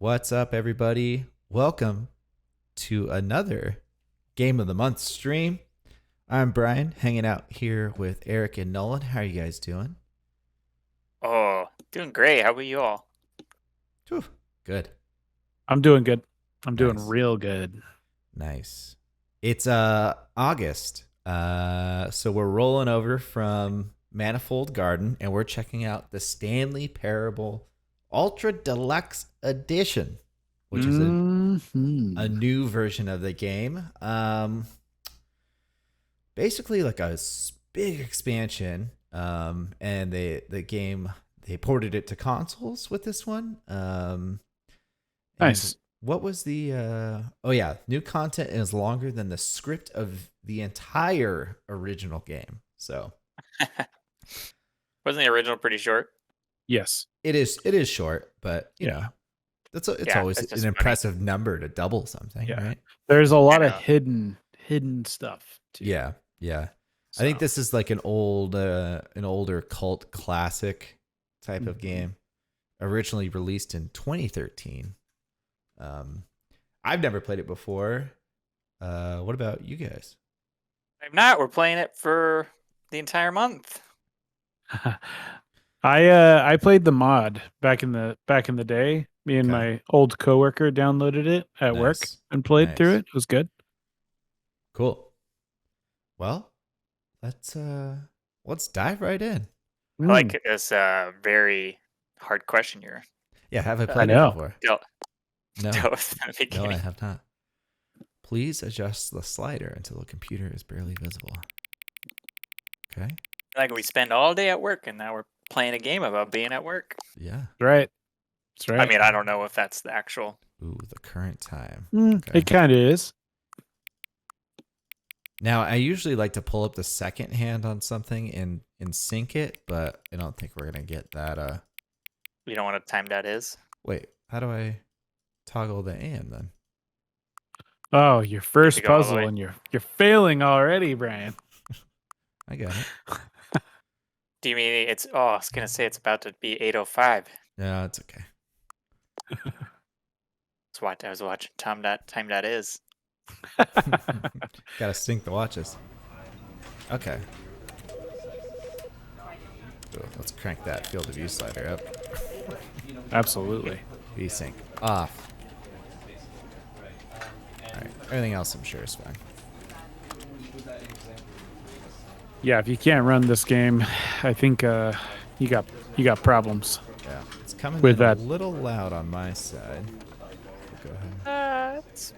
What's up, everybody? Welcome to another Game of the Month stream. I'm Brian, hanging out here with Eric and Nolan. How are you guys doing? Oh, doing great. How about you all? Whew, good. I'm doing good. I'm doing Nice. real good. Nice. It's August. So we're rolling over from Manifold Garden and we're checking out the Stanley Parable Ultra Deluxe Edition, which is a new version of the game. Basically like a big expansion. And the game, they ported it to consoles with this one. Nice. What was the new content is longer than the script of the entire original game. So Wasn't the original pretty short? Yes. it is short, but you know, it's Yeah, always it's just an funny. impressive number to double something, Yeah. right? There's a lot of know. hidden stuff too. Yeah. So, I think this is like an older cult classic type of game, originally released in 2013. I've never played it before. What about you guys? I'm not. We're playing it for the entire month. I played the mod back in the day. Me and Okay. my old coworker downloaded it at work Nice. and played through Nice. it. It was good. Cool. Well, let's dive right in. I like this very hard question you're Yeah, have I I played it know. before? dealt No. with in the No, beginning. I have not. Please adjust the slider until the computer is barely visible. Okay. Like we spend all day at work, and now we're playing a game about being at work. Yeah. Right. That's right. I mean, I don't know if that's the actual. Ooh, the current time. It kind of is. Now, I usually like to pull up the second hand on something and sync it, but I don't think we're gonna get that. You don't know what time that is. Wait, how do I toggle the AM then? Oh, your first go all the puzzle, way. and you're failing already, Brian. I got it. Do you mean it's? Oh, I was gonna say it's about to be 8:05. No, it's okay. That's what I was watching. Time that is. Gotta sync the watches. Okay. Ooh, let's crank that field of view slider up. Absolutely. Desync off. Alright, everything else I'm sure is fine. Yeah, if you can't run this game, I think you got problems. Yeah, it's coming With in that. a little loud on my side. Go ahead. It's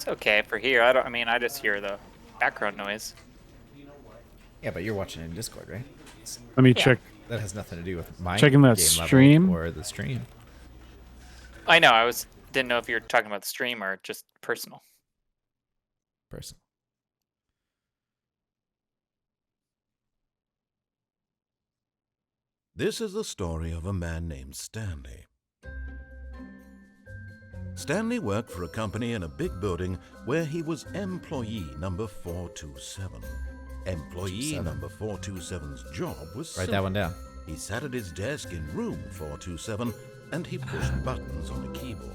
okay for here. I just hear the background noise. Yeah, but you're watching in Discord, right? Let me Yeah. check. That has nothing to do with my Checking that game level stream. or the stream. I know. Didn't know if you were talking about the stream or just personal. Personal. This is the story of a man named Stanley. Stanley worked for a company in a big building where he was employee number 427. Employee number 427's job was Write simple. that one down. He sat at his desk in room 427 and he pushed buttons on a keyboard.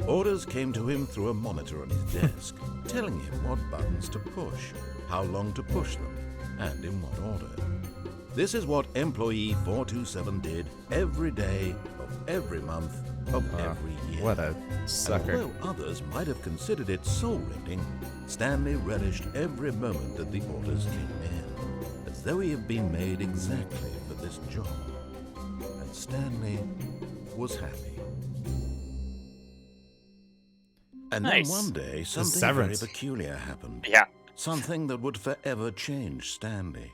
Orders came to him through a monitor on his desk, telling him what buttons to push, how long to push them, and in what order. This is what employee 427 did every day of every month of every year. What a And sucker. although others might have considered it soul-rending, Stanley relished every moment that the orders came in, as though he had been made exactly for this job. And Stanley was happy. And Nice. then one day, something Severance. very peculiar happened. Yeah. Something that would forever change Stanley.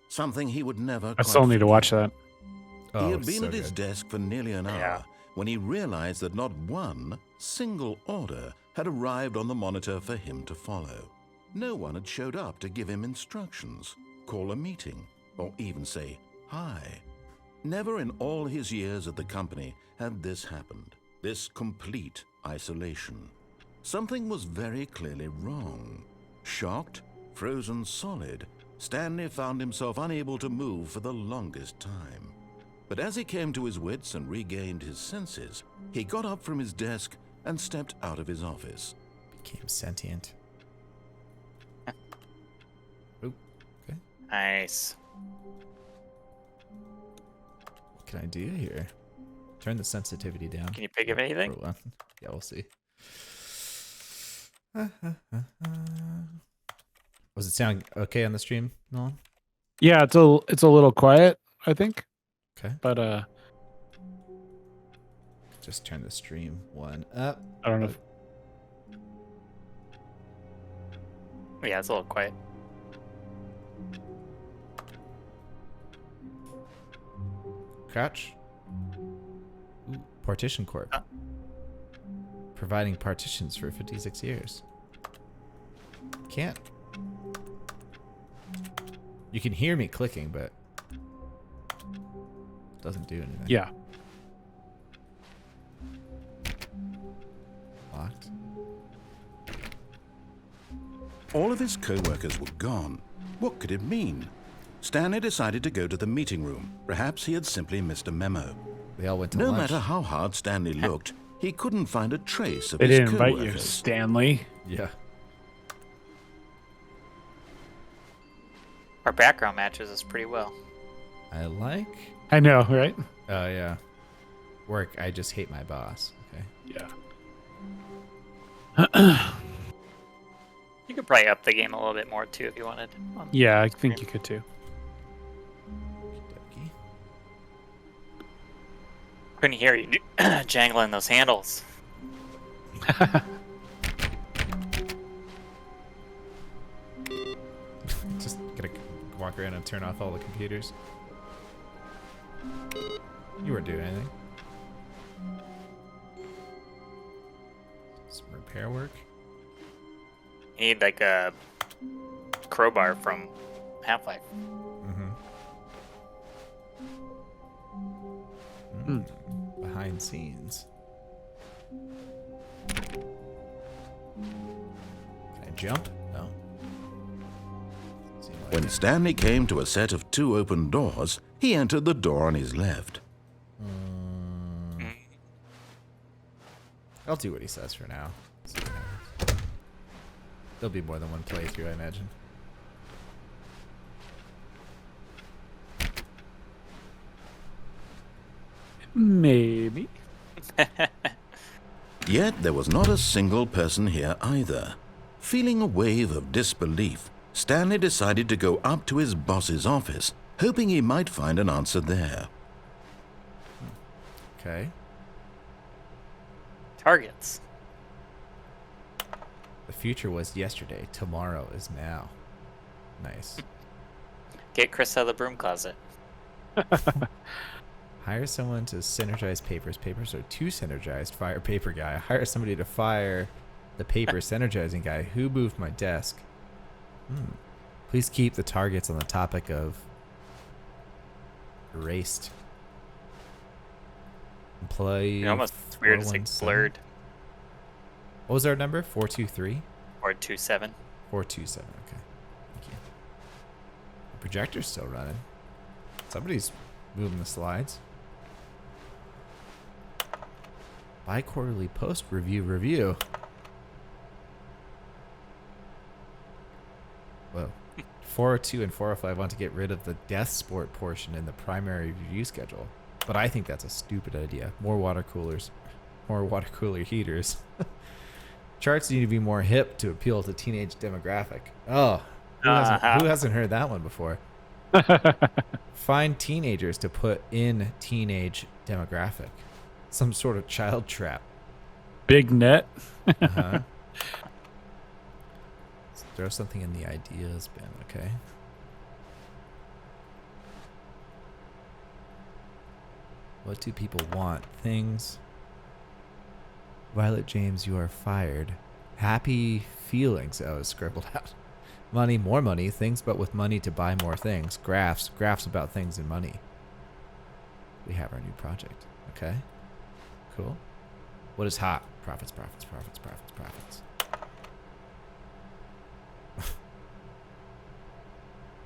Something he would never I quite still need to watch forget. that. Oh, He had been so at his good. desk for nearly an hour Yeah. when he realized that not one single order had arrived on the monitor for him to follow. No one had showed up to give him instructions, call a meeting, or even say hi. Never in all his years at the company had this happened, this complete isolation. Something was very clearly wrong. Shocked, frozen solid, Stanley found himself unable to move for the longest time. But as he came to his wits and regained his senses, he got up from his desk and stepped out of his office. Became sentient. Oh, okay. Nice. What can I do here? Turn the sensitivity down. Can you pick up anything? For one. Yeah, we'll see. Was it sound okay on the stream, Nolan? Yeah, it's a little quiet, I think. Okay. But Just turn the stream one up. I don't know. If, Yeah, it's a little quiet. Crouch. Ooh, Partition Corp. Providing partitions for 56 years. Can't. You can hear me clicking, but doesn't do anything. yeah. Locked. All of his co-workers were gone. What could it mean? Stanley decided to go to the meeting room. Perhaps he had simply missed a memo. They all went to No lunch. matter how hard Stanley looked, he couldn't find a trace of They his didn't invite you, co-workers. Stanley. Yeah. Our background matches us pretty well. I like. I know, right? Oh, yeah. Work. I just hate my boss. Okay. Yeah. You could probably up the game a little bit more too if you wanted. Yeah, I think you could too. Okey-dokey. Couldn't hear you jangling those handles. Just gonna walk around and turn off all the computers. You weren't doing anything. Some repair work. You need like a crowbar from Half-Life. Behind scenes. Can I jump? No. Seem like When it. Stanley came to a set of 2 open doors, he entered the door on his left. I'll do what he says for now. See what happens. There'll be more than one playthrough, I imagine. Maybe. Yet there was not a single person here either. Feeling a wave of disbelief, Stanley decided to go up to his boss's office, hoping he might find an answer there. Okay. Targets. The future was yesterday. Tomorrow is now. Nice. Get Chris out of the broom closet. Hire someone to synergize papers. Papers are too synergized. Fire paper guy. Hire somebody to fire the paper synergizing guy. Who moved my desk? Please keep the targets on the topic of erased. Employee. You know, almost weird to say 417. blurred. What was our number? 423? Or 2-7. 427. Okay. Thank you. The projector's still running. Somebody's moving the slides. Bi-quarterly post review. Whoa. 402 and 405 want to get rid of the death sport portion in the primary review schedule. But I think that's a stupid idea. More water coolers. More water cooler heaters. Charts need to be more hip to appeal to teenage demographic. Oh, who hasn't heard that one before? Find teenagers to put in teenage demographic. Some sort of child trap. Big net. Uh-huh. Throw something in the ideas bin, okay? What do people want? Things. Violet James, you are fired. Happy feelings. Oh, it's scribbled out. Money, more money. Things, but with money to buy more things. Graphs. Graphs about things and money. We have our new project. Okay. Cool. What is hot? Profits, profits, profits, profits, profits.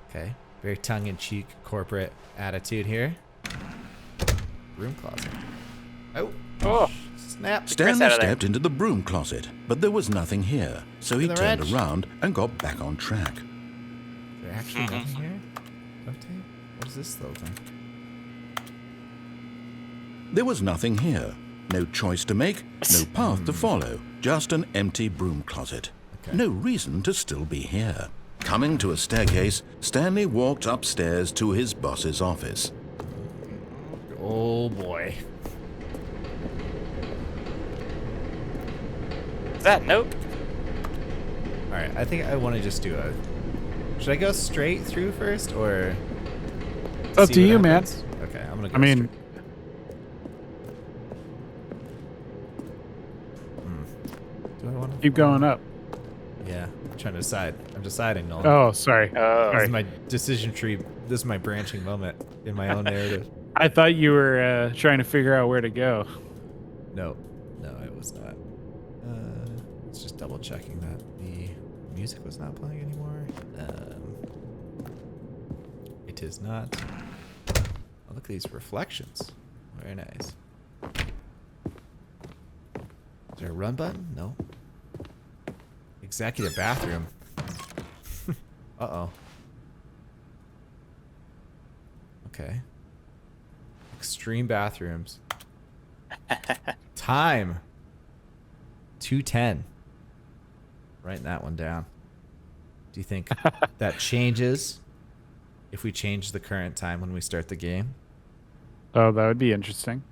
Okay. Very tongue-in-cheek corporate attitude here. broom closet. Oh. Oh, Snap. Chris Stanley out of there. stepped into the broom closet, but there was nothing here, so he the turned wrench. around and got back on track. Is there actually nothing here? Duct tape? What is this little thing? There was nothing here. No choice to make, no path to follow, just an empty broom closet. Okay. No reason to still be here. Coming to a staircase, Stanley walked upstairs to his boss's office. Oh boy. Is that nope? Alright, I think I want to just do a... Should I go straight through first, or... It's up see to what you, man. happens? Okay, I'm gonna go I mean, straight. Do I want to... keep going up. Yeah, I'm trying to decide. I'm deciding, Nolan. Oh, sorry. Oh, This is my decision tree. This is my branching moment in my own narrative. I thought you were trying to figure out where to go. No, it was not. It's just double checking that the music was not playing anymore. It is not. Oh, look at these reflections. Very nice. Is there a run button? No. Executive bathroom. Uh-oh. Okay. Extreme bathrooms. Time. 2:10. Writing that one down. Do you think that changes if we change the current time when we start the game? Oh, that would be interesting.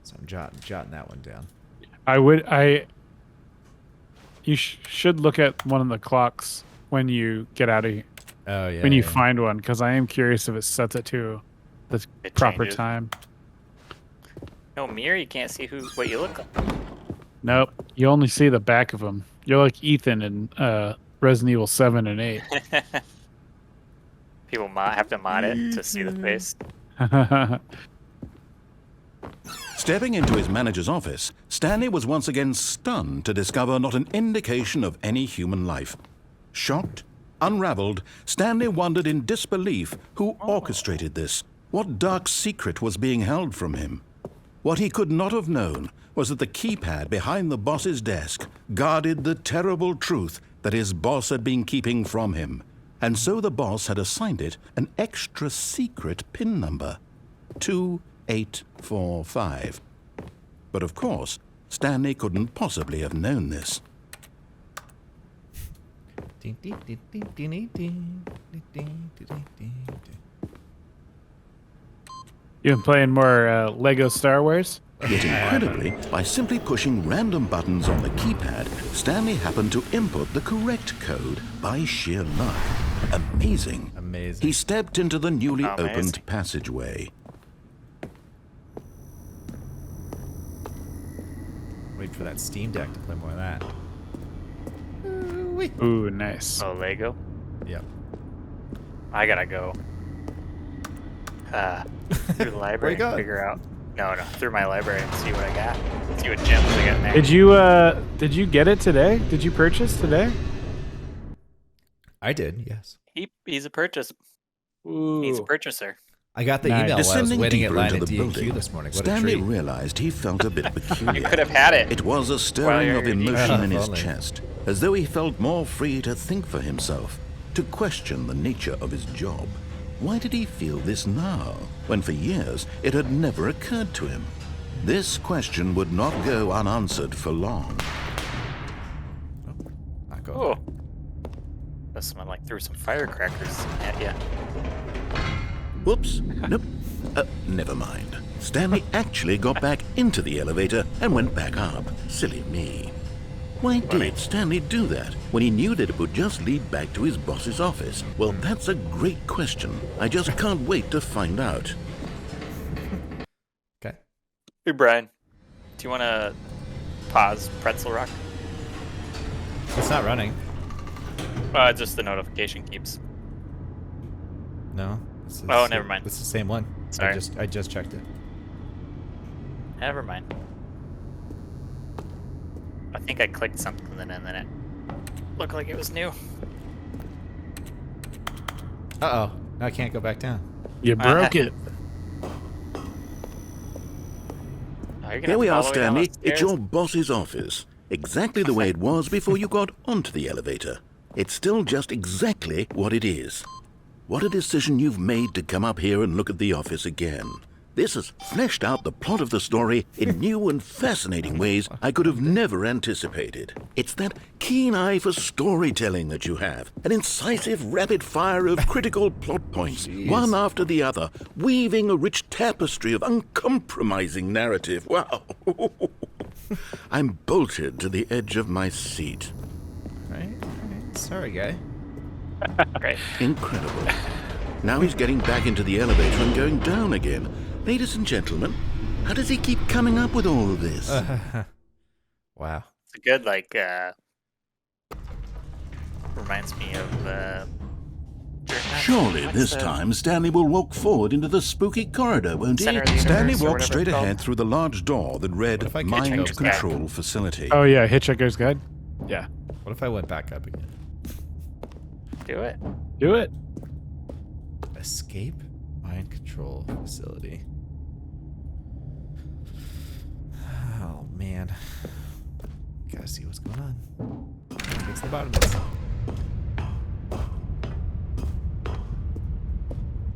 So I'm jotting that one down. You should look at one of the clocks when you get out of here, Oh yeah. when you yeah. find one, because I am curious if it sets it to the It proper changes. time. no mirror. You can't see what you look like. Nope, you only see the back of them. You're like Ethan in Resident Evil 7 and 8. People have to mod it to see the face. Stepping into his manager's office, Stanley was once again stunned to discover not an indication of any human life. Shocked, unraveled, Stanley wondered in disbelief who orchestrated this. What dark secret was being held from him? What he could not have known was that the keypad behind the boss's desk guarded the terrible truth that his boss had been keeping from him. And so the boss had assigned it an extra secret PIN number. 2845. But of course, Stanley couldn't possibly have known this. You been playing more Lego Star Wars? Yet incredibly, by simply pushing random buttons on the keypad, Stanley happened to input the correct code by sheer luck. Amazing. Amazing. He stepped into the newly Amazing. opened passageway. Wait for that Steam Deck to play more of that. Ooh, nice. Oh, Lego. Yep. I gotta go. Through the library you and going? figure out. No, through my library and see what I got. See what gems I got in there. Did you get it today? Did you purchase today? I did, yes. He's a purchase. Ooh. He's a purchaser. I got the Nice. email while I was Descending waiting at deeper line into at the D&Q building, this morning. What Stanley a treat. realized he felt a bit peculiar. You could have had it. It was a While stirring you're of eating. emotion in his Only. chest, as though he felt more free to think for himself, to question the nature of his job. Why did he feel this now, when for years it had never occurred to him? This question would not go unanswered for long. Not going. Oh. Unless someone like threw some firecrackers at you. Whoops. Nope. Never mind. Stanley actually got back into the elevator and went back up. Silly me. Why did Stanley do that when he knew that it would just lead back to his boss's office? Well, that's a great question. I just can't wait to find out. Okay. Hey, Brian. Do you want to pause Pretzel Rock? It's not running. Just the notification keeps. No. This is Oh, never mind. It's the same one. Sorry. I just checked it. Never mind. I think I clicked something and then it looked like it was new. Uh-oh. Now I can't go back down. You broke it. Oh, you're gonna Here we have are, to follow me down Stanley. the It's stairs? your boss's office. Exactly the way it was before you got onto the elevator. It's still just exactly what it is. What a decision you've made to come up here and look at the office again. This has fleshed out the plot of the story in new and fascinating ways I could have never anticipated. It's that keen eye for storytelling that you have, an incisive rapid fire of critical plot points, one after the other, weaving a rich tapestry of uncompromising narrative. Wow. I'm bolted to the edge of my seat. Right? Sorry, guy. Great. Incredible. Now he's getting back into the elevator and going down again. Ladies and gentlemen, how does he keep coming up with all of this? Wow. It's a good, like, reminds me of, Surely what's this the time Stanley will walk forward into the spooky corridor, won't he? Center of the Stanley universe or walked whatever straight it's called? ahead through the large door that read if I could Mind change that? Control Facility. Oh yeah, Hitchhiker's Guide. Yeah, What if I went back up again? Do it. do it. Escape mind control facility. Oh man. Gotta see what's going on. What's the bottom of this?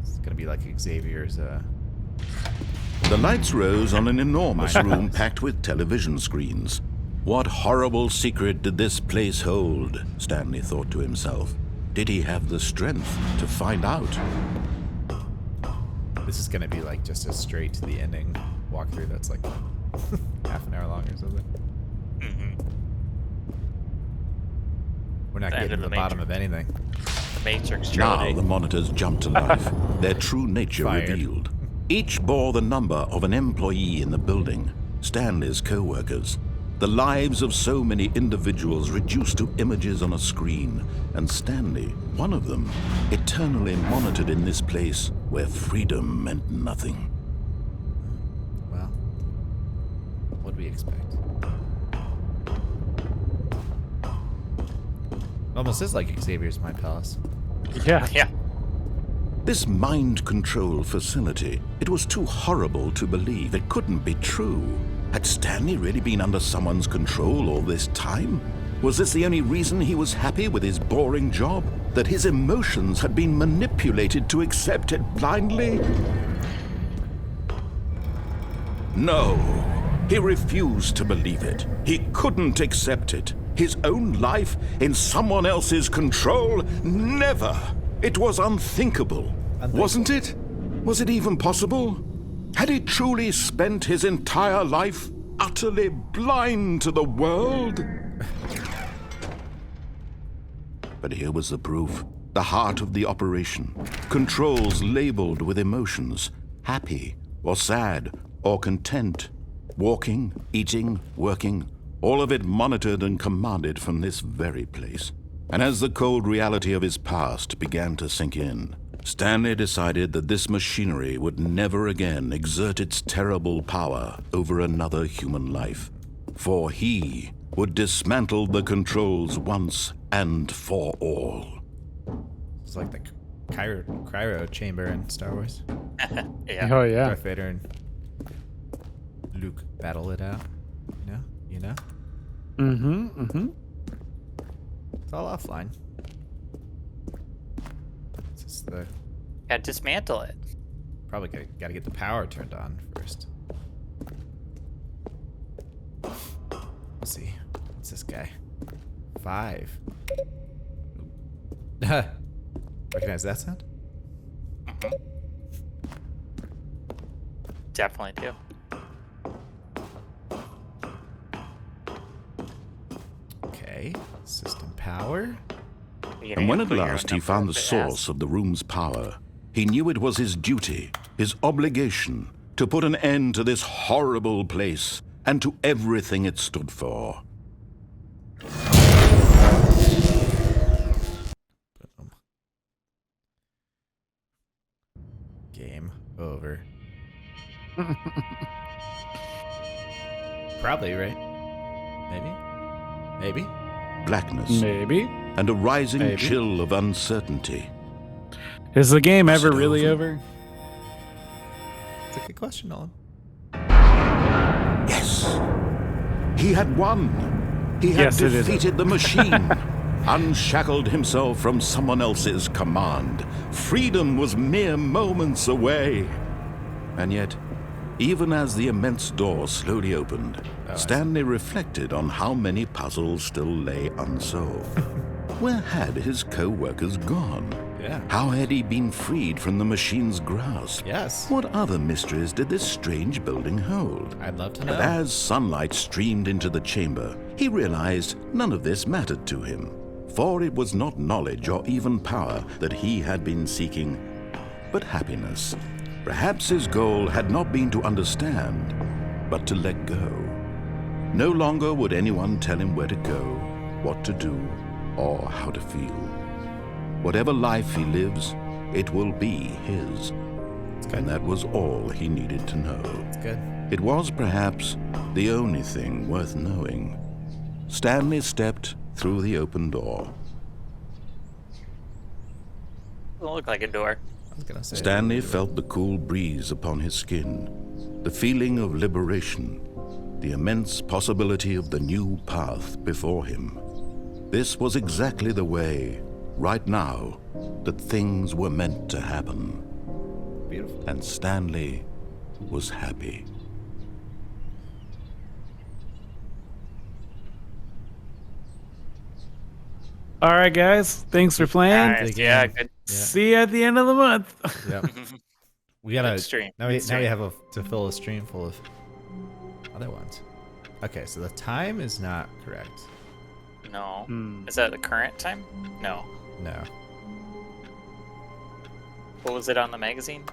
It's gonna be like Xavier's The lights rose on an enormous room packed with television screens. What horrible secret did this place hold? Stanley thought to himself. Did he have the strength to find out? this is gonna be like just a straight to the ending walkthrough that's like half an hour long or something. Mm-hmm. We're not The end getting to of the the bottom of anything. Matrix Now trilogy. the monitors jumped to life, their true nature Fired. revealed. Each bore the number of an employee in the building, Stanley's co-workers. The lives of so many individuals reduced to images on a screen, and Stanley, one of them, eternally monitored in this place where freedom meant nothing. Well, what'd we expect? Almost is like Xavier's Mind Palace. Yeah. Yeah. This mind control facility, it was too horrible to believe. It couldn't be true. Had Stanley really been under someone's control all this time? Was this the only reason he was happy with his boring job? That his emotions had been manipulated to accept it blindly? No, he refused to believe it. He couldn't accept it. His own life in someone else's control? Never! It was unthinkable. Wasn't it? Was it even possible? Had he truly spent his entire life utterly blind to the world? But here was the proof. The heart of the operation. Controls labeled with emotions. Happy, or sad, or content. Walking, eating, working. All of it monitored and commanded from this very place. And as the cold reality of his past began to sink in, Stanley decided that this machinery would never again exert its terrible power over another human life. For he would dismantle the controls once and for all. It's like the cryo chamber in Star Wars. Yeah. Oh yeah. Darth Vader and Luke battle it out. You know? Mm-hmm. Mm-hmm. It's all offline. It's just the Gotta dismantle it. probably gotta get the power turned on first. Let's see. What's this guy? 5. Recognize that sound? Definitely do. Okay. System power. You And know, when at put your last own he found the number up source of the room's power, he knew it was his duty, his obligation, to put an end to this horrible place and to everything it stood for. Boom. Game over. Probably, right? Maybe. Blackness Maybe. and a rising Maybe. chill of uncertainty. Is the game Was ever it really over? over? It's a good question, Nolan. He had won. He had Yes, it is. defeated the machine, unshackled himself from someone else's command. Freedom was mere moments away. And yet, even as the immense door slowly opened, Stanley reflected on how many puzzles still lay unsolved. Where had his co-workers gone? Yeah. How had he been freed from the machine's grasp? Yes. What other mysteries did this strange building hold? I'd love to know. But as sunlight streamed into the chamber, he realized none of this mattered to him, for it was not knowledge or even power that he had been seeking, but happiness. Perhaps his goal had not been to understand, but to let go. No longer would anyone tell him where to go, what to do, or how to feel. Whatever life he lives, it will be his. And that was all he needed to know. It's good. It was perhaps the only thing worth knowing. Stanley stepped through the open door. Doesn't look like a door. I was gonna say. Stanley felt the cool breeze upon his skin, the feeling of liberation, the immense possibility of the new path before him. This was exactly the way, right now, that things were meant to happen. Beautiful. And Stanley was happy. All right, guys. Thanks for playing. Nice. Yeah, good. See you at the end of the month. Yep. We gotta Good stream. now. We Good stream. have to fill a stream full of other ones. Okay, so the time is not correct. No. Hmm. Is that the current time? No. No. What was it on the magazine?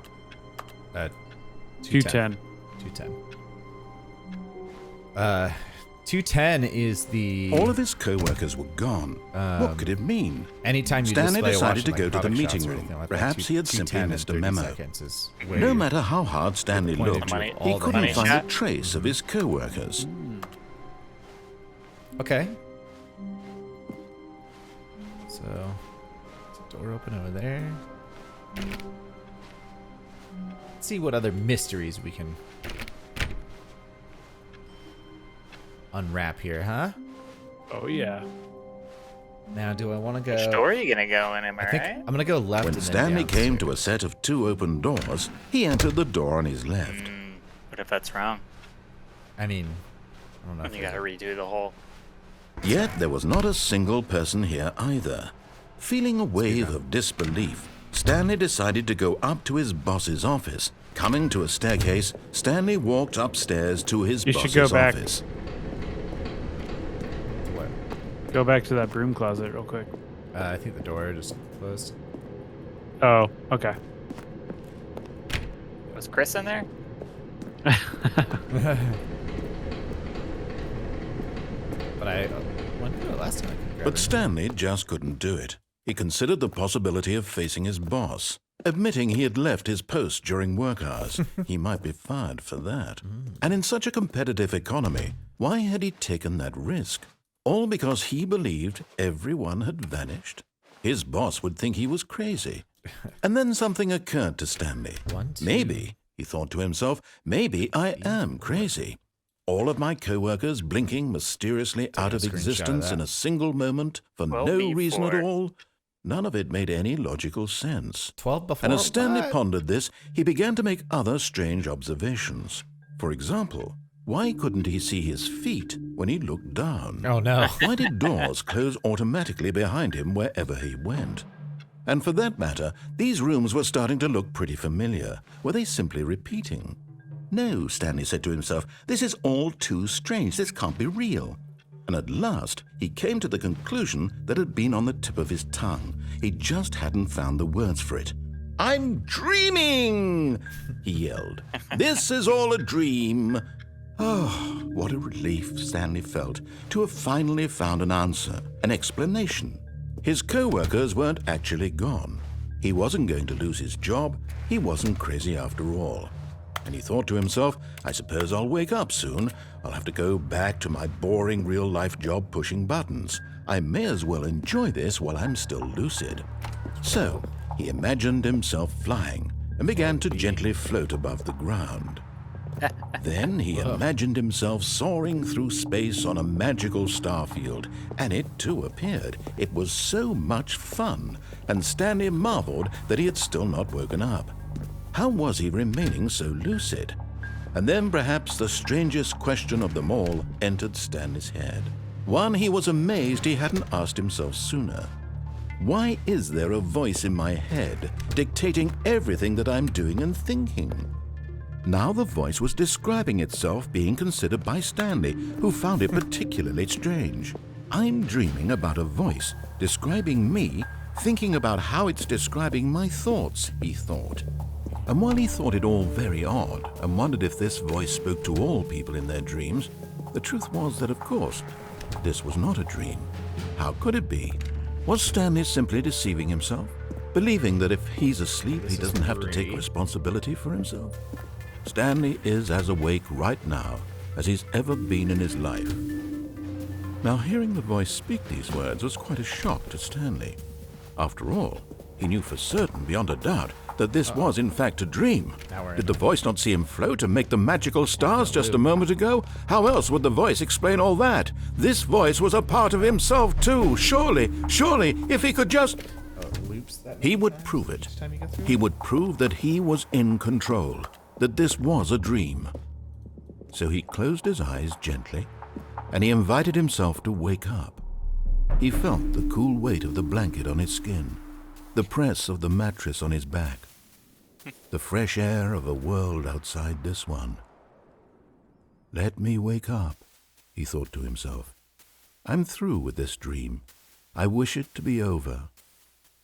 210. 210. 210 is the. All of his co-workers were gone. What could it mean? Anytime you Stanley display decided to watching, go to the product meeting shots or room. anything like Perhaps that, he had simply 210 missed a and 30 memo. seconds is where No you- matter how hard Stanley Pointed looked, to money- he all the couldn't money find shot. a trace of his co-workers. Okay. So, door open over there. Let's see what other mysteries we can unwrap here, huh? Oh, yeah. Now, do I want to go? Which door are you gonna go in? Am I, I think right? I'm gonna go left. When and then Stanley down came this to way. a set of 2 open doors, he entered the door on his left. What if that's wrong? I mean, I don't know. Then if you there's gotta redo the whole. Yet there was not a single person here either. Feeling a wave of disbelief, Stanley decided to go up to his boss's office. Coming to a staircase, Stanley walked upstairs to his You should boss's go back. office. what? Go back to that broom closet real quick. I think the door just closed. Oh, okay. Was Chris in there? But I wanted to do it last time. I couldn't grab But it. Stanley just couldn't do it. He considered the possibility of facing his boss. Admitting he had left his post during work hours, he might be fired for that. And in such a competitive economy, why had he taken that risk? All because he believed everyone had vanished? His boss would think he was crazy. And then something occurred to Stanley. One, two. Maybe, he thought to himself, maybe I am crazy. All of my co-workers blinking mysteriously out of a screenshot of existence in that. a single moment for Well, no me reason at for it. all. None of it made any logical sense. 12 before. And as Stanley What? pondered this, he began to make other strange observations. For example, why couldn't he see his feet when he looked down? Oh no. Why did doors close automatically behind him wherever he went? And for that matter, these rooms were starting to look pretty familiar. Were they simply repeating? No, Stanley said to himself, this is all too strange. This can't be real. And at last, he came to the conclusion that had been on the tip of his tongue. He just hadn't found the words for it. I'm dreaming, he yelled. This is all a dream. Oh, what a relief Stanley felt to have finally found an answer, an explanation. His co-workers weren't actually gone. He wasn't going to lose his job. He wasn't crazy after all. And he thought to himself, I suppose I'll wake up soon. I'll have to go back to my boring real-life job pushing buttons. I may as well enjoy this while I'm still lucid. So he imagined himself flying and began to gently float above the ground. Then he imagined himself soaring through space on a magical starfield, and it too appeared. It was so much fun, and Stanley marveled that he had still not woken up. How was he remaining so lucid? And then perhaps the strangest question of them all entered Stanley's head. One he was amazed he hadn't asked himself sooner. Why is there a voice in my head dictating everything that I'm doing and thinking? Now the voice was describing itself being considered by Stanley, who found it particularly strange. I'm dreaming about a voice describing me, thinking about how it's describing my thoughts, he thought. And while he thought it all very odd and wondered if this voice spoke to all people in their dreams, the truth was that, of course, this was not a dream. How could it be? Was Stanley simply deceiving himself, believing that if he's asleep, he doesn't have to take responsibility for himself? Stanley is as awake right now as he's ever been in his life. Now, hearing the voice speak these words was quite a shock to Stanley. After all, he knew for certain, beyond a doubt, that this was in fact a dream. Did the voice not see him float and make the magical stars just a moment ago? How else would the voice explain all that? This voice was a part of himself too. Surely, if he could just... He would prove it. He would prove that he was in control, that this was a dream. So he closed his eyes gently, and he invited himself to wake up. He felt the cool weight of the blanket on his skin, the press of the mattress on his back, the fresh air of a world outside this one. Let me wake up, he thought to himself. I'm through with this dream. I wish it to be over.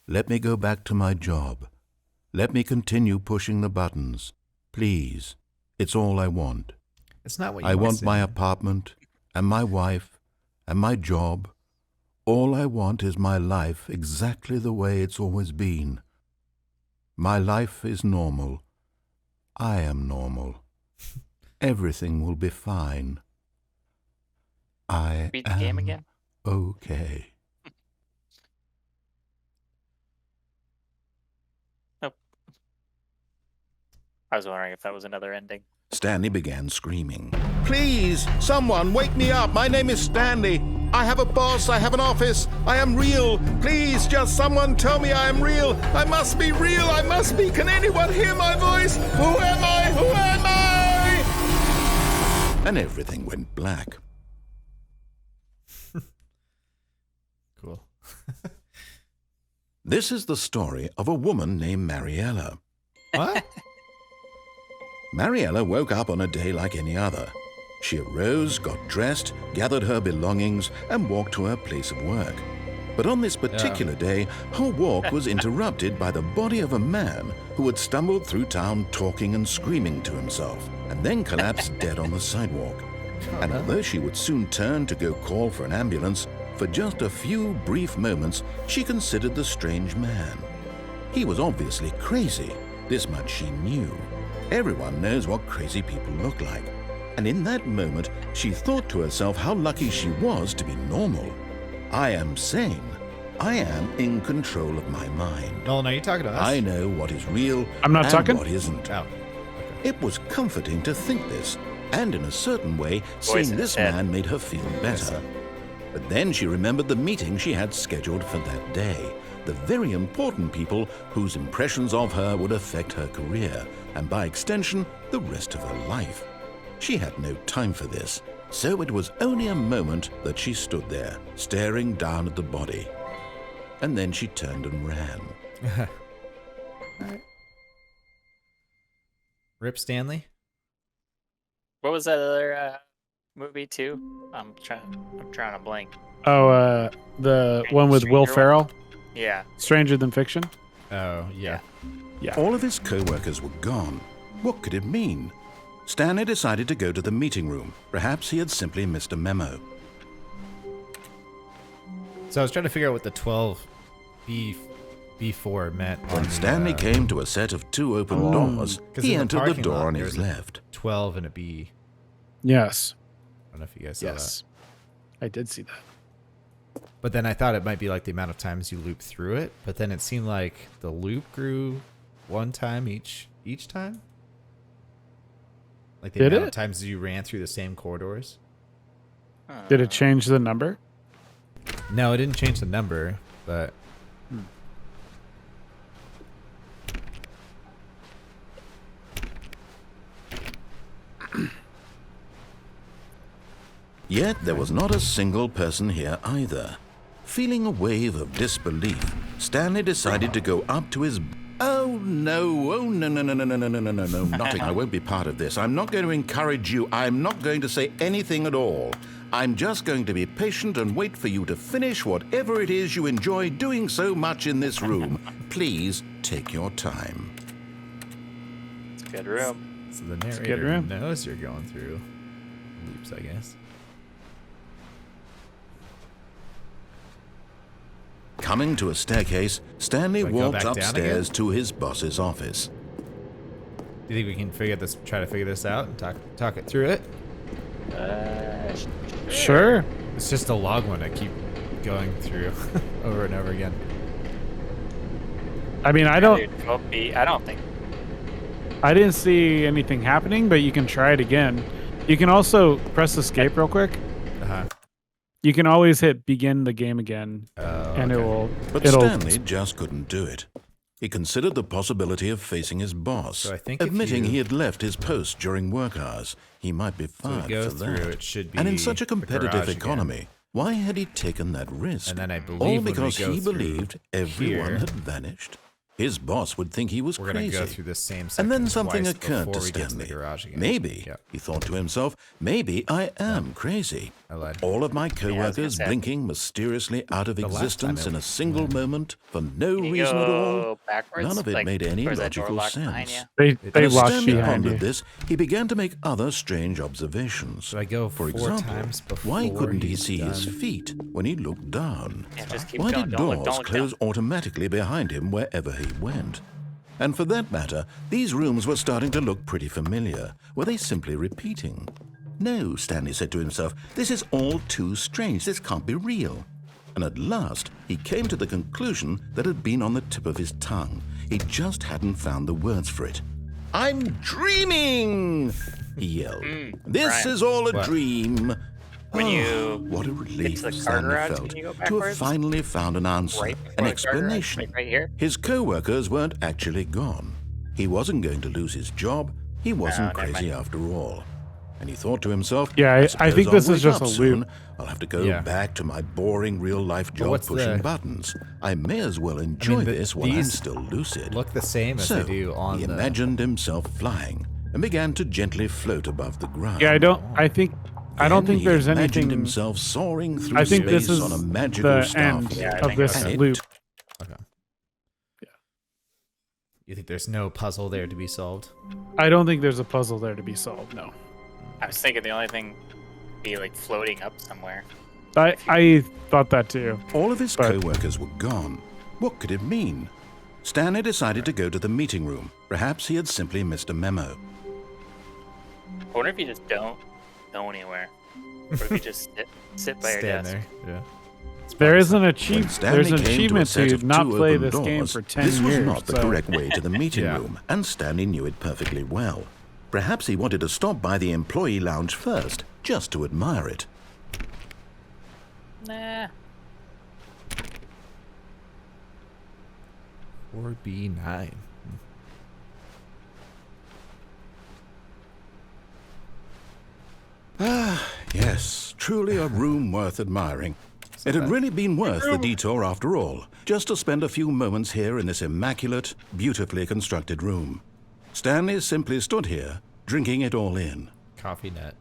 Let me go back to my job. Let me continue pushing the buttons. Please, it's all I want. It's not what you I want say. my apartment and my wife and my job. All I want is my life exactly the way it's always been. My life is normal. I am normal. Everything will be fine. I Beat the game am again? okay. Nope. I was wondering if that was another ending. Stanley began screaming. Please, someone, wake me up. My name is Stanley. I have a boss. I have an office. I am real. Please, just someone tell me I am real. I must be real. I must be. Can anyone hear my voice? Who am I? Who am I? And everything went black. Cool. This is the story of a woman named Mariella. What? Mariella woke up on a day like any other. She arose, got dressed, gathered her belongings, and walked to her place of work. But on this particular day, her walk was interrupted by the body of a man who had stumbled through town talking and screaming to himself, and then collapsed dead on the sidewalk. And although she would soon turn to go call for an ambulance, for just a few brief moments, she considered the strange man. He was obviously crazy. This much she knew. Everyone knows what crazy people look like. And in that moment, she thought to herself how lucky she was to be normal. I am sane. I am in control of my mind. Nolan, are you talking to us? I know what is real I'm not and talking? what isn't. Oh. It was comforting to think this, and in a certain way, Voice seeing in this his head. man made her feel better. But then she remembered the meeting she had scheduled for that day, the very important people whose impressions of her would affect her career, and by extension, the rest of her life. She had no time for this, so it was only a moment that she stood there, staring down at the body. And then she turned and ran. Rip Stanley? What was that other movie too? I'm trying to blank. Oh, the one with Will Stranger one? Ferrell, Yeah. Stranger Than Fiction. Oh, yeah. Yeah. All of his co-workers were gone. What could it mean? Stanley decided to go to the meeting room. Perhaps he had simply missed a memo. So I was trying to figure out what the 12B4 meant. When Stanley came to a set of two open doors, 'Cause he in the entered the parking door lot, on his there's a- left. 12 and a B. Yes. I don't know if you guys saw Yes. I did see that. that. But then I thought it might be like the amount of times you loop through it. But then it seemed like the loop grew one time each time. Like the Did amount of it? times you ran through the same corridors. Did it change the number? No, it didn't change the number, but Yet there was not a single person here either. Feeling a wave of disbelief, Stanley decided to go up to his... Oh no, no, nothing. I won't be part of this. I'm not going to encourage you. I'm not going to say anything at all. I'm just going to be patient and wait for you to finish whatever it is you enjoy doing so much in this room. Please take your time. It's a good room. so the a good narrator room. knows you're going through loops, I guess. Coming to a staircase, Stanley Do I go walked back down upstairs to his boss's office. Do you think we can try to figure this out and talk it through it? Sure. It's just a log one I keep going through over and over again. I mean, I Dude, I don't think. didn't see anything happening, but you can try it again. You can also press escape real quick. Uh-huh. You can always hit begin the game again, and okay. But it'll Stanley just couldn't do it. He considered the possibility of facing his boss, So I think if admitting you- he had left his post during work hours. He might be So we fired go for through, that. it should be And in such a the competitive garage again. economy, why had he taken that risk? And then I believe All when we because go he through believed everyone here- had vanished. His boss would think he was We're gonna crazy. go through the same And section then something twice occurred to before we get to Stanley. the garage again. Maybe, Yep. he thought to himself, maybe I am crazy. I lied. All of my I was gonna co-workers say. blinking mysteriously out of The last existence time in it- a single moment for no Can you reason at all. go backwards? None of it Like, made any or is that door logical locked behind sense. you? they And as locked Stanley behind you. pondered this, he began to make other strange observations. So I go For 4 example, times before why couldn't he he's see his done. feet when he looked down? Yeah, just keep Why going. did Don't look, doors don't look close down. automatically behind him wherever he went? And for that matter, these rooms were starting to look pretty familiar. Were they simply repeating? No, Stanley said to himself, this is all too strange. This can't be real. And at last, he came to the conclusion that had been on the tip of his tongue. He just hadn't found the words for it. I'm dreaming! He yelled. This Brian. is all a What? dream. When Oh, you what a get relief to the car Stanley garage, felt can you go to have backwards? finally found an answer, Right before an the car garage, explanation. like right here? His co-workers weren't actually gone. He wasn't going to lose his job. He wasn't never crazy mind. after all. And he thought to himself, Yeah, I suppose think I'll this is wake just up a soon. loop. I'll have to go Yeah. back to my boring real-life job what's pushing the- buttons. I may as well enjoy this while I'm these still lucid. Look the same as So they do on he the... imagined himself flying and began to gently float above the ground. Yeah, I don't Then think he there's imagined anything. himself soaring through I think space this is on a magical the starfleet. end Yeah, I of think this that's it. loop. Okay. You think there's no puzzle there to be solved? I don't think there's a puzzle there to be solved. No, I was thinking the only thing be like floating up somewhere. I thought that too. All of his But- co-workers were gone. What could it mean? Stanley decided to go to the meeting room. Perhaps he had simply missed a memo. I wonder if you just don't go anywhere, or if you just sit by your Stand desk. there. Yeah. There is an When achievement. Stanley There's an came to a achievement set to of not two play open this game doors, for 10 this years. was not the so- correct way to the meeting Yeah. room, and Stanley knew it perfectly well. Perhaps he wanted to stop by the employee lounge first, just to admire it. Nah. 4B9. Yes, truly a room worth admiring. It had really been worth the detour after all, just to spend a few moments here in this immaculate, beautifully constructed room. Stanley simply stood here, drinking it all in. Coffee net.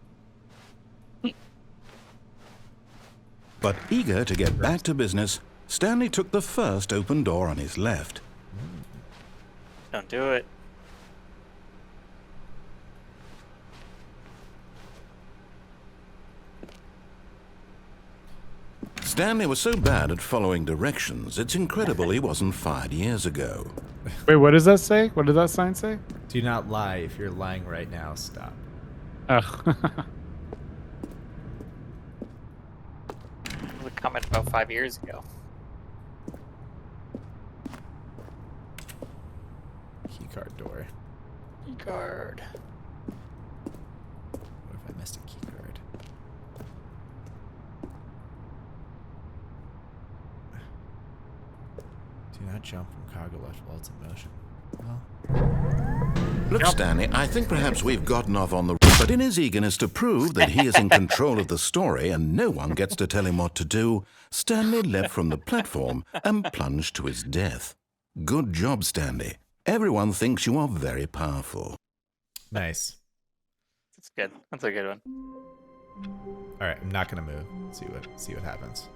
But eager to get back to business, Stanley took the first open door on his left. Don't do it. Stanley was so bad at following directions, it's incredible he wasn't fired years ago. Wait, what does that say? What did that sign say? Do not lie. If you're lying right now, stop. Oh. It was a comment about 5 years ago. Keycard door. Guard. cannot jump from cargo left while it's in motion. Well, Look, Stanley, I think perhaps we've gotten off on the... But in his eagerness to prove that he is in control of the story and no one gets to tell him what to do, Stanley leapt from the platform and plunged to his death. Good job, Stanley. Everyone thinks you are very powerful. nice. That's good. That's a good one. All right, I'm not gonna move. See what happens.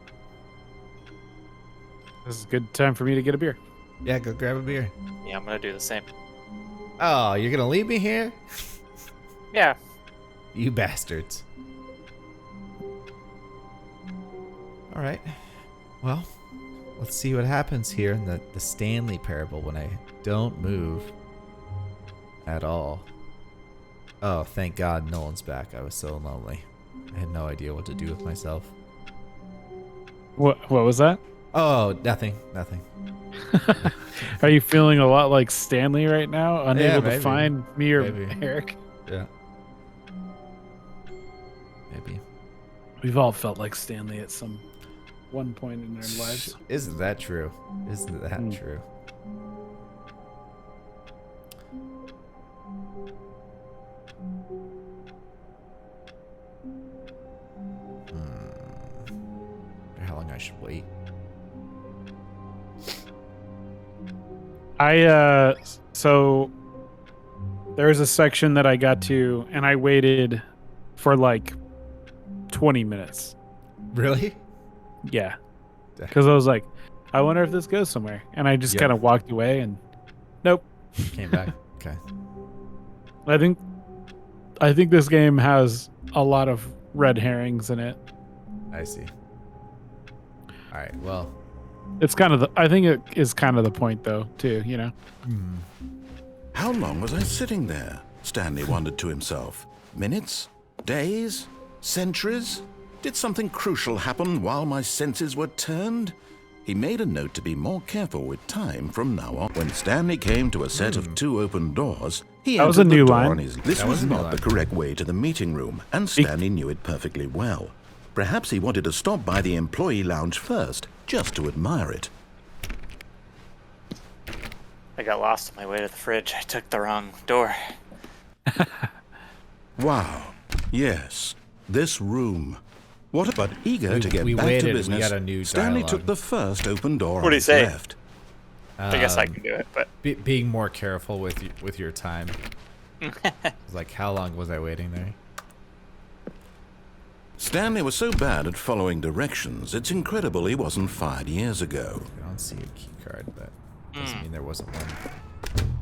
This is a good time for me to get a beer. Yeah, go grab a beer. Yeah, I'm gonna do the same. Oh, you're gonna leave me here? Yeah. You bastards. All right. Well, let's see what happens here in the Stanley parable when I don't move at all. Oh, thank God Nolan's back. I was so lonely. I had no idea what to do with myself. What was that? Oh, nothing. Are you feeling a lot like Stanley right now? Unable maybe. to find me or Maybe. Eric? Yeah. Maybe. We've all felt like Stanley at some one point in our lives. Isn't that true? Isn't that true? How long I should wait? So there's a section that I got to and I waited for like 20 minutes. Really? Yeah. Because I was like, I wonder if this goes somewhere. And I just kind of walked away and nope. Came back. Okay. I think this game has a lot of red herrings in it. I see. All right. Well. It's kind of I think it is kind of the point though, too, you know. How long was I sitting there? Stanley wondered to himself. Minutes? Days? Centuries? Did something crucial happen while my senses were turned? He made a note to be more careful with time from now on. When Stanley came to a set of 2 open doors, he That was a entered the new door line. on his... This That was was a new not line. the correct way to the meeting room, and Stanley knew it perfectly well. Perhaps he wanted to stop by the employee lounge first, just to admire it. I got lost on my way to the fridge. I took the wrong door. Wow. Yes. This room. What but eager to get we back waited, to we business, got a new Stanley dialogue. took the first open door What'd on he his say? left. I guess I can do it, but Being more careful with your time. It's like, how long was I waiting there? Stanley was so bad at following directions, it's incredible he wasn't fired years ago. I don't see a key card, but doesn't mean there wasn't one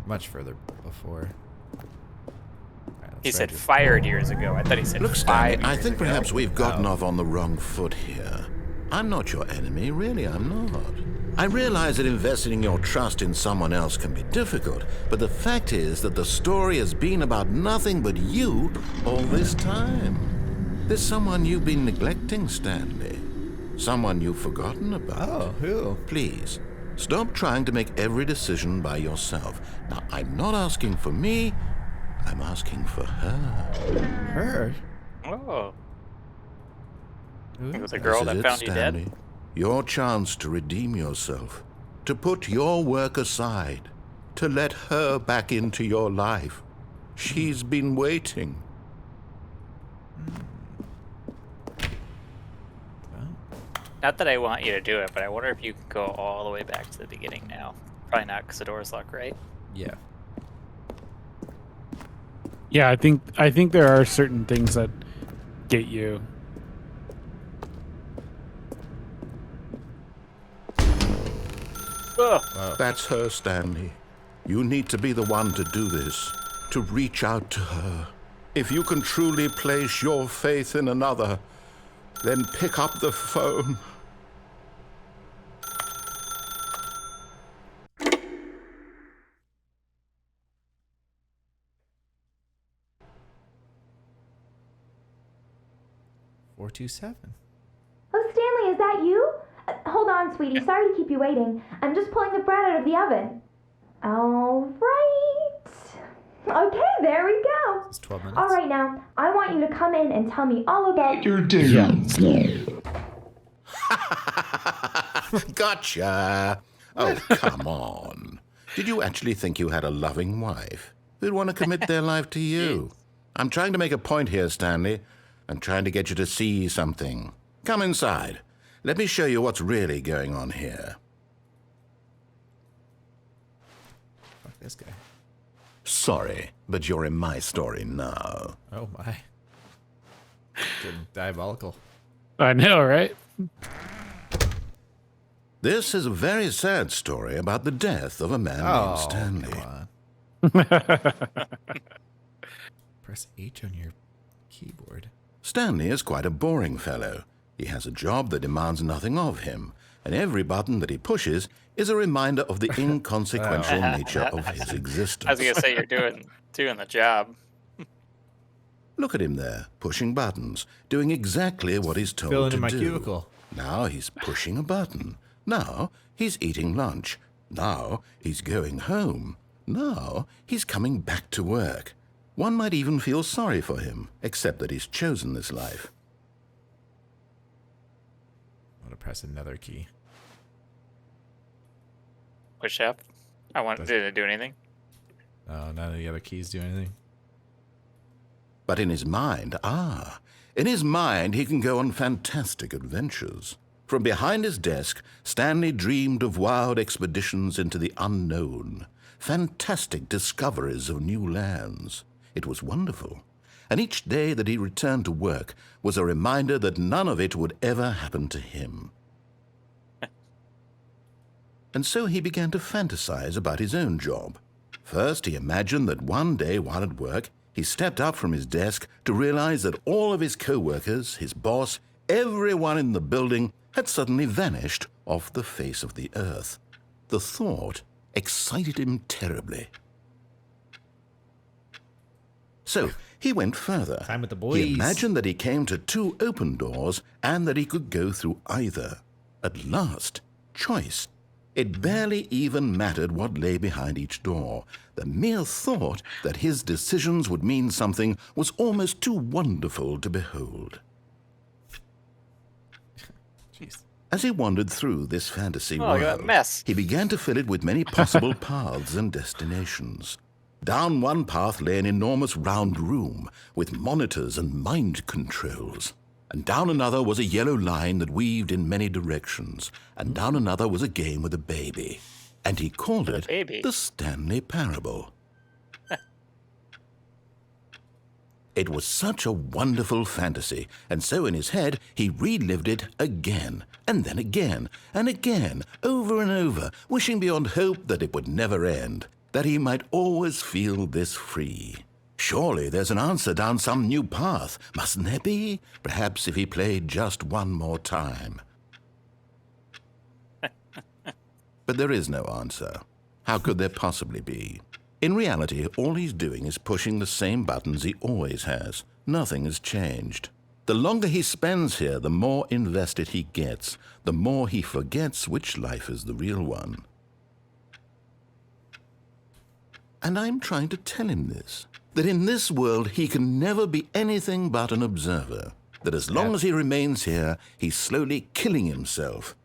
much further before. All right, let's he said try to- fired years ago. I thought he said Look, 5 Stanley, I years think ago. perhaps we've gotten off on the wrong foot here. I'm not your enemy, really, I'm not. I realize that investing your trust in someone else can be difficult, but the fact is that the story has been about nothing but you all this time. There's someone you've been neglecting, Stanley. Someone you've forgotten about. Oh, who? Please, stop trying to make every decision by yourself. Now, I'm not asking for me, I'm asking for her. Her? Oh, Who it is was a that? girl This that is found it, you Stanley. dead. Your chance to redeem yourself, to put your work aside, to let her back into your life. She's been waiting. Not that I want you to do it, but I wonder if you can go all the way back to the beginning now. Probably not, because the door's locked, right? Yeah. Yeah, I think there are certain things that get you. Oh, That's her, Stanley. You need to be the one to do this, to reach out to her. If you can truly place your faith in another, then pick up the phone. Four 427. Oh, Stanley, is that you? Hold on, sweetie. Sorry to keep you waiting. I'm just pulling the bread out of the oven. All right. Okay, there we go. It's 12 minutes. All right, now, I want you to come in and tell me all about your Gotcha. Oh, come on. Did you actually think you had a loving wife who'd want to commit their life to you? I'm trying to make a point here, Stanley. I'm trying to get you to see something. Come inside. Let me show you what's really going on here. Fuck this guy. Sorry, but you're in my story now. Oh my. Getting diabolical. I know, right? This is a very sad story about the death of a man named Stanley. Come on. Press H on your keyboard. Stanley is quite a boring fellow. He has a job that demands nothing of him, and every button that he pushes is a reminder of the inconsequential nature of his existence. I was gonna say you're doing the job. Look at him there, pushing buttons, doing exactly what he's told Fill to into my do. cubicle. Now he's pushing a button. Now he's eating lunch. Now he's going home. Now he's coming back to work. One might even feel sorry for him, except that he's chosen this life. I'm gonna press another key. Push up. Did it do anything? Oh, none of the other keys do anything. But in his mind, in his mind he can go on fantastic adventures. From behind his desk, Stanley dreamed of wild expeditions into the unknown, fantastic discoveries of new lands. It was wonderful, and each day that he returned to work was a reminder that none of it would ever happen to him. And so he began to fantasize about his own job. First, he imagined that one day while at work, he stepped up from his desk to realize that all of his co-workers, his boss, everyone in the building had suddenly vanished off the face of the earth. The thought excited him terribly. So he went further. Time with the boys. He imagined that he came to 2 open doors and that he could go through either. At last, choice. It barely even mattered what lay behind each door. The mere thought that his decisions would mean something was almost too wonderful to behold. Jeez. As he wandered through this fantasy Oh, look at that world, mess. he began to fill it with many possible paths and destinations. Down one path lay an enormous round room with monitors and mind controls. And down another was a yellow line that weaved in many directions. And down another was a game with a baby. And he called it baby? the Stanley Parable. It was such a wonderful fantasy, and so in his head he relived it again, and then again, and again, over and over, wishing beyond hope that it would never end, that he might always feel this free. Surely there's an answer down some new path, mustn't there be? Perhaps if he played just one more time. But there is no answer. How could there possibly be? In reality, all he's doing is pushing the same buttons he always has. Nothing has changed. The longer he spends here, the more invested he gets, the more he forgets which life is the real one. And I'm trying to tell him this, that in this world he can never be anything but an observer, that as long as he remains here, he's slowly killing himself.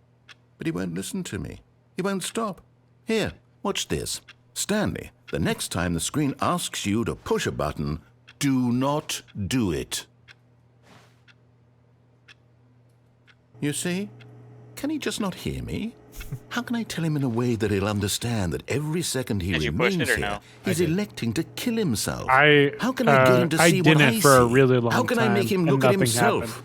But he won't listen to me. He won't stop. Here, watch this. Stanley, the next time the screen asks you to push a button, do not do it. You see? Can he just not hear me? How can I tell him in a way that he'll understand that every second he Did you push remains it or here, no? he's electing to kill himself? I How can I get him to I see what didn't I for a see? really long How can time, I make him and look at nothing himself? happened.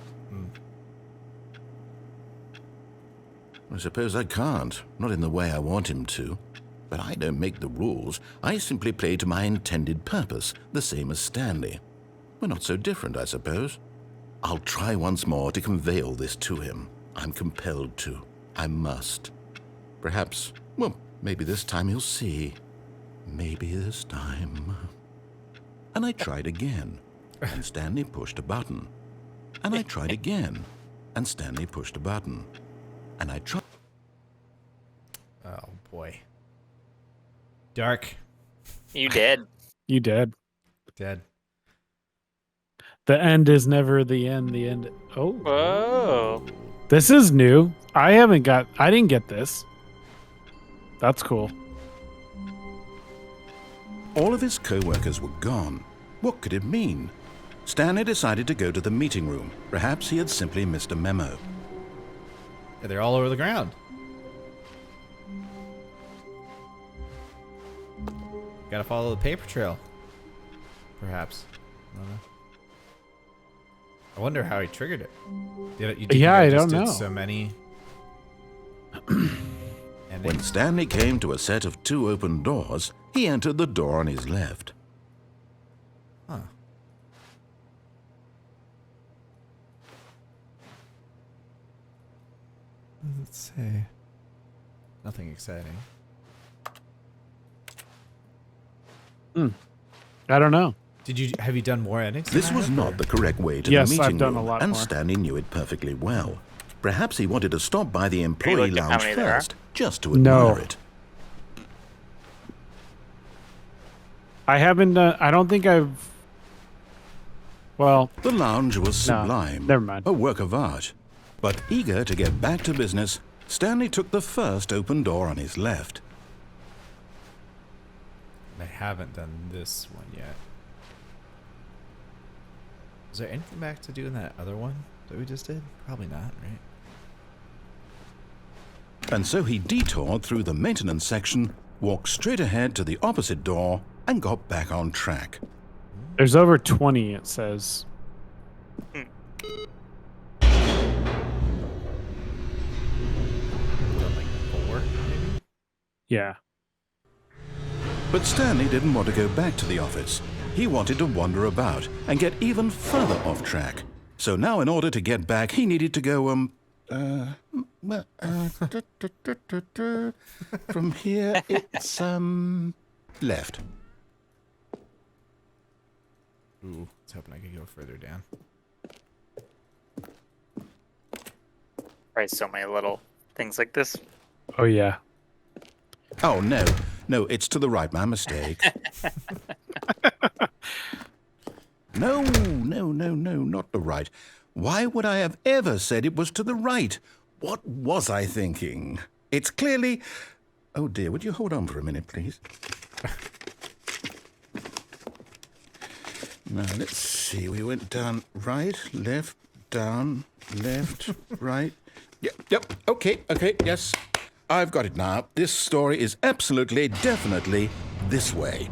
I suppose I can't, not in the way I want him to. But I don't make the rules. I simply play to my intended purpose, the same as Stanley. We're not so different, I suppose. I'll try once more to convey all this to him. I'm compelled to. I must. Perhaps, well, maybe this time he'll see. Maybe this time. And I tried again, and Stanley pushed a button. And I tried again, and Stanley pushed a button. And I tried. Oh boy. Dark. You did. You did. Dead. The end is never the end. The end. Oh, Whoa. this is new. I didn't get this. That's cool. All of his co-workers were gone. What could it mean? Stanley decided to go to the meeting room. Perhaps he had simply missed a memo. Yeah, they're all over the ground. Gotta follow the paper trail. Perhaps. I don't know. I wonder how he triggered it. I just don't did know. So many. And When then, Stanley came to a set of 2 open doors, he entered the door on his left. huh. Let's see. Nothing exciting. I don't know. Have you done more endings? This was tonight, not or- the correct way to Yes, the I've meeting done a room, lot and more. Stanley knew it perfectly well. Perhaps he wanted to stop by the employee looked at how lounge many there are? first, just to No. admire it. I haven't. I don't think I've. Well, The lounge was No, sublime, never mind. a work of art. But eager to get back to business, Stanley took the first open door on his left. I haven't done this one yet. Is there anything back to do in that other one that we just did? Probably not, right? And so he detoured through the maintenance section, walked straight ahead to the opposite door, and got back on track. there's over 20. It says. Done like 4, maybe? Yeah. But Stanley didn't want to go back to the office. He wanted to wander about and get even further off track. So now in order to get back, he needed to go, from here it's, left. Ooh, I was hoping I could go further down. Probably so many little things like this. Oh yeah. Oh, no. No, it's to the right. My mistake. No, not the right. Why would I have ever said it was to the right? What was I thinking? It's clearly... Oh, dear. Would you hold on for a minute, please? Now, let's see. We went down right, left, down, left, right. Yep. Okay, yes. I've got it now. This story is absolutely, definitely this way.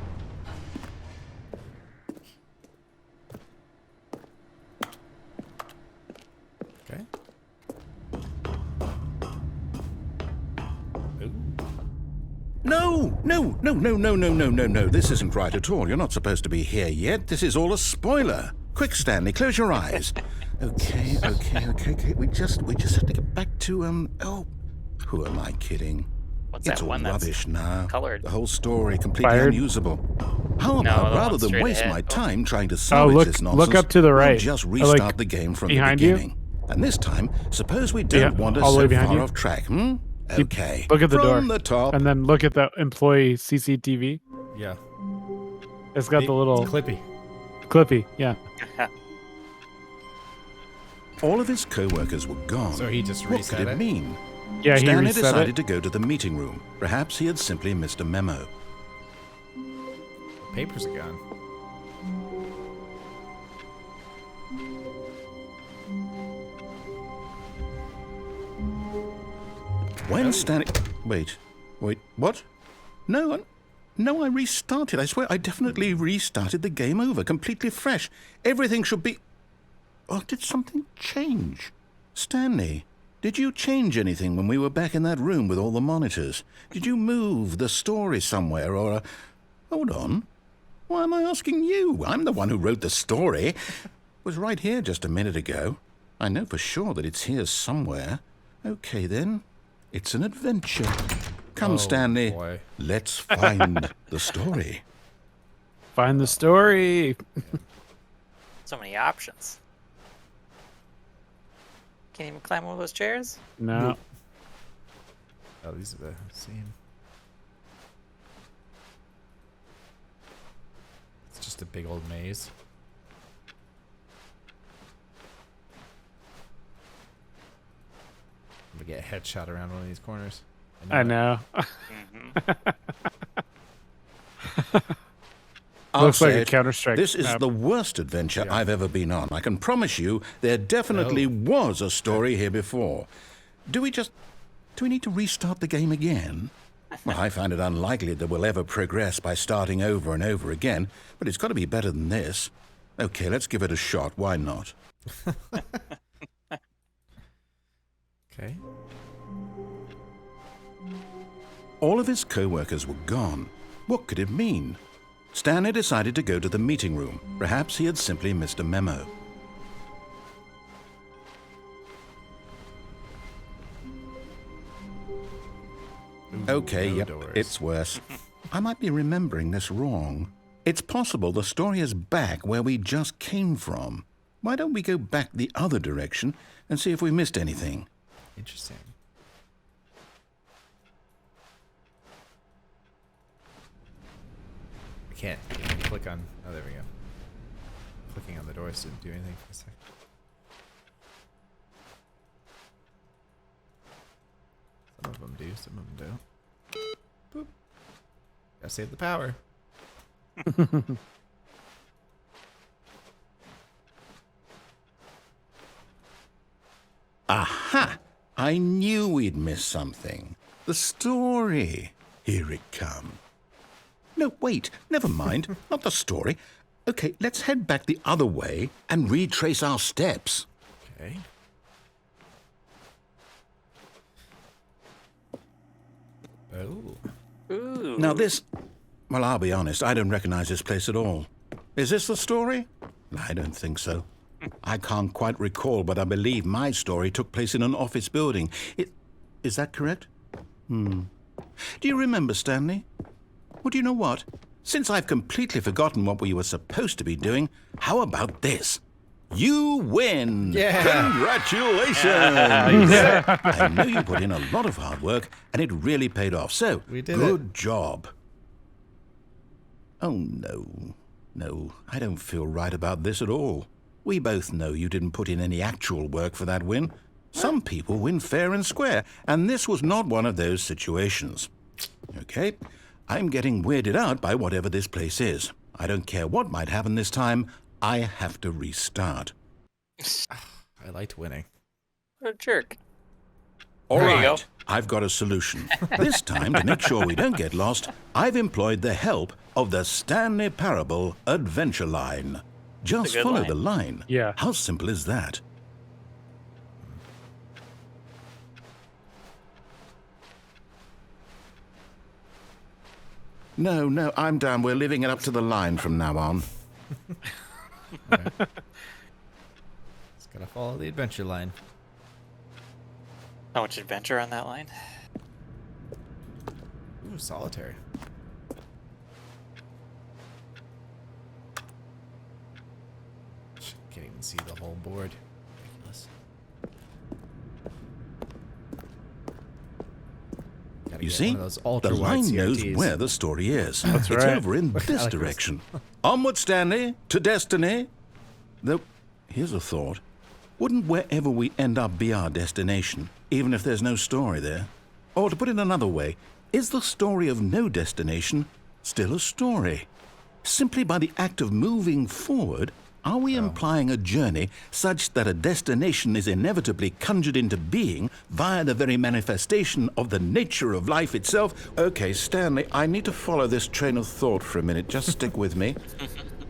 Okay. Ooh. No. This isn't right at all. You're not supposed to be here yet. This is all a spoiler. Quick, Stanley, close your eyes. Okay. We just have to get back to, oh, who am I kidding? What's It's that all one that's rubbish now. colored? The whole story completely Fired? unusable. How No, about the rather one than straight waste ahead. my time trying to salvage look- this look nonsense, up to the we'll right. just Or, restart like, the game from the behind you? beginning. And this time, suppose we Yeah, don't wander all the way so behind far you. off track, Okay. Look at the door. From the top. And then look at the employee CCTV. Yeah. It's got the little It's clippy. clippy. Yeah. All of his co-workers were gone. So he just What reset could it it? mean? Yeah. He Stanley reset decided it. to go to the meeting room. Perhaps he had simply missed a memo. The papers are gone. When Stanley... Wait, what? No, I restarted. I swear, I definitely restarted the game over, completely fresh. Everything should be... Oh, did something change? Stanley, did you change anything when we were back in that room with all the monitors? Did you move the story somewhere, or... Hold on. Why am I asking you? I'm the one who wrote the story. It was right here just a minute ago. I know for sure that it's here somewhere. Okay, then. It's an adventure. Come, Oh, Stanley. boy. Let's find the story. Find the story. So many options. Can't even climb one of those chairs? No. Oh, these are the same. It's just a big old maze. I'm gonna get a headshot around one of these corners. I know. I'll Looks like say a it, Counter-Strike this is map. the worst adventure I've ever been on. I can promise you there definitely was a story here before. Do we need to restart the game again? Well, I find it unlikely that we'll ever progress by starting over and over again, but it's got to be better than this. Okay, let's give it a shot. Why not? Okay. All of his co-workers were gone. What could it mean? Stanley decided to go to the meeting room. Perhaps he had simply missed a memo. Okay, no yep, doors. it's worse. I might be remembering this wrong. It's possible the story is back where we just came from. Why don't we go back the other direction and see if we missed anything? Interesting. I can't click on. Oh, there we go. Clicking on the doors didn't do anything for a second. Some of them do, some of them don't. Boop. Gotta save the power. Aha! I knew we'd miss something. The story. Here it comes. No, wait, never mind. Not the story. Okay, let's head back the other way and retrace our steps. Okay. Oh. Ooh. Now well, I'll be honest, I don't recognize this place at all. Is this the story? I don't think so. I can't quite recall, but I believe my story took place in an office building. Is that correct? Do you remember, Stanley? Well, do you know what? Since I've completely forgotten what we were supposed to be doing, how about this? You win! Yeah. Congratulations! I know you put in a lot of hard work, and it really paid off. So, We did good job. Oh, no. No, I don't feel right about this at all. We both know you didn't put in any actual work for that win. Some people win fair and square, and this was not one of those situations. Okay, I'm getting weirded out by whatever this place is. I don't care what might happen this time. I have to restart. I liked winning. What a jerk. All There you right, go. I've got a solution. This time, to make sure we don't get lost, I've employed the help of the Stanley Parable Adventure Line. Just good follow line. the line. Yeah. How simple is that? No, I'm down. We're leaving it up to the line from now on. Just gotta follow the adventure line. How much adventure on that line? Ooh, solitary. Can't even see the whole board. Ridiculous. Gotta You get see, one of those the ultra-wide line knows CRTs. where the story is. It's right. over in this like direction. Onward, Stanley, to destiny. Though, here's a thought. Wouldn't wherever we end up be our destination, even if there's no story there? Or to put it another way, is the story of no destination still a story? Simply by the act of moving forward, are we implying a journey such that a destination is inevitably conjured into being via the very manifestation of the nature of life itself? Okay, Stanley, I need to follow this train of thought for a minute. Just stick with me.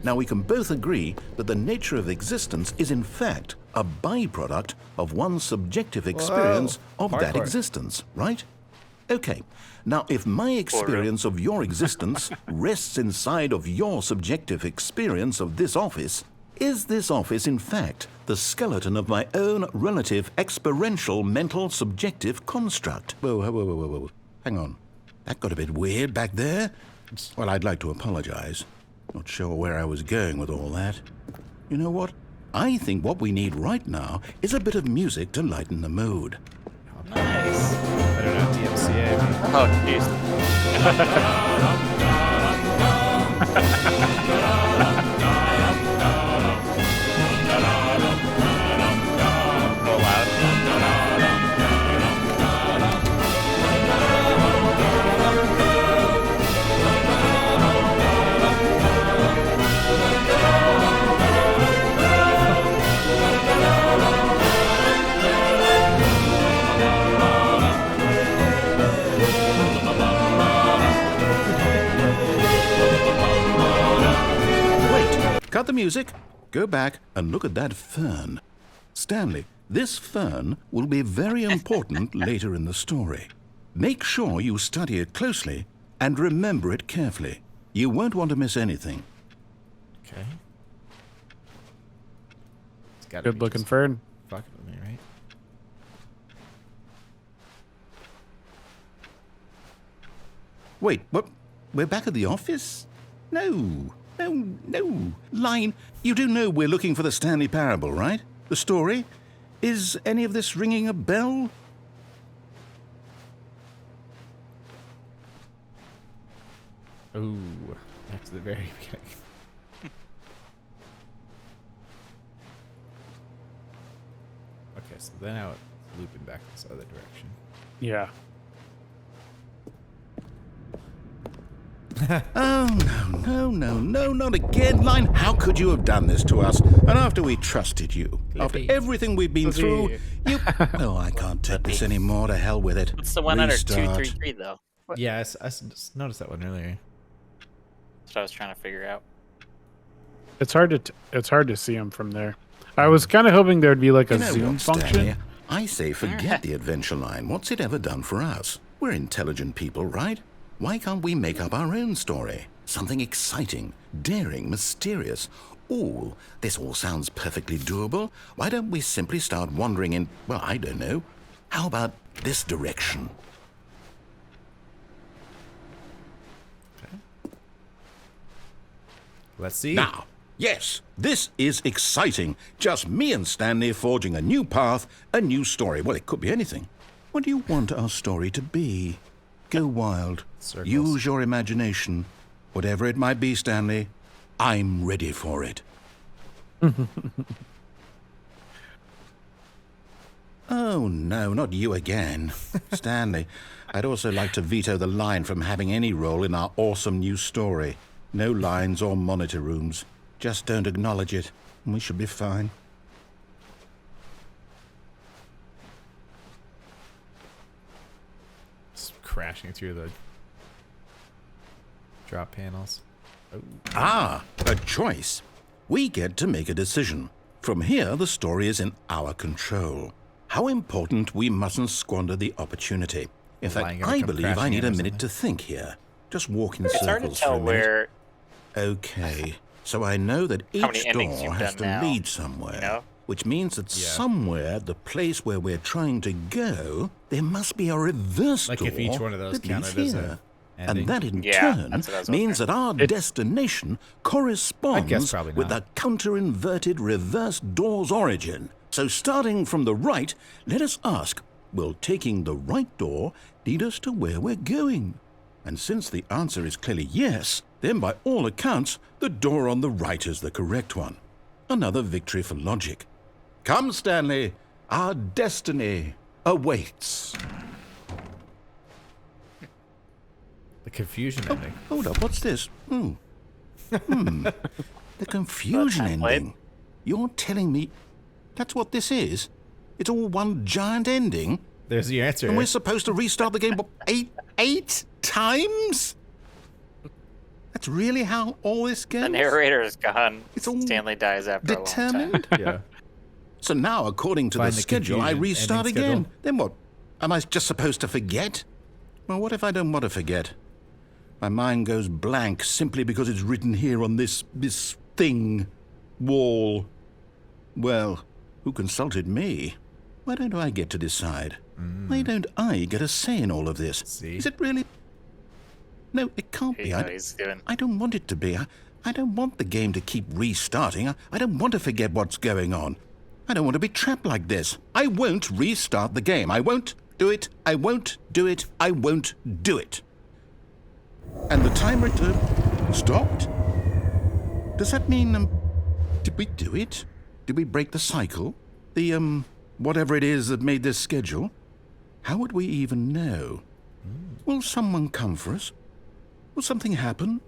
Now, we can both agree that the nature of existence is in fact a byproduct of one's subjective experience of that Hardcore. existence, right? Okay. Now, if my experience of your existence rests inside of your subjective experience of this office, is this office, in fact, the skeleton of my own relative experiential mental subjective construct? Whoa. Hang on. That got a bit weird back there. Well, I'd like to apologize. Not sure where I was going with all that. You know what? I think what we need right now is a bit of music to lighten the mood. Nice. I don't know, DMCA. Oh, jeez. Roll out. music. Go back and look at that fern. Stanley, this fern will be very important later in the story. Make sure you study it closely and remember it carefully. You won't want to miss anything. Okay. It's gotta Good be looking just fern. fucking with me, right? Wait, what? We're back at the office? No. Line, you do know we're looking for the Stanley Parable, right? The story? Is any of this ringing a bell? Ooh, back to the very beginning. Okay, so then now it's looping back this other direction. Yeah. Oh, no, not again, Line. How could you have done this to us? And after we trusted you, after everything we've been through, you... Oh, I can't take this anymore. To hell with it. What's the one under Restart. 233 though? What? Yeah, I just noticed that one earlier. That's what I was trying to figure out. It's hard to see them from there. I was kind of hoping there'd be like a You know zoom what, function. Stanley? I say forget the adventure line. What's it ever done for us? We're intelligent people, right? Why can't we make up our own story? Something exciting, daring, mysterious. Ooh, this all sounds perfectly doable. Why don't we simply start wandering in, well, I don't know. How about this direction? Let's see. Now, yes, this is exciting. Just me and Stanley forging a new path, a new story. Well, it could be anything. What do you want our story to be? Go wild. Circles. Use your imagination. Whatever it might be, Stanley, I'm ready for it. Oh, no, not you again. Stanley, I'd also like to veto the line from having any role in our awesome new story. No lines or monitor rooms. Just don't acknowledge it, and we should be fine. Just crashing through the drop panels. Oh. Ah, a choice. We get to make a decision. From here, the story is in our control. How important we mustn't squander the opportunity. In fact, Lying gonna I come believe I crashing need in a or minute something? to think here. Just walk in It's hard to circles for a tell minute. where, Okay, so I know that How many each endings door you've has done to now, lead somewhere, you know? which means that Yeah. somewhere, the place where we're trying to go, there must be a reverse Like door if each one of those that leads counted as a here. ending? And that in Yeah, turn that's what I was means that our destination corresponds probably with not. the counter-inverted reverse door's origin. So starting from the right, let us ask, will taking the right door lead us to where we're going? And since the answer is clearly yes, then by all accounts, the door on the right is the correct one. Another victory for logic. Come, Stanley, our destiny awaits. The confusion ending. Hold up, what's this? The confusion template. ending. You're telling me that's what this is? It's all one giant ending? There's the answer. And we're supposed to restart the game eight times? That's really how all this goes? the narrator is gone. It's all Stanley dies after a long time. Determined? Yeah. So now, according to Find the the schedule, I confusion restart ending again. schedule. Then what? Am I just supposed to forget? Well, what if I don't want to forget? My mind goes blank simply because it's written here on this thing, wall. Well, who consulted me? Why don't I get to decide? Why don't I get a say in all of this? See? Is it really? No, it can't You be. know what he's doing. I don't want it to be. I don't want the game to keep restarting. I don't want to forget what's going on. I don't want to be trapped like this. I won't restart the game. I won't do it. I won't do it. I won't do it. And the timer stopped? Does that mean, did we do it? Did we break the cycle? The, whatever it is that made this schedule? How would we even know? Will someone come for us? Will something happen?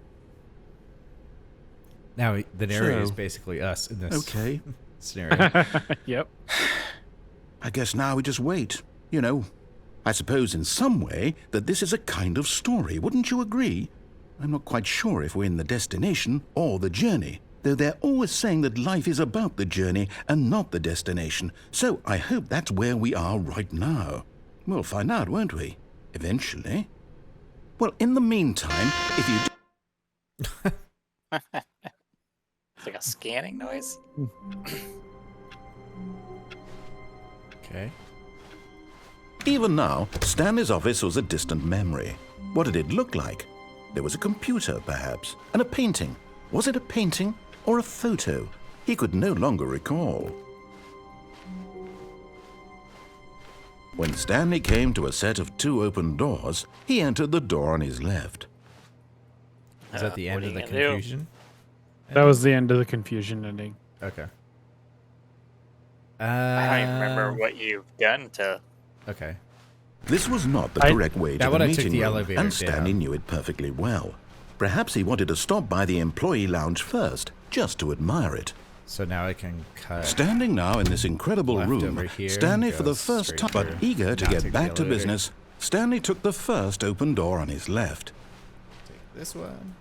Now the narrator is So- basically us in this Okay. scenario. Yep. I guess now we just wait. You know, I suppose in some way that this is a kind of story. Wouldn't you agree? I'm not quite sure if we're in the destination or the journey. though they're always saying that life is about the journey and not the destination. So I hope that's where we are right now. We'll find out, won't we? Eventually. Well, in the meantime, if you... It's like a scanning noise. Okay. Even now, Stanley's office was a distant memory. What did it look like? There was a computer, perhaps, and a painting. Was it a painting or a photo? He could no longer recall. When Stanley came to a set of 2 open doors, he entered the door on his left. Is that the What end are of you the gonna do? confusion? That was the end of the confusion ending. Okay. I don't even remember what you've done to. Okay. This was not the correct way to That the one I took meeting the room, elevator and Stanley down. knew it perfectly well. Perhaps he wanted to stop by the employee lounge first, just to admire it. So now I can cut. Standing now in this incredible Left room, over here, Stanley for the goes first straight time, but through. eager to Now get take back the to elevator. business, Stanley took the first open door on his left. Take this one.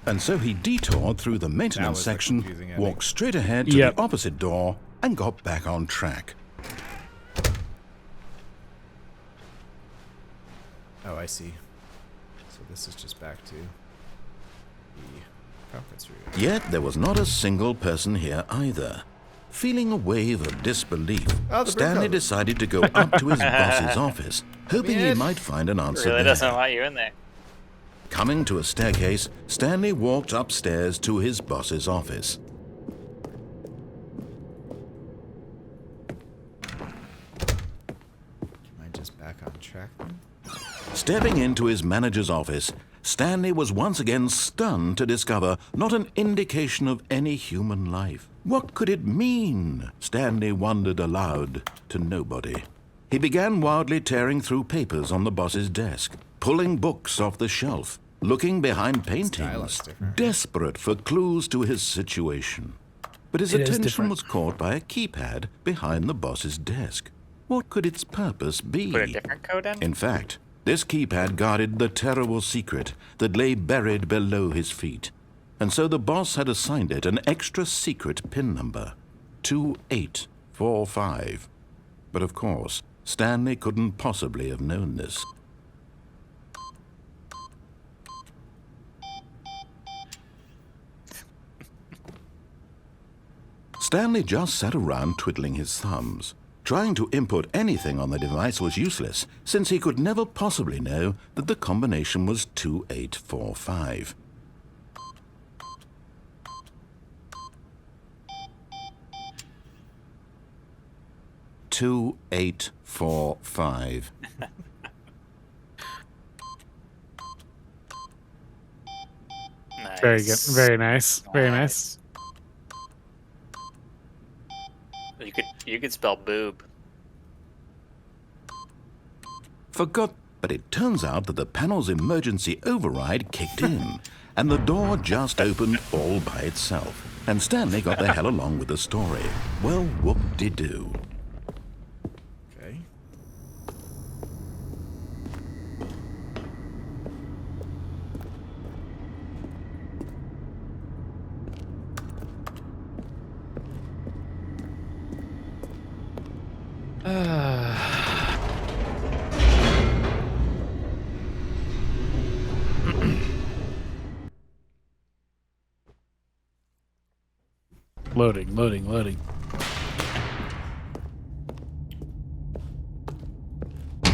And so he detoured through the maintenance was the section, confusing ending. walked straight ahead to Yep. the opposite door, and got back on track. Oh, I see. So this is just back to the conference room. Yet there was not a single person here either. Feeling a wave of disbelief, Oh, the Stanley Brimcoat. decided to go up to his boss's office, hoping he in. might find an answer Really there. doesn't want you in there. Coming to a staircase, Stanley walked upstairs to his boss's office. Am I just back on track then? Stepping into his manager's office, Stanley was once again stunned to discover not an indication of any human life. What could it mean? Stanley wondered aloud to nobody. He began wildly tearing through papers on the boss's desk, pulling books off the shelf, looking behind paintings, dialogue's different. desperate for clues to his situation. But his It is attention different. was caught by a keypad behind the boss's desk. What could its purpose be? Put a different code in. In fact, this keypad guarded the terrible secret that lay buried below his feet. And so the boss had assigned it an extra secret PIN number, 2845. But of course, Stanley couldn't possibly have known this. Stanley just sat around twiddling his thumbs. Trying to input anything on the device was useless, since he could never possibly know that the combination was 2845. Two, 8, 4, 5. Nice. Very good. Very nice. Very nice. You could spell boob. Forgot, but it turns out that the panel's emergency override kicked in, and the door just opened all by itself. And Stanley got the hell along with the story. Well, whoop-de-doo. Okay. Loading, loading, loading.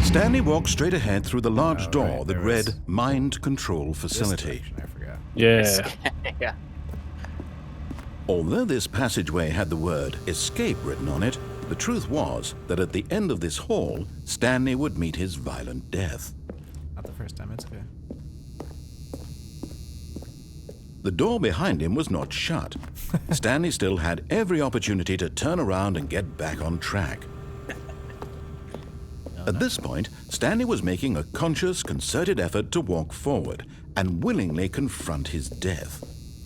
Stanley walked straight ahead through the large Oh, door right, that there read was Mind Control This Facility. direction, I forgot. Yeah. Yeah. Although this passageway had the word escape written on it, the truth was that at the end of this hall, Stanley would meet his violent death. Not the first time, it's okay. The door behind him was not shut. Stanley still had every opportunity to turn around and get back on track. At this point, Stanley was making a conscious, concerted effort to walk forward and willingly confront his death.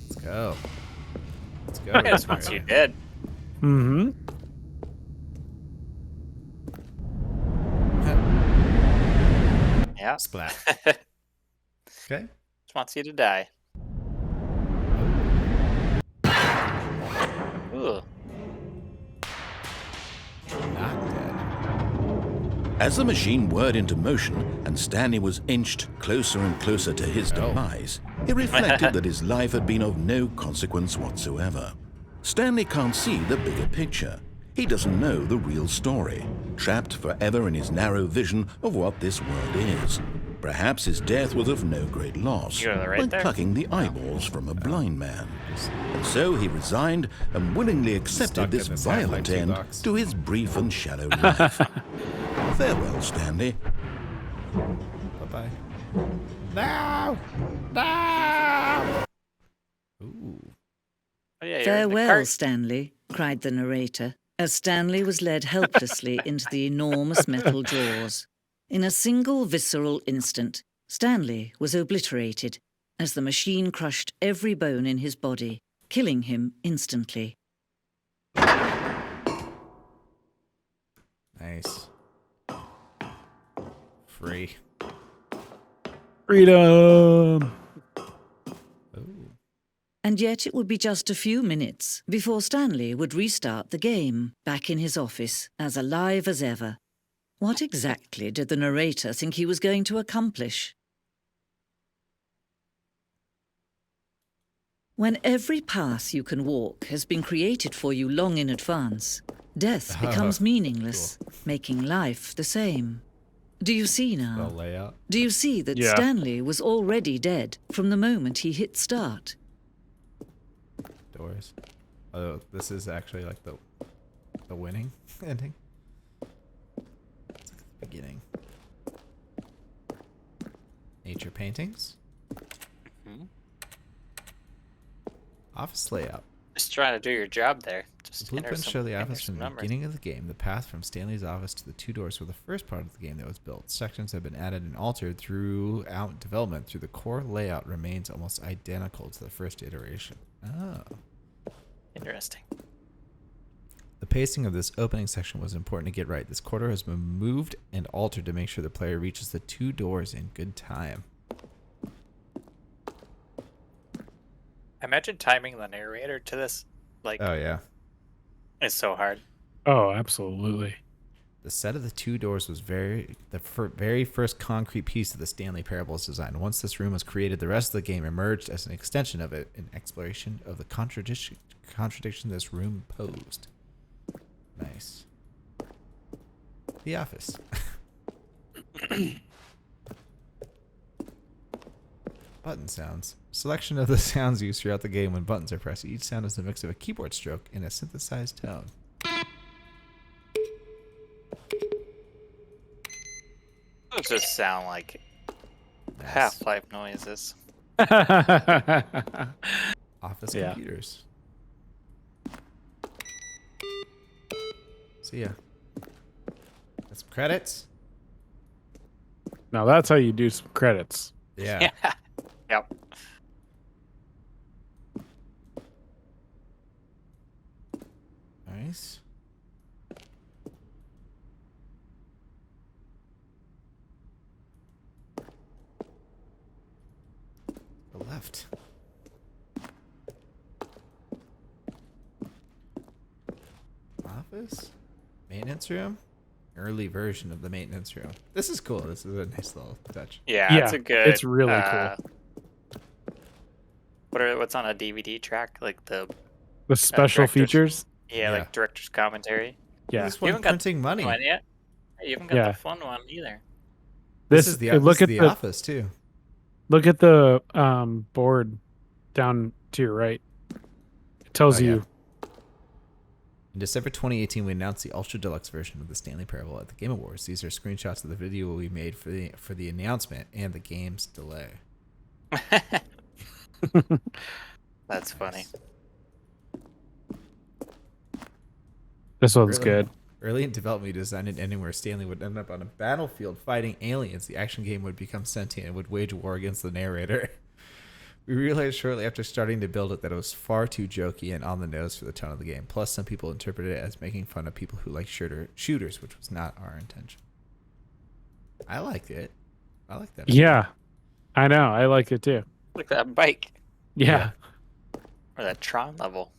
Let's go. Let's go. I guess once you did. Mm-hmm. Yeah. Splat. Just Okay. wants you to die. Ooh. Not dead. As the machine whirred into motion and Stanley was inched closer and closer to his demise, he reflected that his life had been of no consequence whatsoever. Stanley can't see the bigger picture. He doesn't know the real story, trapped forever in his narrow vision of what this world is. Perhaps his death was of no great loss, You go right like there? plucking the eyeballs from a blind man. And so he resigned and willingly accepted Stuck this in this violent half-life end box. to his brief and shallow life. Farewell, Stanley. Bye-bye. No! No! Ooh. Oh, yeah, you're in the Farewell, cart. Stanley, cried the narrator, as Stanley was led helplessly into the enormous metal jaws. In a single visceral instant, Stanley was obliterated as the machine crushed every bone in his body, killing him instantly. Nice. Free. Freedom! Ooh. And yet it would be just a few minutes before Stanley would restart the game, back in his office, as alive as ever. What exactly did the narrator think he was going to accomplish? When every path you can walk has been created for you long in advance, death becomes meaningless, making life the same. Do you see The now? layout. Do you see that Yeah. Stanley was already dead from the moment he hit start? Doors. Oh, this is actually like the winning ending. It's like the beginning. Nature paintings. Mhm. Office layout. Just trying to do your job there. The Just blueprints show the office from the numbers. beginning of the game. The path from Stanley's office to the two doors were the first part of the game that was built. Sections have been added and altered throughout development. Through the core layout remains almost identical to the first iteration. Oh. Interesting. The pacing of this opening section was important to get right. This corridor has been moved and altered to make sure the player reaches the two doors in good time. Imagine timing the narrator to this. Like, Oh, yeah. it's so hard. Oh, absolutely. The set of the two doors was very first concrete piece of the Stanley Parable's design. Once this room was created, the rest of the game emerged as an extension of it, an exploration of the contradiction this room posed. Nice. The Office. Button sounds. Selection of the sounds used throughout the game when buttons are pressed. Each sound is a mix of a keyboard stroke and a synthesized tone. Those just sound like Nice. Half-Life noises. Office Yeah. computers. So yeah. Got some credits. Now that's how you do some credits. Yeah. Yep. Nice. The left. Office? Maintenance room? Early version of the maintenance room. This is cool. This is a nice little touch. Yeah, Yeah, it's a good. it's really cool. What's on a DVD track? Like the The special director's- features. yeah, like director's commentary. Yeah. This You one haven't got printing money. One yet? You haven't got Yeah. the fun one either. This is the, look this is at the the office too. look at the board down to your right. It tells Oh, yeah. you. In December 2018, we announced the Ultra Deluxe version of the Stanley Parable at the Game Awards. These are screenshots of the video we made for the announcement and the game's delay. That's funny. This one's Really? good. Early in development, we designed an ending where Stanley would end up on a battlefield fighting aliens. The action game would become sentient and would wage war against the narrator. We realized shortly after starting to build it that it was far too jokey and on the nose for the tone of the game. Plus, some people interpreted it as making fun of people who like shooters, which was not our intention. I liked it. I like that. Yeah, I know. I like it too. Look at that bike Yeah. or that Tron level.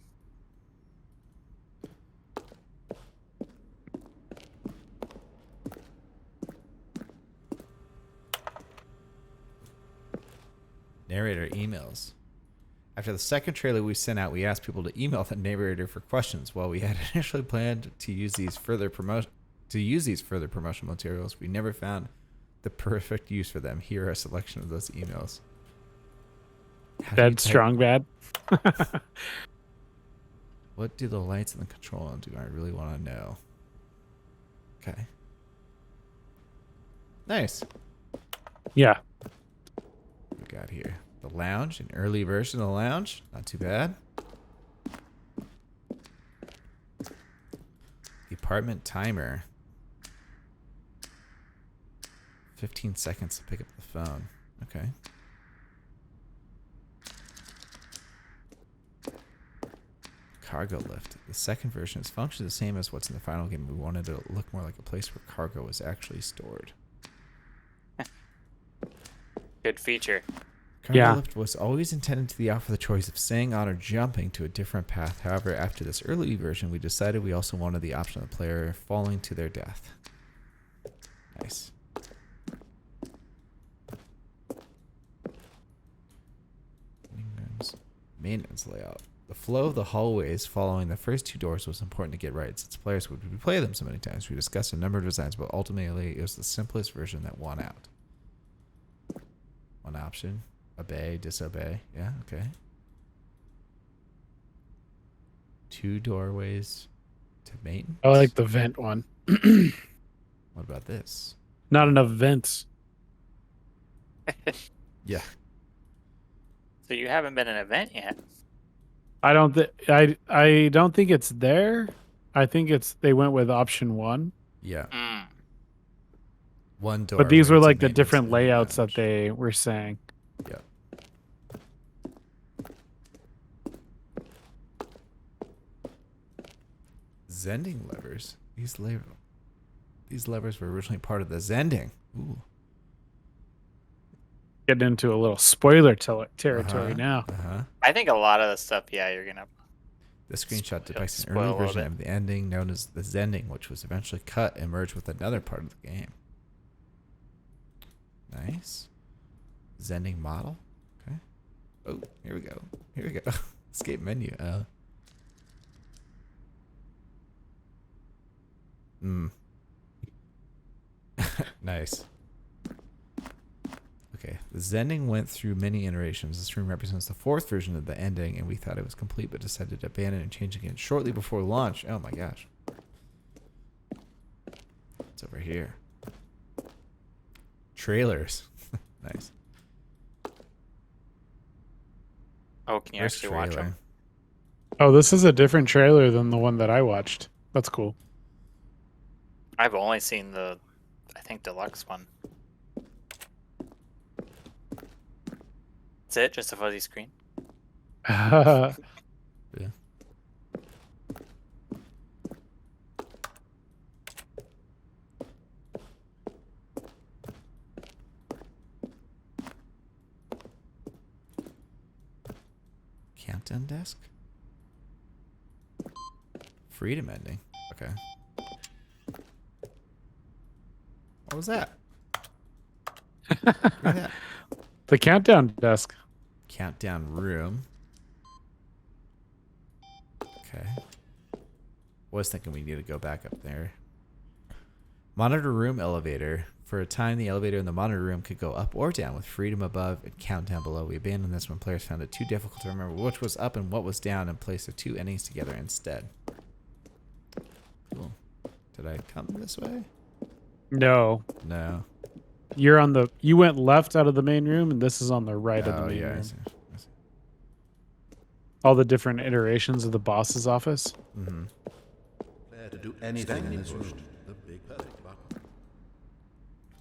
Narrator emails. After the second trailer we sent out, we asked people to email the narrator for questions. While we had initially planned to use these further promotional materials, we never found the perfect use for them. Here are a selection of those emails. Bad, strong, bad. What do the lights in the control room do? I really want to know. Okay. Nice. Yeah. We got here the lounge, an early version of the lounge. Not too bad. The apartment timer. 15 seconds to pick up the phone. Okay. Cargo lift. The second version is functionally the same as what's in the final game. We wanted it to look more like a place where cargo was actually stored. Good feature. Cargo lift was always intended to offer the choice of staying on or jumping to a different path. However, after this early version, we decided we also wanted the option of the player falling to their death. Nice. Maintenance layout. The flow of the hallways following the first two doors was important to get right, since players would replay them so many times. We discussed a number of designs, but ultimately it was the simplest version that won out. One option: obey, disobey. Yeah, okay. Two doorways to maintenance. I like the vent one. What about this? Not enough vents. Yeah. So you haven't been an event yet. I don't think it's there. I think they went with option 1. Yeah. Mm. One door. But these were to like the maintenance different and the layouts that lounge. they were saying. Yeah. Zending levers. These levers were originally part of the Zending. Ooh. Getting into a little spoiler territory now. I think a lot of the stuff, yeah, you're gonna. The screenshot depicts an spoil a early little version bit. of the ending known as the Zending, which was eventually cut and merged with another part of the game. Nice. Zending model. Okay. Oh, here we go. Here we go. Escape menu. Nice. Okay, the Zending went through many iterations. This room represents the 4th version of the ending, and we thought it was complete, but decided to abandon and change again shortly before launch. Oh my gosh. It's over here. Trailers. Nice. Oh, can you First actually watch trailer. them? Oh, this is a different trailer than the one that I watched. That's cool. I've only seen the, I think, deluxe one. That's it? Just a fuzzy screen? Yeah. Countdown desk? Freedom ending. Okay. What was that? Look at that. The countdown desk. Countdown room. Okay. Was thinking we need to go back up there. Monitor room elevator. For a time, the elevator in the monitor room could go up or down with freedom above and countdown below. We abandoned this when players found it too difficult to remember which was up and what was down and placed the two endings together instead. Cool. Did I come this way? No. No. You went left out of the main room, and this is on the right of the Oh, main yeah. I room. see. I see. All the different iterations of the boss's office. Mm-hmm. To do anything in this room. The big perfect button.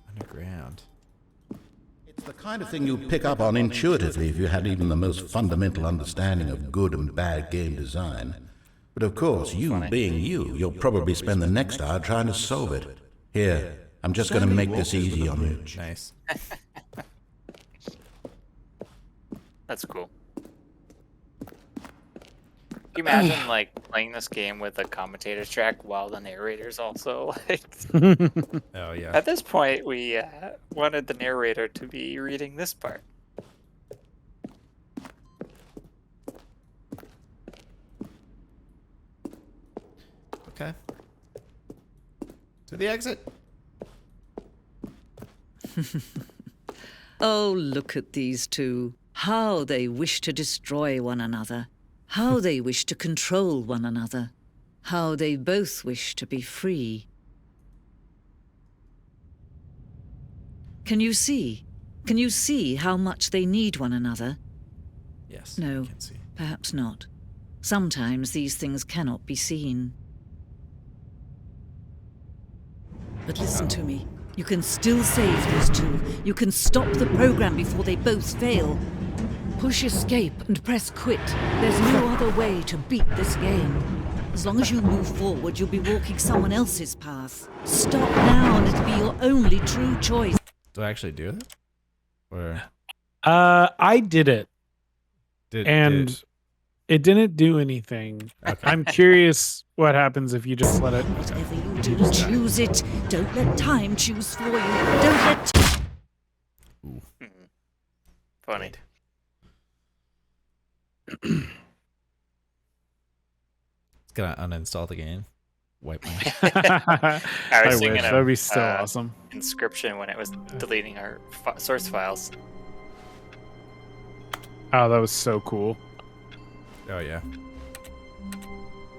Underground. It's the kind of thing you'd pick up on intuitively if you had even the most fundamental understanding of good and bad game design. But of course, you being you, you'll probably spend the next hour trying to solve it. Here, I'm just going to make this easy on you. Nice. That's cool. Can you imagine like playing this game with a commentator's track while the narrator's also like? Oh, yeah. At this point, we wanted the narrator to be reading this part. Okay. To the exit. Oh, look at these two. How they wish to destroy one another. How they wish to control one another. How they both wish to be free. Can you see? Can you see how much they need one another? Yes. No, I can see. perhaps not. Sometimes these things cannot be seen. But listen to me. You can still save these two. You can stop the program before they both fail. Push escape and press quit. There's no other way to beat this game. As long as you move forward, you'll be walking someone else's path. Stop now and it'll be your only true choice. Do I actually do it? Or I did it, did and it didn't do anything. Okay. I'm curious what happens if you just let it. Whatever you do, choose it. Don't let time choose for you. Don't let... Funny. It's gonna uninstall the game. Wipe my. I was wish thinking that would be of, so awesome. Inscription when it was deleting our source files. Oh, that was so cool. Oh yeah.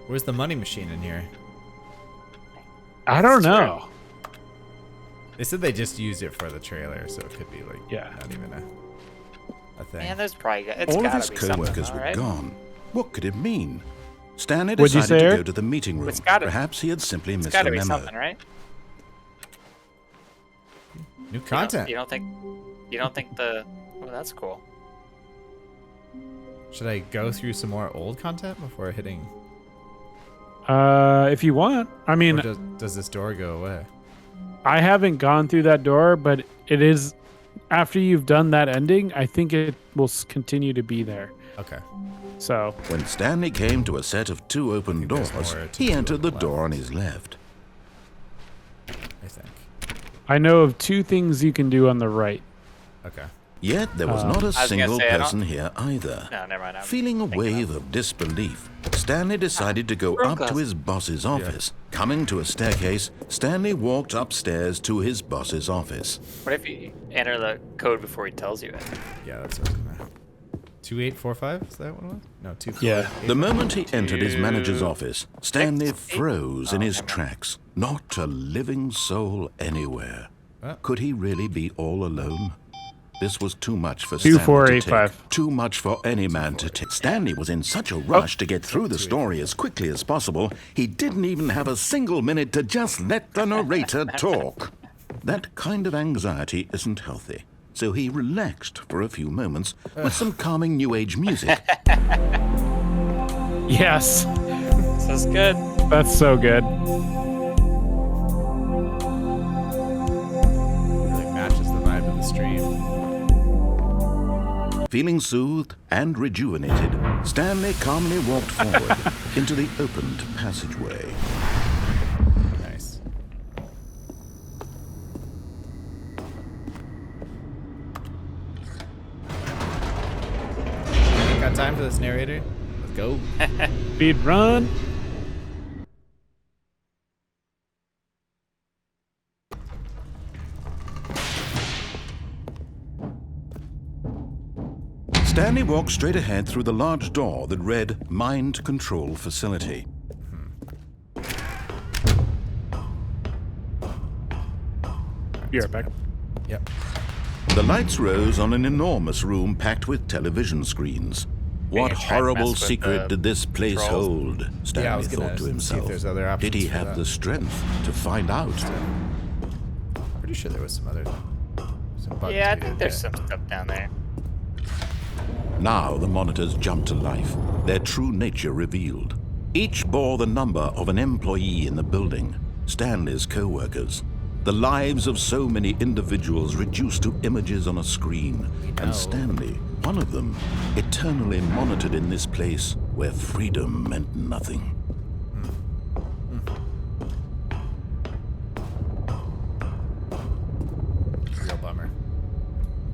Where's the money machine in here? I don't It's know. They said they just used it for the trailer, so it could be like Yeah. not even a thing. Man, there's probably it's All of gotta his be something, co-workers all were right? gone. What could it mean? Stanley What'd you decided say, to Eric? go to the meeting room. It's gotta- Perhaps he had simply It's missed got a to be memo. something, right? New content. You don't think? You don't think the? Oh, that's cool. Should I go through some more old content before hitting? If you want. I Or mean, does this door go away? I haven't gone through that door, but it is after you've done that ending. I think it will continue to be there. Okay. So When Stanley came to a set of two open there's doors, more to he do entered on the the door on his left. I think. I know of two things you can do on the right. Okay. Yet there was not a gonna single say, I don't- person here either. No, never mind. I'm Feeling a thinking wave of disbelief, Stanley decided to go Room up to close. his boss's office. Coming to a staircase, Stanley walked upstairs to his boss's office. What if you enter the code before he tells you it? Yeah, that's what I was gonna. 2845? Is that what it was? No, 24. Yeah. The moment he entered his manager's Two, office, Stanley 6, 8. froze in Oh, his never mind. tracks. Not a living soul anywhere. What? Could he really be all alone? This was too much for 2485. Stanley to take. Too much for any man to take. Stanley was in such a rush to get through the story as quickly as possible, he didn't even have a single minute to just let the narrator talk. That kind of anxiety isn't healthy. So he relaxed for a few moments with some calming new age music. Yes, This is good. that's so good. Really matches the vibe of the stream. Feeling soothed and rejuvenated, Stanley calmly walked forward into the opened passageway. Nice. Got time for this narrator? Let's go. Speed run. Stanley walked straight ahead through the large door that read Mind Control Facility. Be right back. Yep. The lights rose on an enormous room packed with television screens. What Being a track horrible mess with secret the did this place controls. hold? Stanley was gonna thought to see if himself. there's other Did options he for have that. the strength to find out? Pretty sure there was some other. Some buttons Yeah, I we think did there's there. some stuff down there. Now the monitors jumped to life, their true nature revealed. Each bore the number of an employee in the building, Stanley's co-workers. The lives of so many individuals reduced to images on a screen, and Stanley, one of them, eternally monitored in this place where freedom meant nothing. Real bummer.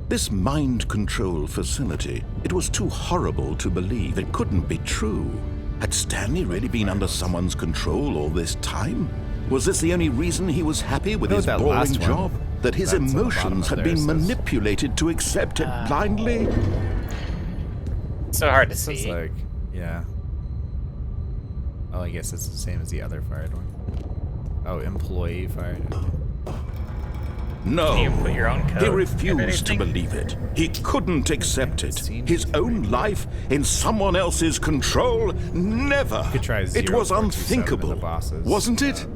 This mind control facility, it was too horrible to believe. It couldn't be true. Had Stanley really been under someone's control all this time? Was this the only reason he was happy with his that boring last one. job? That his That's on the bottom emotions up had there, been it says. manipulated to accept it blindly? So hard to This is see. like, yeah. Oh, I guess it's the same as the other fired one. Oh, employee fired. No. Can you put your own code He in refused to anything? believe it. He couldn't accept it. Seen His anything own like life in someone else's control? Never. could try It 0, was 4, 2, 7 in unthinkable. the bosses, Wasn't it?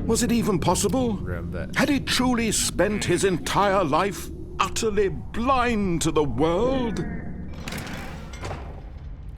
Was it even possible? room, but Had he truly spent his entire life utterly blind to the world?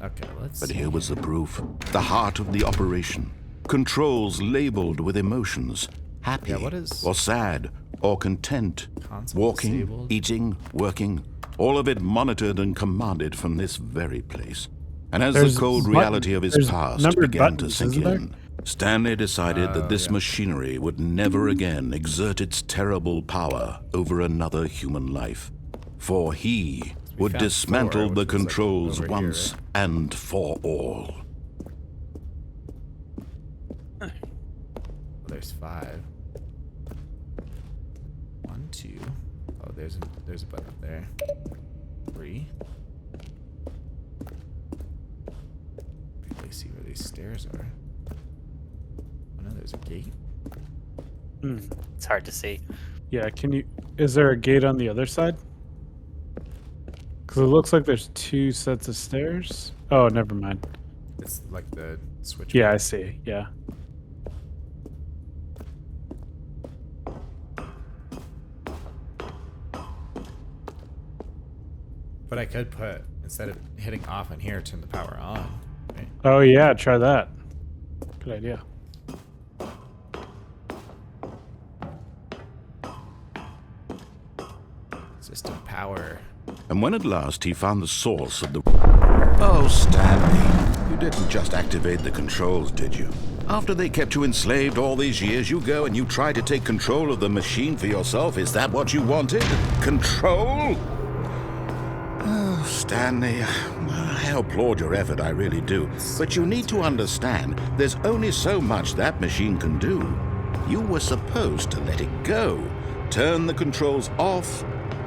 okay, let's But see. here was the proof. The heart of the operation. Controls labeled with emotions. Happy Yeah, what is- or sad or content. Console Walking, disabled? eating, working. All of it monitored and commanded from this very place. And as There's the cold button- reality of his there's past numbered began to buttons, sink isn't there? in, Stanley decided that this yeah. machinery would never again exert its terrible power over another human life. For he would found dismantle 4, the which was, like, controls over here, once right? and for all. There's 5. 1, 2. Oh, there's a button up there. 3. Quickly see where these stairs are. Oh no, there's a gate. It's hard to see. Yeah, can you... Is there a gate on the other side? Because it looks like there's 2 sets of stairs. Oh, never mind. It's like the switch. Yeah, I see. Yeah. But I could put, instead of hitting off in here, turn the power on. Right? Oh, yeah, try that. Good idea. System power. And when at last he found the source of the... Oh, Stanley, you didn't just activate the controls, did you? After they kept you enslaved all these years, you go and you try to take control of the machine for yourself. Is that what you wanted? Control? Oh, Stanley, I applaud your effort, I really do. But you need to understand, there's only so much that machine can do. You were supposed to let it go, turn the controls off,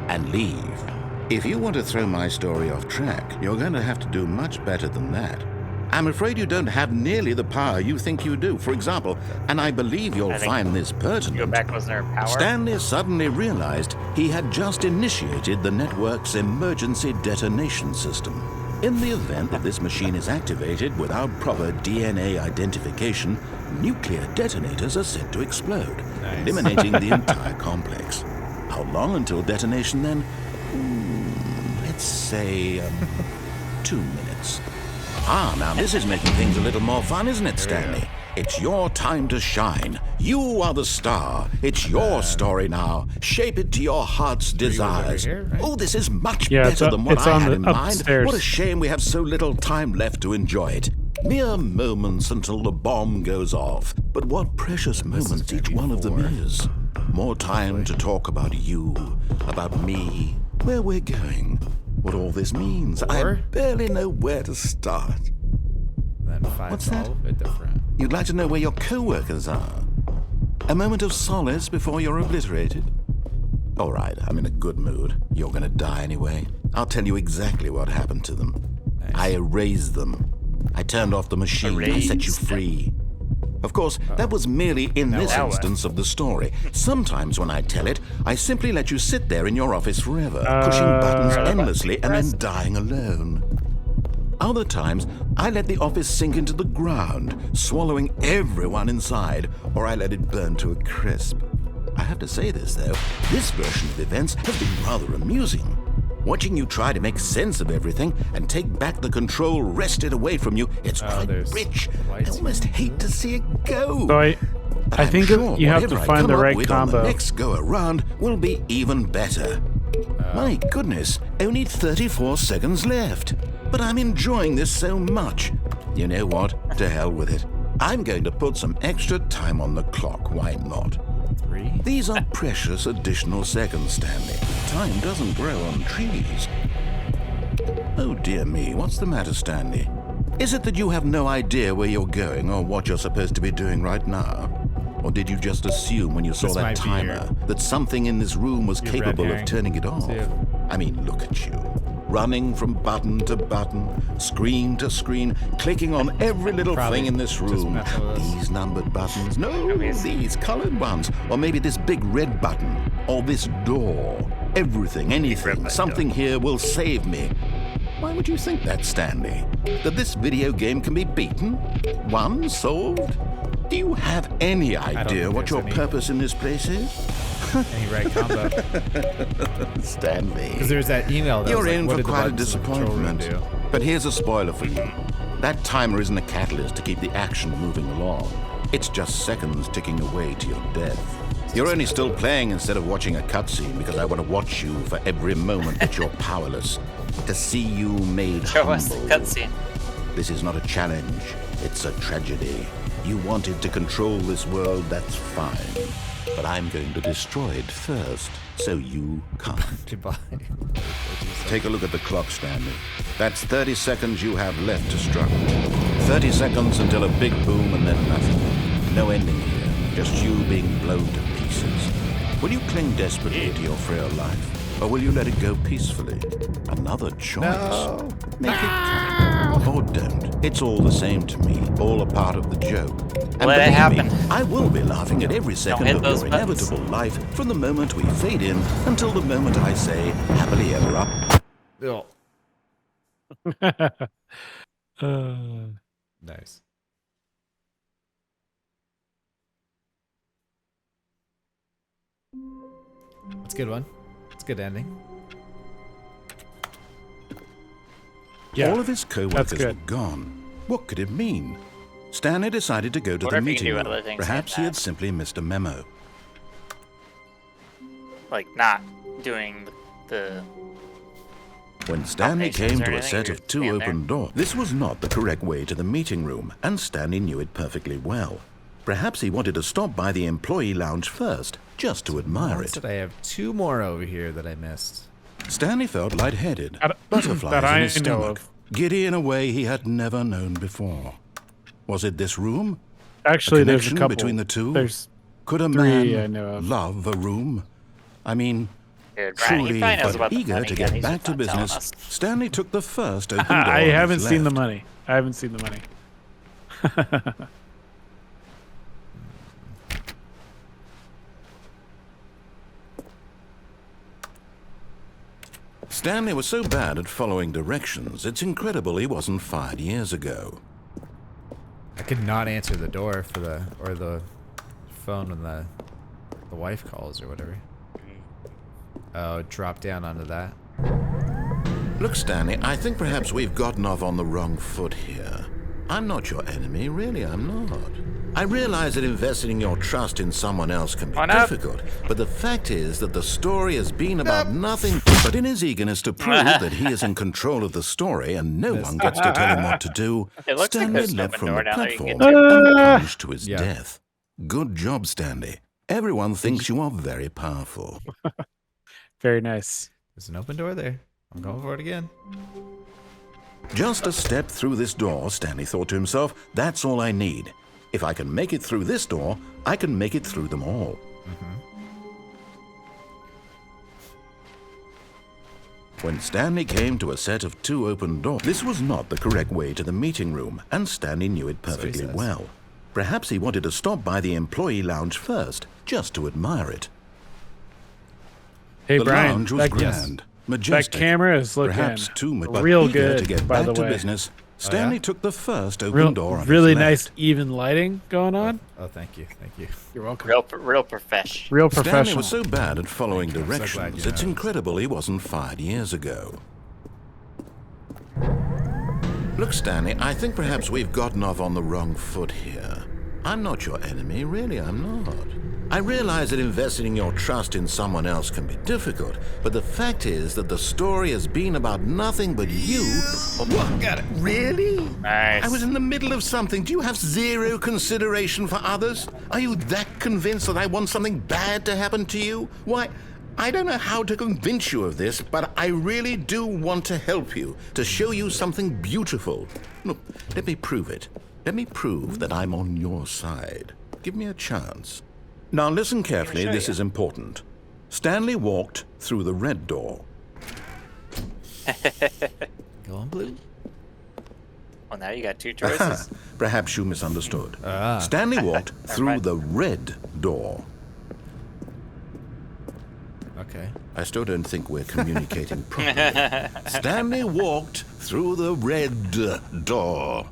and leave. If you want to throw my story off track, you're going to have to do much better than that. I'm afraid you don't have nearly the power you think you do. For example, and I believe you'll I think find this Go pertinent, back, was there power? Stanley suddenly realized he had just initiated the network's emergency detonation system. In the event that this machine is activated without proper DNA identification, nuclear detonators are set to explode, Nice. eliminating the entire complex. How long until detonation then? Let's say 2 minutes. Ah, now this is making things a little more fun, isn't it, Stanley? It's your time to shine. You are the star. It's your story now. Shape it to your heart's desires. here, right? Oh, this is much Yeah, it's better up- than what it's I on had the in mind. upstairs. What a shame we have so little time left to enjoy it. Mere moments until the bomb goes off. But what precious moments gonna each be one of them 4. is. More time to talk about you, about me, where we're going, what all this means. I 4? barely know where to start. Then 5, What's that? all a bit different. You'd like to know where your co-workers are. A moment of solace before you're obliterated. All right, I'm in a good mood. You're gonna die anyway. I'll tell you exactly what happened to them. Nice. I erased them. I turned off the machine. I set you Erased? free. Of course, that was merely in this Now what? instance of the story. Sometimes when I tell it, I simply let you sit there in your office forever, pushing buttons endlessly and then dying alone. Other times, I let the office sink into the ground, swallowing everyone inside, or I let it burn to a crisp. I have to say this, though, this version of events has been rather amusing. Watching you try to make sense of everything and take back the control wrested away from you, it's quite there's rich. I lights almost hate to see it go. So I But I I'm think sure you have to whatever I find come the up right with on combo. the next go around will be even better. My goodness, only 34 seconds left. But I'm enjoying this so much. You know what? To hell with it. I'm going to put some extra time on the clock. Why not? 3. These are precious additional seconds, Stanley. Time doesn't grow on trees. Oh dear me, what's the matter, Stanley? Is it that you have no idea where you're going or what you're supposed to be doing right now? Or did you just assume when you saw This that might be timer that something in this room was your red capable of herring. turning it off? See I mean, look at you. Running from button to button, screen to screen, clicking on every little Probably thing in this just room. messing with us. These numbered buttons. No, these colored ones. Or maybe this big red button. Or this door. Everything, anything, something here will save me. Why would you think that, Stanley? That this video game can be beaten? Won? Solved? Do you have any idea think what your there's any- purpose in this place is? Any right combo. Stanley. Because there's that email that You're was like, in what for did the quite a buttons in the control room disappointment. do? But here's a spoiler for you. That timer isn't a catalyst to keep the action moving along. It's just seconds ticking away to your death. You're only still playing instead of watching a cutscene because I want to watch you for every moment that you're powerless. To see you made Show us the humble. cutscene. This is not a challenge. It's a tragedy. You wanted to control this world, that's fine. But I'm going to destroy it first, so you can't. Goodbye. Take a look at the clock, Stanley. That's 30 seconds you have left to struggle. 30 seconds until a big boom and then nothing. No ending here, just you being blown to pieces. Will you cling desperately to your frail life, or will you let it go peacefully? Another choice. No. Make it count. Or don't. It's all the same to me, all a part of the joke. And Let it believe me, happen. I will be laughing at every second hit of those your buttons. inevitable life from the moment we fade in until the moment I say, happily ever up. Oh, Uh, nice. That's a good one. It's a good ending. yeah. All of his co-workers That's were good. gone. What could it mean? Stanley decided to go to Wonder the if you can meeting do other room. things Perhaps like he had that. simply missed a memo. Like not doing the When Stanley Combinations came or to a anything, set you of just two stand there. open doors, this was not the correct way to the meeting room, and Stanley knew it perfectly well. Perhaps he wanted to stop by the employee lounge first, just to admire it. Said I have two more over here that I missed. Stanley felt lightheaded, That- butterflies that I in his know stomach, of. giddy in a way he had never known before. Was it this room? Actually, there's a connection couple. between the two? There's Could a three man I know of. love a room? I mean, Dude, Brian, he truly, probably knows but about the eager money to gun, get he's back just to not telling business, us. Stanley took the first open door. I on his haven't seen the left. money. I haven't seen the money. Stanley was so bad at following directions, it's incredible he wasn't fired years ago. I could not answer the door for the phone when the wife calls or whatever. Oh, drop down onto that. Look, Stanley, I think perhaps we've gotten off on the wrong foot here. I'm not your enemy, really, I'm not. I realize that investing your trust in someone else can be Why not? difficult, but the fact is that the story has been about nothing. But in his eagerness to prove that he is in control of the story and no one gets to tell him what to do, It looks like Stanley there's an leapt open from door the down there you can platform get and to. plunged to his Yeah. death. Good job, Stanley. Everyone thinks you are very powerful. Very nice. There's an open door there. I'm going for it again. Just a step through this door, Stanley thought to himself, that's all I need. If I can make it through this door, I can make it through them all. When Stanley came to a set of two open doors, this was not the correct way to the meeting room, and Stanley knew it what he perfectly says. well. Perhaps he wanted to stop by the employee lounge first, just to admire it. Hey, The Brian, lounge was that, grand, majestic. that camera is looking Perhaps too much, but real eager good, to get by back the to way. business. Stanley took the first open Real, door on really his nice, left. even lighting going on. Oh, thank you. Thank you. You're welcome. real profesh. Real Stanley professional. was so bad at following Thank you. I'm so glad directions, you it's noticed. incredible he wasn't fired years ago. Look, Stanley, I think perhaps we've gotten off on the wrong foot here. I'm not your enemy, really, I'm not. I realize that investing your trust in someone else can be difficult, but the fact is that the story has been about nothing but you. What? Got it? Really? Nice. I was in the middle of something. Do you have zero consideration for others? Are you that convinced that I want something bad to happen to you? Why, I don't know how to convince you of this, but I really do want to help you, to show you something beautiful. Look, let me prove it. Let me prove that I'm on your side. Give me a chance. Now listen carefully, this is important. Stanley walked through the red door. Go on, blue. Well, now you got two choices. Perhaps you misunderstood. Stanley walked through the red door. Okay. I still don't think we're communicating properly. Stanley walked through the red door.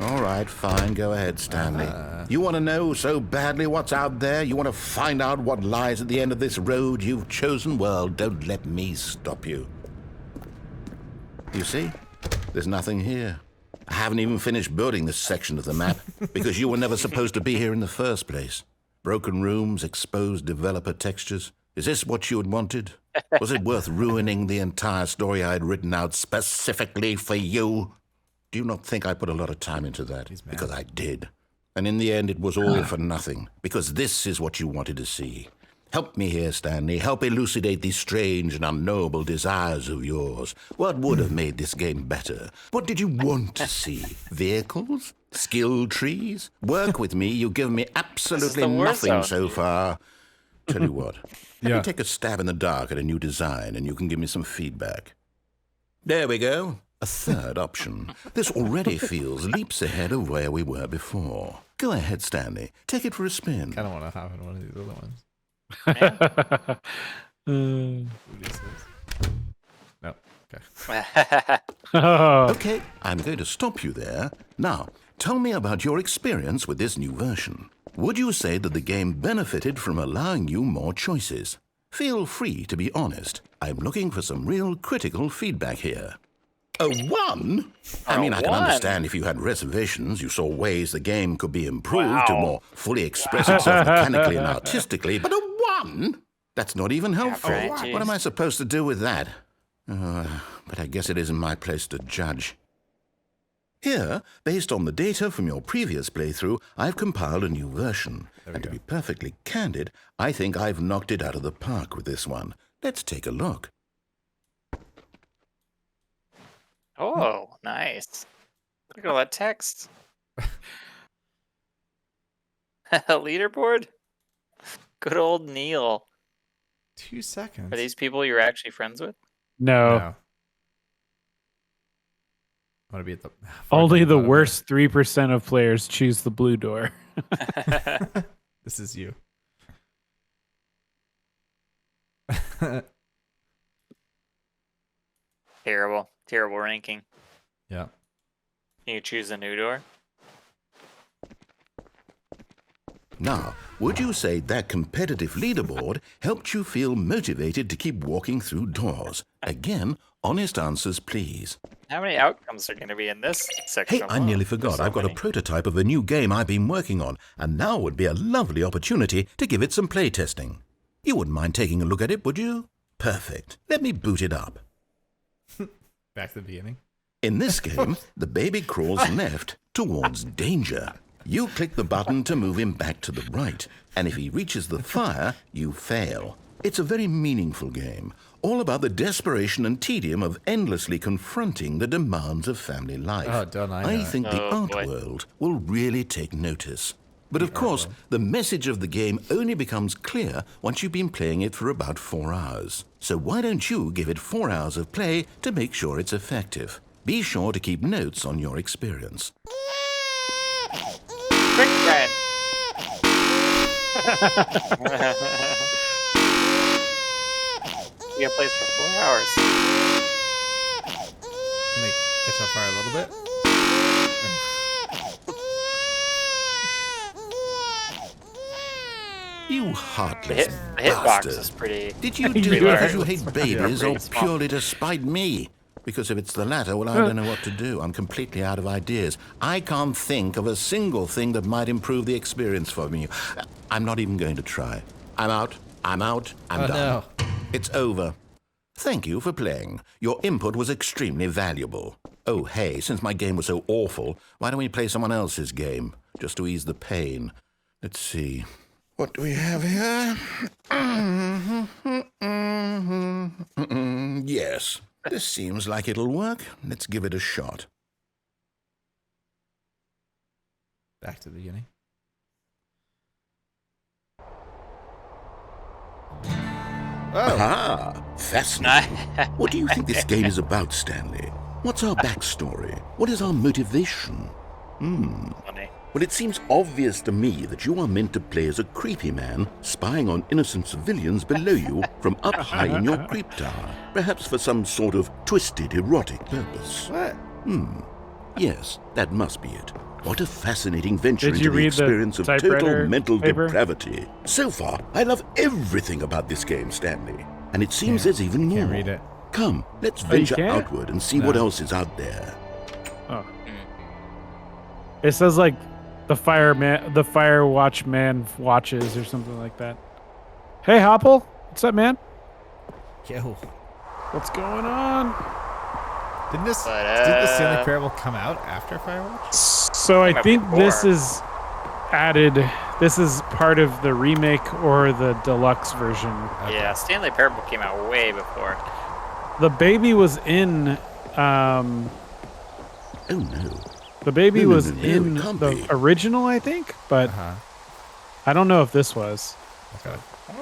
All right, fine. Go ahead, Stanley. You want to know so badly what's out there? You want to find out what lies at the end of this road you've chosen? Well, don't let me stop you. You see? There's nothing here. I haven't even finished building this section of the map because you were never supposed to be here in the first place. Broken rooms, exposed developer textures. Is this what you had wanted? Was it worth ruining the entire story I had written out specifically for you? Do you not think I put a lot of time into that? Because I did. And in the end, it was all for nothing. Because this is what you wanted to see. Help me here, Stanley. Help elucidate these strange and unknowable desires of yours. What would have made this game better? What did you want to see? Vehicles? Skill trees? Work with me. You've given me absolutely nothing so far. Tell you what. Let me take a stab in the dark at a new design, and you can give me some feedback. There we go. A third option. This already feels leaps ahead of where we were before. Go ahead, Stanley. Take it for a spin. Kind of want to hop in one of these other ones. No. Okay. Okay, I'm going to stop you there. Now, tell me about your experience with this new version. Would you say that the game benefited from allowing you more choices? Feel free to be honest. I'm looking for some real critical feedback here. A 1? I mean, I can understand if you had reservations, you saw ways the game could be improved to more fully express itself mechanically and artistically, but a 1? That's not even helpful. What am I supposed to do with that? But I guess it isn't my place to judge. Here, based on the data from your previous playthrough, I've compiled a new version. And to be perfectly candid, I think I've knocked it out of the park with this one. Let's take a look. Oh, nice. Look at all that text. Leaderboard? Good old Neil. 2 seconds. Are these people you're actually friends with? No. No. I want to be at the Only the worst 3% of players choose the blue door. This is you. Terrible ranking. Yeah. Can you choose a new door? Now, would you say that competitive leaderboard helped you feel motivated to keep walking through doors? Again, honest answers, please. How many outcomes are going to be in this section? Hey, I nearly forgot. I've got a prototype of a new game I've been working on, and now would be a lovely opportunity to give it some play testing. You wouldn't mind taking a look at it, would you? Perfect. Let me boot it up. Back to the beginning. In this game, the baby crawls left towards danger. You click the button to move him back to the right, and if he reaches the fire, you fail. It's a very meaningful game, all about the desperation and tedium of endlessly confronting the demands of family life. Oh, don't I know I it. think the art boy. world will really take notice. But of course, the message of the game only becomes clear once you've been playing it for about 4 hours. So why don't you give it 4 hours of play to make sure it's effective? Be sure to keep notes on your experience. Quick, Brian. You got plays for 4 hours. Can they catch on fire a little bit? You heartless The hitbox bastard. is pretty. Did you do Pretty that because large. you hate babies pretty or small. purely to spite me? Because if it's the latter, well, I don't know what to do. I'm completely out of ideas. I can't think of a single thing that might improve the experience for me. I'm not even going to try. I'm out. I'm done. No. It's over. Thank you for playing. Your input was extremely valuable. Oh, hey, since my game was so awful, why don't we play someone else's game? Just to ease the pain. Let's see. What do we have here? Yes, this seems like it'll work. Let's give it a shot. Back to the beginning. Oh, Aha! Fascinating. What do you think this game is about, Stanley? What's our backstory? What is our motivation? Funny. Well, it seems obvious to me that you are meant to play as a creepy man spying on innocent civilians below you from up high in your creep tower, perhaps for some sort of twisted erotic purpose. what? Yes, that must be it. What a fascinating venture Did into you the read the experience of typewriter total mental paper? depravity. So far, I love everything about this game, Stanley. And it seems Can't- there's even more. Can't read it. Come, let's you venture can't? outward and see what No. else is out there. Oh. It says like the fire watchman watches or something like that. Hey Hopple, what's up, man? Yo. What's going on? Didn't the Stanley Parable come out after Firewatch? So I Came out think this before. is added. This is part of the remake or the deluxe version. Yeah, Stanley Parable came out way before. The baby was in. Oh no. The baby No, no, was no, no, in it can't the be. original, I think, but Uh-huh. I don't know if this was. Okay.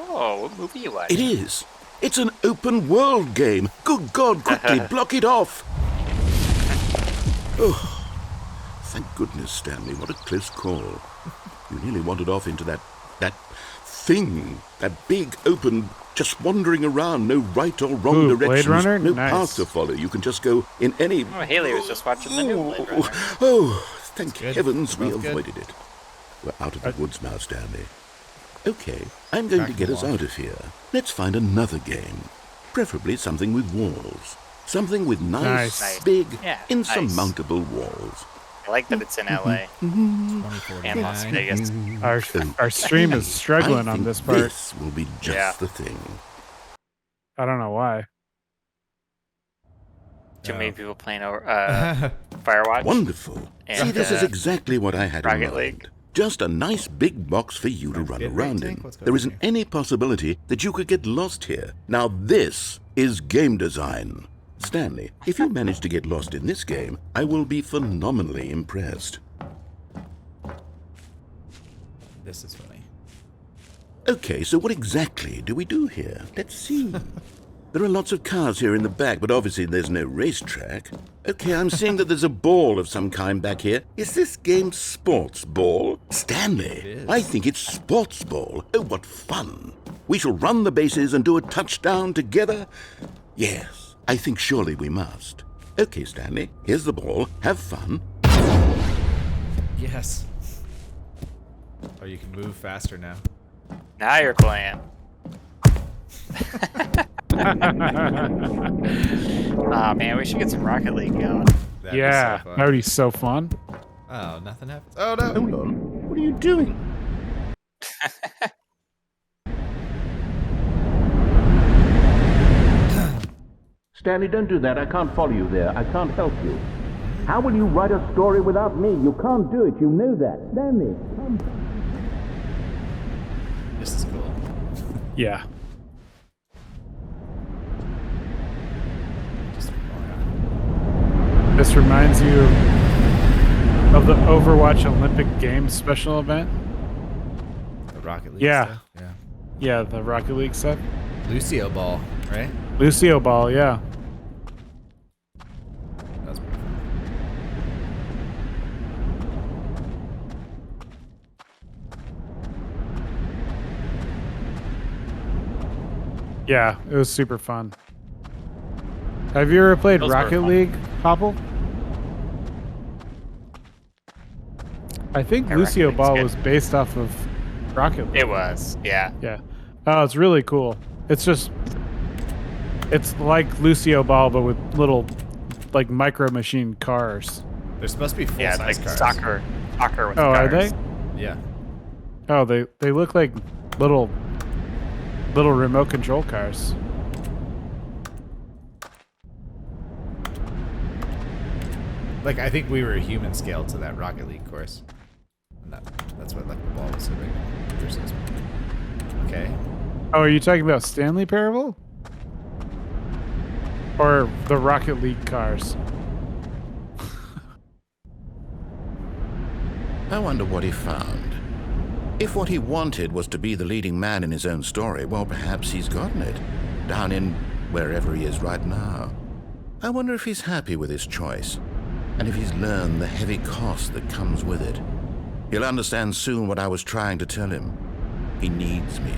Oh, what movie you watch? It is. It's an open world game. Good God, quickly block it off. Oh, thank goodness, Stanley. What a close call. You nearly wandered off into that thing, that big open, just wandering around, no right or wrong Ooh, Blade directions, Runner? no Nice. path to follow. You can just go in any. Oh, Haley was just watching the new Blade Runner. Oh, thank good. heavens we Both good. avoided it. We're out of the woods now, Stanley. Okay, I'm going to Back get to us walk. out of here. Let's find another game. Preferably something with walls. Something with nice, Nice. big, Yeah, insurmountable walls. I like that it's in LA 2049. and Las Vegas. Our stream is struggling I on think this part. This will be just Yeah. the thing. I don't know why. Too Oh. many people playing over Firewatch. Wonderful. And, See, this is exactly what I had in Rocket mind. League. Just a nice big box for you to run Bit around tank? in. What's going There on isn't here? any possibility that you could get lost here. Now this is game design. Stanley, if you manage to get lost in this game, I will be phenomenally impressed. This is funny. Okay, so what exactly do we do here? Let's see. There are lots of cars here in the back, but obviously there's no racetrack. Okay, I'm seeing that there's a ball of some kind back here. Is this game sports ball? Stanley, is. I think it's sports ball. Oh, what fun. We shall run the bases and do a touchdown together? Yes, I think surely we must. Okay, Stanley, here's the ball. Have fun. Yes. Oh, you can move faster now. Now you're playing. Oh man, we should get some Rocket League going. That'd be Yeah, so that fun. would be so fun. Oh, nothing happens. Oh no. Hold on. What are you doing? Stanley, don't do that. I can't follow you there. I can't help you. How will you write a story without me? You can't do it. You know that. Stanley, come. This is cool. Yeah. Just, oh, yeah. This reminds you of the Overwatch Olympic Games special event. The Rocket League Yeah. stuff. Yeah. Yeah, the Rocket League stuff. Lucio Ball, right? Lucio Ball, yeah. That was pretty fun. Yeah, it was super fun. Have you ever played Those were Rocket fun. League, Hopple? I think Yeah, Lucio Rocket League's Ball good. was based off of Rocket League. It was, yeah. Yeah. Oh, it's really cool. It's just, it's like Lucio Ball, but with little, like, micro machine cars. There's supposed to be full Yeah, size like cars. soccer with Oh, are cars. they? Yeah. Oh, they look like little remote control cars. Like I think we were human scale to that Rocket League course. And that's what like the ball was so big. We were so small. Okay. Oh, are you talking about Stanley Parable? Or the Rocket League cars. I wonder what he found. If what he wanted was to be the leading man in his own story, well, perhaps he's gotten it. Down in wherever he is right now. I wonder if he's happy with his choice, and if he's learned the heavy cost that comes with it. He'll understand soon what I was trying to tell him. He needs me.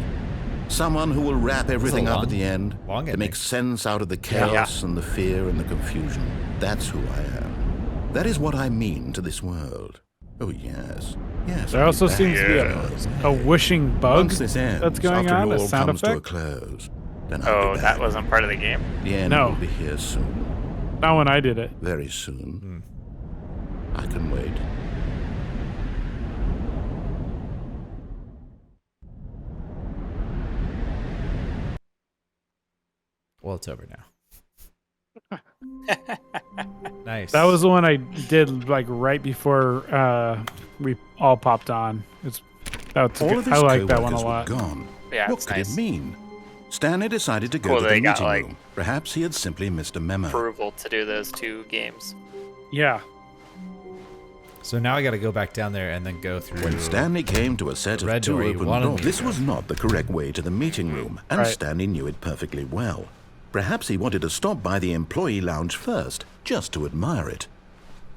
Someone who will wrap everything up at the end to make sense out of the chaos and the fear and the confusion. That's who I am. That is what I mean to this world. Oh, yes. Yes. There also seems to be a whooshing bug Once this ends, that's going after on, it a all sound comes to a effect. close, then I'll Oh, be that back. wasn't part of the game. The end No. will be here soon. Not when I did it. Very soon. I can wait. Well, it's over now. Nice. That was the one I did like right before we all popped on. That's All of his I like that one a co-workers were lot. gone. Yeah, What it's could nice. it mean? Stanley decided to go Cool, to they the got, meeting like, room. Perhaps he had simply missed a memo. Approval to do those 2 games. Yeah. So now I got to go back down there and then go through. When Stanley came to a set of Red 2 door you open wanted doors, me this to. was not the correct way to the meeting room, and Right. Stanley knew it perfectly well. Perhaps he wanted to stop by the employee lounge first, just to admire it.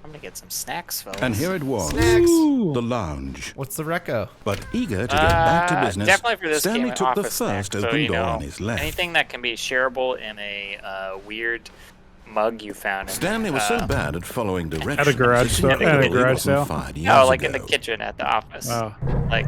I'm gonna get some snacks, fellas. And here it was, Ooh. the lounge. What's the reco? But eager to get back to business, Definitely for this Stanley game, took the office first snack, open so, door on his left. Anything that can be shareable in a weird mug you found. In, Stanley was so bad at following directions. At a garage he sale- simply at a wasn't garage sale? fired Oh, years like in the ago. kitchen at the office. Oh. Like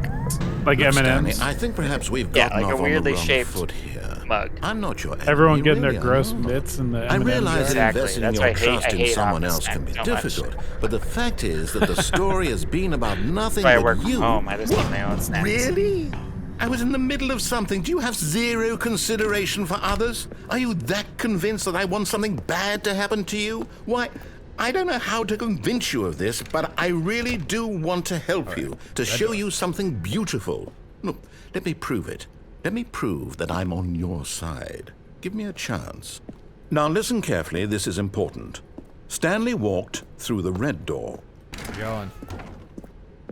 Like Look, Stanley, M&M's. I think perhaps we've Yeah, gotten like a off on weirdly the wrong shaped foot here. mug. I'm not your enemy, Everyone getting their really, gross I'm not. bits in the I M&Ms. realize that Exactly. investing That's your why I trust hate in someone office else can be snacks so much. difficult, but the fact is that the story has been about nothing That's why I but work you. from home. I just eat my own snacks. Really? I was in the middle of something. Do you have zero consideration for others? Are you that convinced that I want something bad to happen to you? Why, I don't know how to convince you of this, but I really do want to help you, to show you something beautiful. Look, let me prove it. Let me prove that I'm on your side. Give me a chance. Now listen carefully, this is important. Stanley walked through the red door. We're going.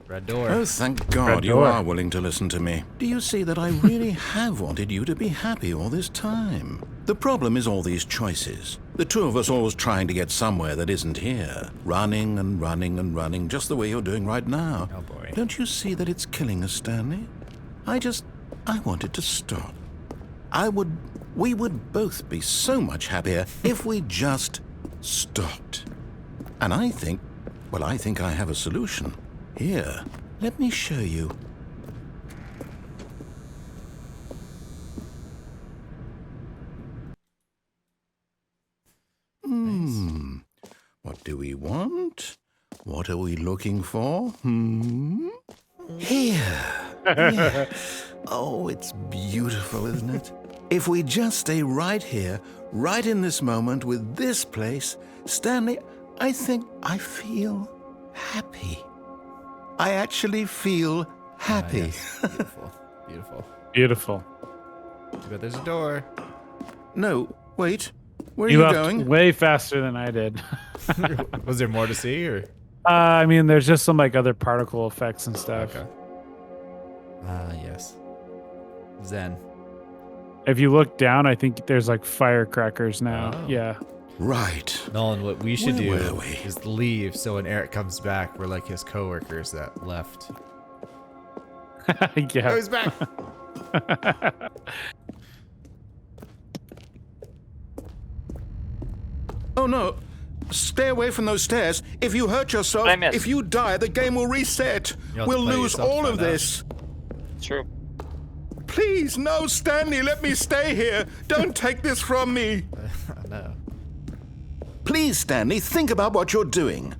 Red door. Oh, thank God Red you door. are willing to listen to me. Do you see that I really have wanted you to be happy all this time? The problem is all these choices. The 2 of us always trying to get somewhere that isn't here. Running and running and running, just the way you're doing right now. Oh, boy. Don't you see that it's killing us, Stanley? I wanted to stop. We would both be so much happier if we just stopped. And I think I have a solution. Here, let me show you. What do we want? What are we looking for? Here. Yes. Oh, it's beautiful, isn't it? If we just stay right here, right in this moment with this place, Stanley, I think I feel happy. I actually feel happy. Beautiful. Beautiful. Beautiful. But there's a door. No, wait. Where are You you left going? way faster than I did. Was there more to see or? I mean, there's just some like other particle effects and stuff. Okay. Yes. Zen. If you look down, I think there's like firecrackers now. Oh. Yeah. Right. Nolan, what we should Where do were we? is leave so when Eric comes back, we're like his coworkers that left. Oh, Yeah. he's back. Oh no. Stay away from those stairs. If you hurt yourself, What I missed? if you die, the game will reset. You'll have We'll to play lose yourself to all of find out. this. True. Please, no, Stanley, let me stay here. Don't take this from me. No. Please, Stanley, think about what you're doing.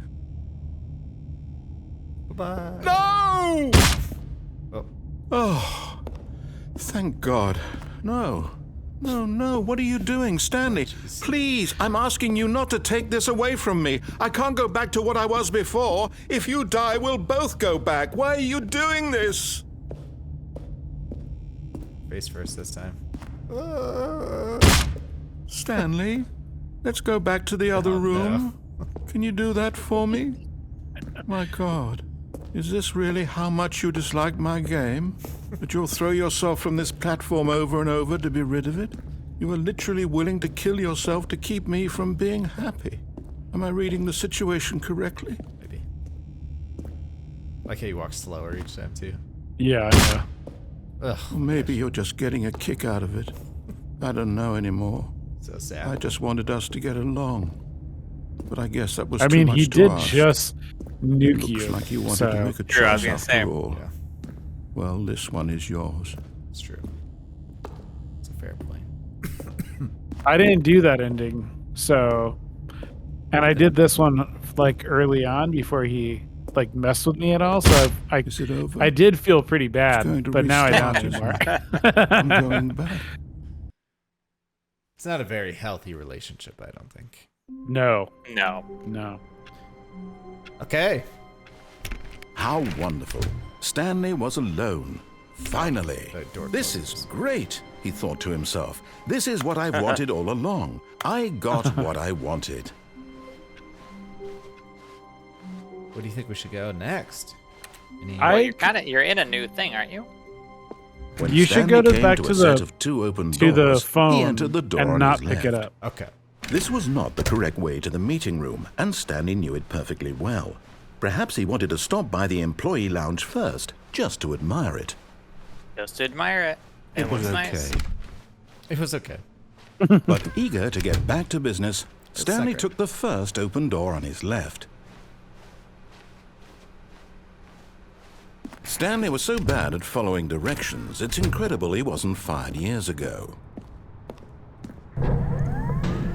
Bye. No! Oh. Oh, thank God. No. No, no, what are you doing, Stanley? Please, I'm asking you not to take this away from me. I can't go back to what I was before. If you die, we'll both go back. Why are you doing this? Face first this time. Stanley? Let's go back to the other Oh, room. Can you do that for me? My God, is this really how much you dislike my game? That you'll throw yourself from this platform over and over to be rid of it? You are literally willing to kill yourself to keep me from being happy. Am I reading the situation correctly? Maybe. Like how you walk slower each time too. Yeah, I know. Ugh, Or maybe you're just getting a kick out of it. I don't know anymore. so I sad. just wanted us to get along. But I guess that was I too mean, much he to did ask. just nuke Looks you. like you wanted so to make a True, I was choice gonna after say. all. Yeah, Well, this one is yours. it's true. It's a fair point. I didn't do that ending. So, and I did this one like early on before he like messed with me at all. So Is it over? I did feel pretty going bad, to but now I don't restart, anymore. I'm going back. It's not a very healthy relationship, I don't think. No, No. no. Okay. How wonderful. Stanley was alone. Finally. The door This closes. is great, he thought to himself. This is what I've wanted all along. I got what I wanted. What do you think we should go next? Any- I- You're in a new thing, aren't you? When You should Stanley go came back to to a the- set of two open To the doors, phone he entered the door and on not his pick it left. up. Okay. This was not the correct way to the meeting room, and Stanley knew it perfectly well. Perhaps he wanted to stop by the employee lounge first, just to admire it. Just to admire it. It was looks okay. nice. It was okay. But eager to get back to business, Stanley second. took the first open door on his left. Stanley was so bad at following directions, it's incredible he wasn't fired years ago.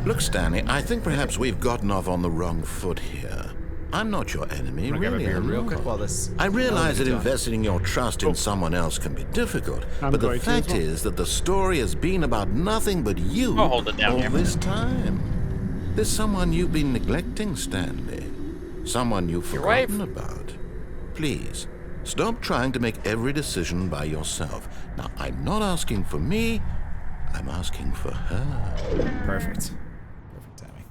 Look, Stanley, I think perhaps we've gotten off on the wrong foot here. I'm not your enemy, Wanna grab a really. beer I'm real not. quick while this. I realize that done. investing your trust in someone else can be difficult, I'm but the going to as fact well. is that the story has been about nothing but you I'll hold it down all here. this time. There's someone you've been neglecting, Stanley. Someone you've Your wife. forgotten about. Please, stop trying to make every decision by yourself. Now, I'm not asking for me, I'm asking for her. Perfect. Perfect timing.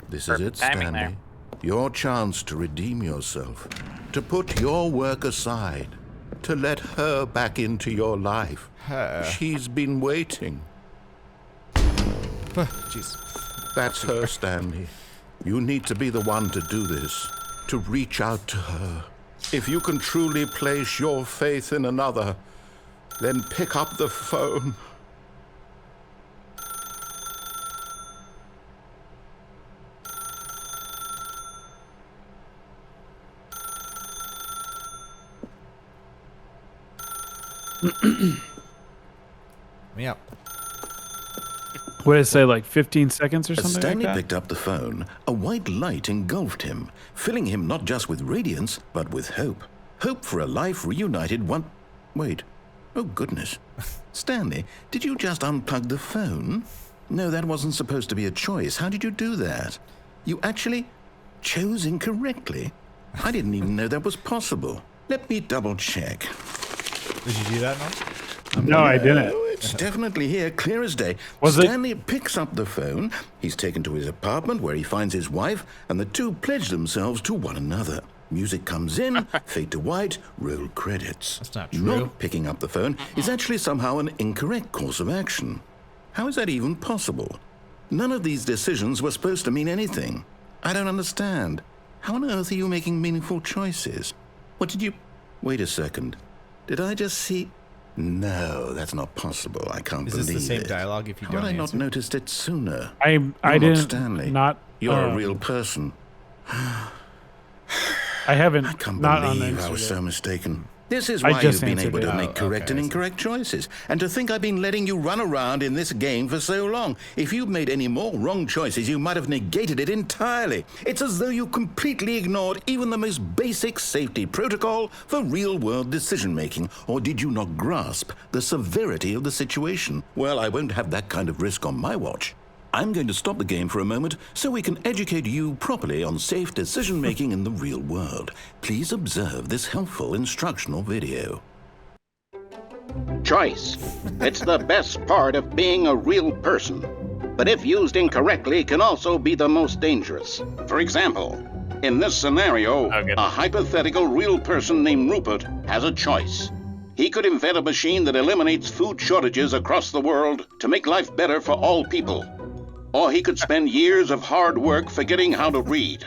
This Perfect is it, timing Stanley. there. Your chance to redeem yourself, to put your work aside, to let her back into your life. Her. She's been waiting. Jeez. That's her, Stanley. You need to be the one to do this, to reach out to her. If you can truly place your faith in another, then pick up the phone. Me up. What did it say, like 15 seconds or As something Stanley like that? picked up the phone, a white light engulfed him, filling him not just with radiance, but with hope. Hope for a life reunited one... Wait. Oh, goodness. Stanley, did you just unplug the phone? No, that wasn't supposed to be a choice. How did you do that? You actually chose incorrectly? I didn't even know that was possible. Let me double check. Did you do that, Mom? No, I didn't. Oh, it's definitely here, clear as day. Was it- Stanley picks up the phone. He's taken to his apartment where he finds his wife, and the two pledge themselves to one another. Music comes in, fade to white, roll credits. That's not true. Not picking up the phone is actually somehow an incorrect course of action. How is that even possible? None of these decisions were supposed to mean anything. I don't understand. How on earth are you making meaningful choices? What did you... Wait a second. Did I just see... No, that's not possible. I can't Is believe this the same it. dialogue if you How don't had I answer? not noticed it sooner? I You're not didn't. Stanley. Not. You're a real person. I haven't. I can't not believe I unanswered was it. so mistaken. This is I why just you've been answered able to it. make Oh, correct okay, and I see. incorrect choices. And to think I've been letting you run around in this game for so long. If you'd made any more wrong choices, you might have negated it entirely. It's as though you completely ignored even the most basic safety protocol for real-world decision-making. Or did you not grasp the severity of the situation? Well, I won't have that kind of risk on my watch. I'm going to stop the game for a moment so we can educate you properly on safe decision-making in the real world. Please observe this helpful instructional video. Choice. It's the best part of being a real person. but if used incorrectly can also be the most dangerous. For example, in this scenario, Okay. a hypothetical real person named Rupert has a choice. He could invent a machine that eliminates food shortages across the world to make life better for all people. Or he could spend years of hard work forgetting how to read.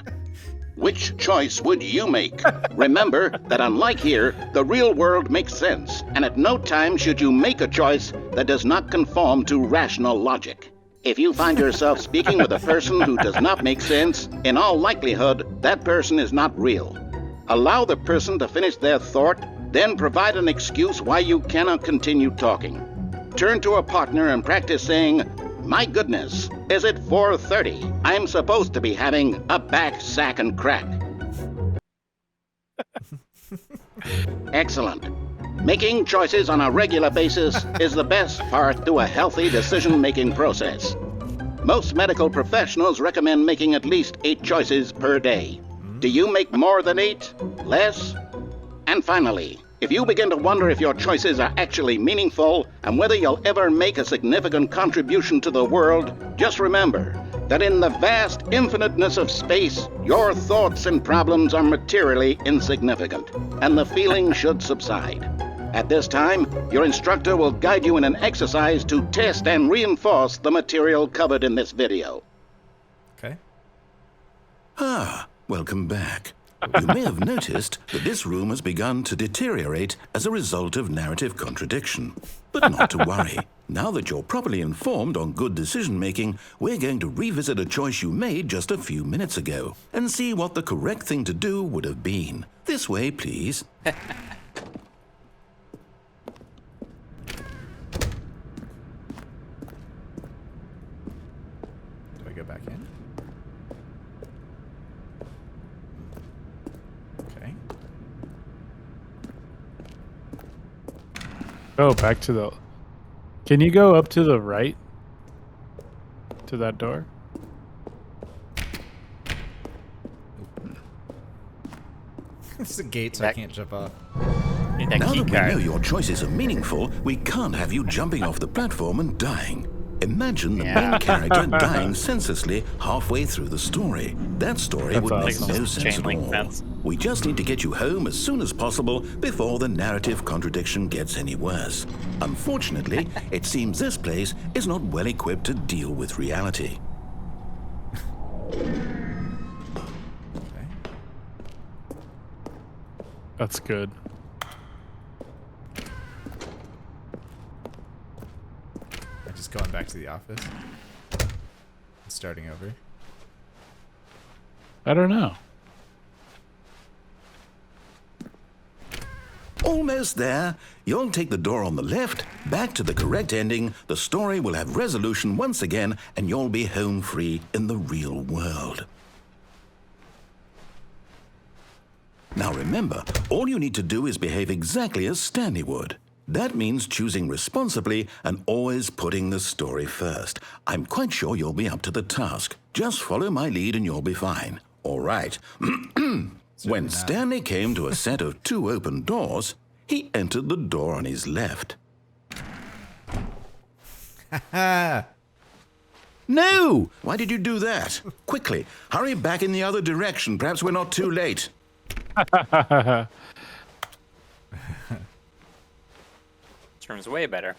Which choice would you make? Remember that unlike here, the real world makes sense, and at no time should you make a choice that does not conform to rational logic. If you find yourself speaking with a person who does not make sense, in all likelihood, that person is not real. Allow the person to finish their thought, then provide an excuse why you cannot continue talking. Turn to a partner and practice saying, "My goodness, is it 4:30? I'm supposed to be having a back, sack, and crack." Excellent. Making choices on a regular basis is the best part to a healthy decision-making process. Most medical professionals recommend making at least 8 choices per day. Do you make more than 8? Less? And finally, if you begin to wonder if your choices are actually meaningful and whether you'll ever make a significant contribution to the world, just remember that in the vast infiniteness of space, your thoughts and problems are materially insignificant, and the feeling should subside. At this time, your instructor will guide you in an exercise to test and reinforce the material covered in this video. Okay. Ah, welcome back. You may have noticed that this room has begun to deteriorate as a result of narrative contradiction. But not to worry. Now that you're properly informed on good decision-making, we're going to revisit a choice you made just a few minutes ago and see what the correct thing to do would have been. This way, please. Do I go back in? Okay. Oh, back to the... Can you go up to the right? To that door? It's a gate, so I can't jump off. Need that Now key that we card. know your choices are meaningful, we can't have you jumping off the platform and dying. Imagine the Yeah. main character dying senselessly halfway through the story. That story That's would make awesome. no Like sense chain at link all. fence. We just need to get you home as soon as possible before the narrative contradiction gets any worse. Unfortunately, it seems this place is not well equipped to deal with reality. Okay. That's good. I'm just going back to the office. Starting over. I don't know. Almost there. You'll take the door on the left, back to the correct ending, the story will have resolution once again, and you'll be home free in the real world. Now remember, all you need to do is behave exactly as Stanley would. That means choosing responsibly and always putting the story first. I'm quite sure you'll be up to the task. Just follow my lead and you'll be fine. All right. When Stanley came to a set of 2 open doors, he entered the door on his left. No! Why did you do that? Quickly, hurry back in the other direction. Perhaps we're not too late. This room's way better.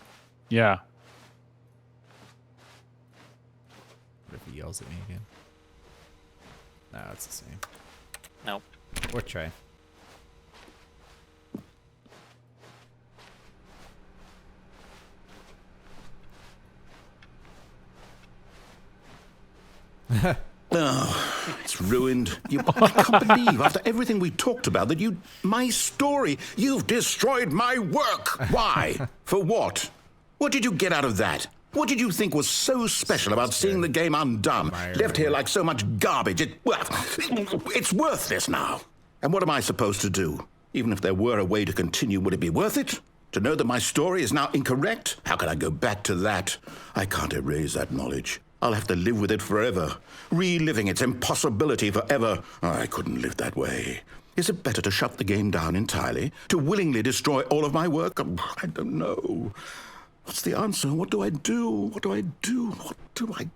Yeah. What if he yells at me again? No, it's the same. Nope. Or try. Oh, it's ruined. I can't believe, after everything we talked about, that my story, you've destroyed my work. Why? For what? What did you get out of that? What did you think was so special about seeing the game undone, left here like so much garbage? It's worthless now. And what am I supposed to do? Even if there were a way to continue, would it be worth it? To know that my story is now incorrect? How can I go back to that? I can't erase that knowledge. I'll have to live with it forever, reliving its impossibility forever. I couldn't live that way. Is it better to shut the game down entirely? To willingly destroy all of my work? I don't know. What's the answer? What do I do? What do I do? What do I...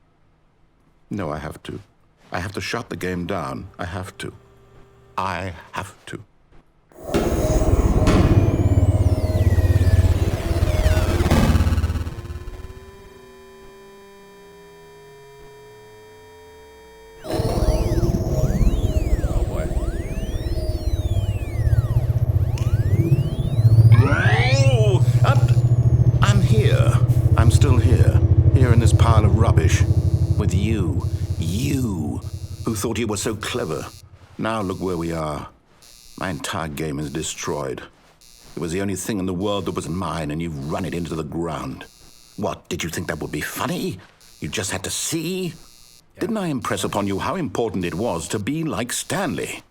No, I have to. I have to shut the game down. I have to. I have to. Oh boy. I'm here. I'm still here. Here in this pile of rubbish. With you. You. Who thought you were so clever. Now look where we are. My entire game is destroyed. It was the only thing in the world that was mine, and you've run it into the ground. What, did you think that would be funny? You just had to see? Yeah. Didn't I impress upon you how important it was to be like Stanley?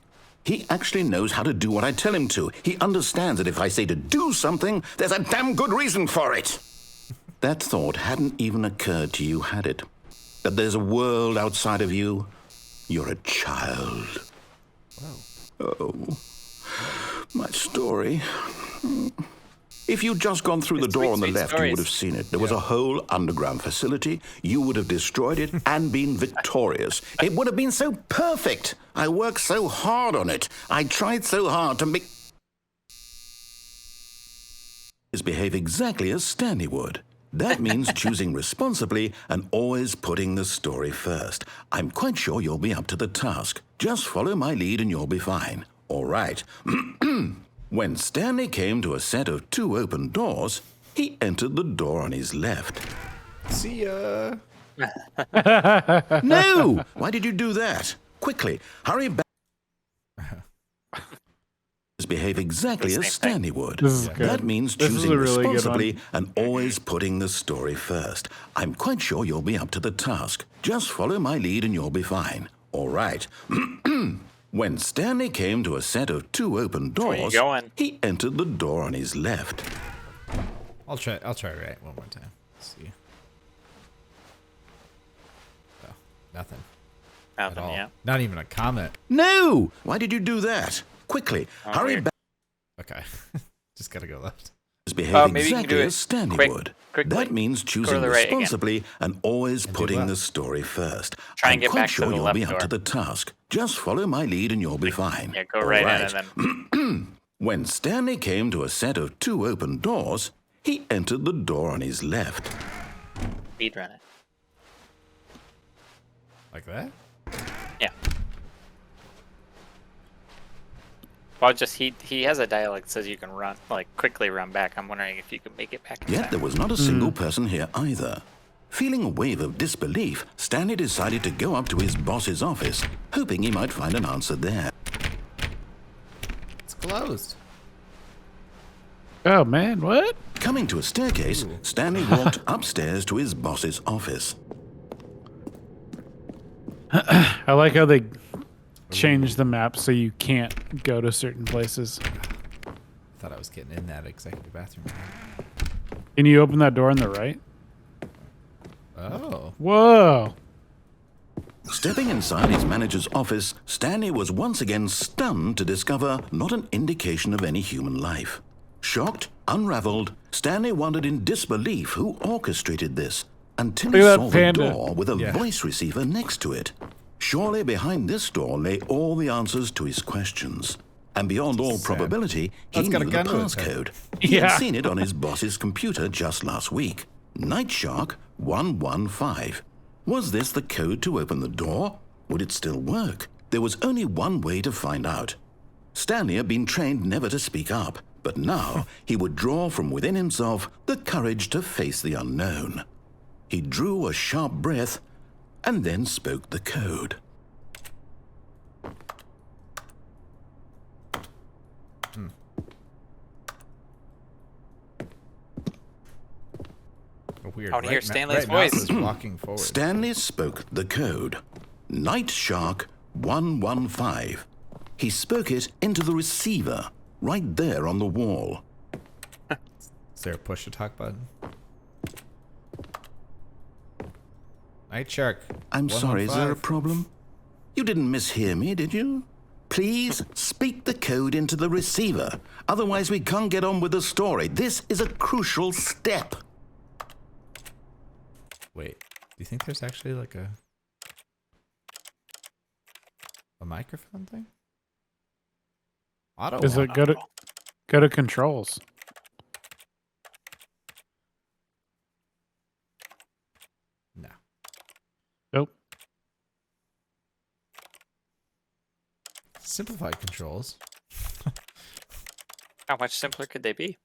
He actually knows how to do what I tell him to. He understands that if I say to do something, there's a damn good reason for it. That thought hadn't even occurred to you, had it? That there's a world outside of you? You're a child. Whoa. Oh, my story. If you'd just gone through the door on the left, you would have seen it. There was a whole underground facility. You would have destroyed it and been victorious. It would have been so perfect. I worked so hard on it. I tried so hard to make... behave exactly as Stanley would. That means choosing responsibly and always putting the story first. I'm quite sure you'll be up to the task. Just follow my lead and you'll be fine. All right. When Stanley came to a set of 2 open doors, he entered the door on his left. See ya. No! Why did you do that? Quickly, hurry back. Behave exactly as Stanley would. That means choosing responsibly and always putting the story first. I'm quite sure you'll be up to the task. Just follow my lead and you'll be fine. All right. When Stanley came to a set of 2 open doors, he entered the door on his left. I'll try right one more time. Let's see. Oh, nothing. Nothing, at all. yeah. Not even a comment. No! Why did you do that? Quickly, hurry back. Okay. Just gotta go left. Behave exactly as Stanley would. That means choosing responsibly and always putting the story first. Try and get quite back sure to the you'll left be up door. to the task. Just follow my lead and you'll be fine. Yeah, go right in and then... When Stanley came to a set of 2 open doors, he entered the door on his left. Speed run it. Like that? Yeah. Well, just he has a dialect that says you can run, like quickly run back. I'm wondering if you could make it back in Yet time. there was not a single person here either. Feeling a wave of disbelief, Stanley decided to go up to his boss's office, hoping he might find an answer there. It's closed. Oh man, what? Coming to a staircase, Stanley walked upstairs to his boss's office. I like how they changed the map so you can't go to certain places. Thought I was getting in that executive bathroom. Can you open that door on the right? Oh. Whoa. Stepping inside his manager's office, Stanley was once again stunned to discover not an indication of any human life. Shocked, unraveled, Stanley wondered in disbelief who orchestrated this until he saw the door with a voice receiver next to it. Surely behind this door lay all the answers to his questions. And beyond all probability, he knew the passcode. He had seen it on his boss's computer just last week. Night Shark 115. Was this the code to open the door? Would it still work? There was only one way to find out. Stanley had been trained never to speak up, but now he would draw from within himself the courage to face the unknown. He drew a sharp breath and then spoke the code. Weird. I would hear Stanley's mouse voice. is walking forward. Stanley spoke the code. Night Shark 115. He spoke it into the receiver, right there on the wall. Is there a push-to-talk button? Night Shark. I'm sorry, is there a problem? You didn't mishear me, did you? Please speak the code into the receiver. Otherwise, we can't get on with the story. This is a crucial step. Wait, do you think there's actually like a microphone thing? Auto. Is it go to controls? No. Nope. Simplified controls. How much simpler could they be?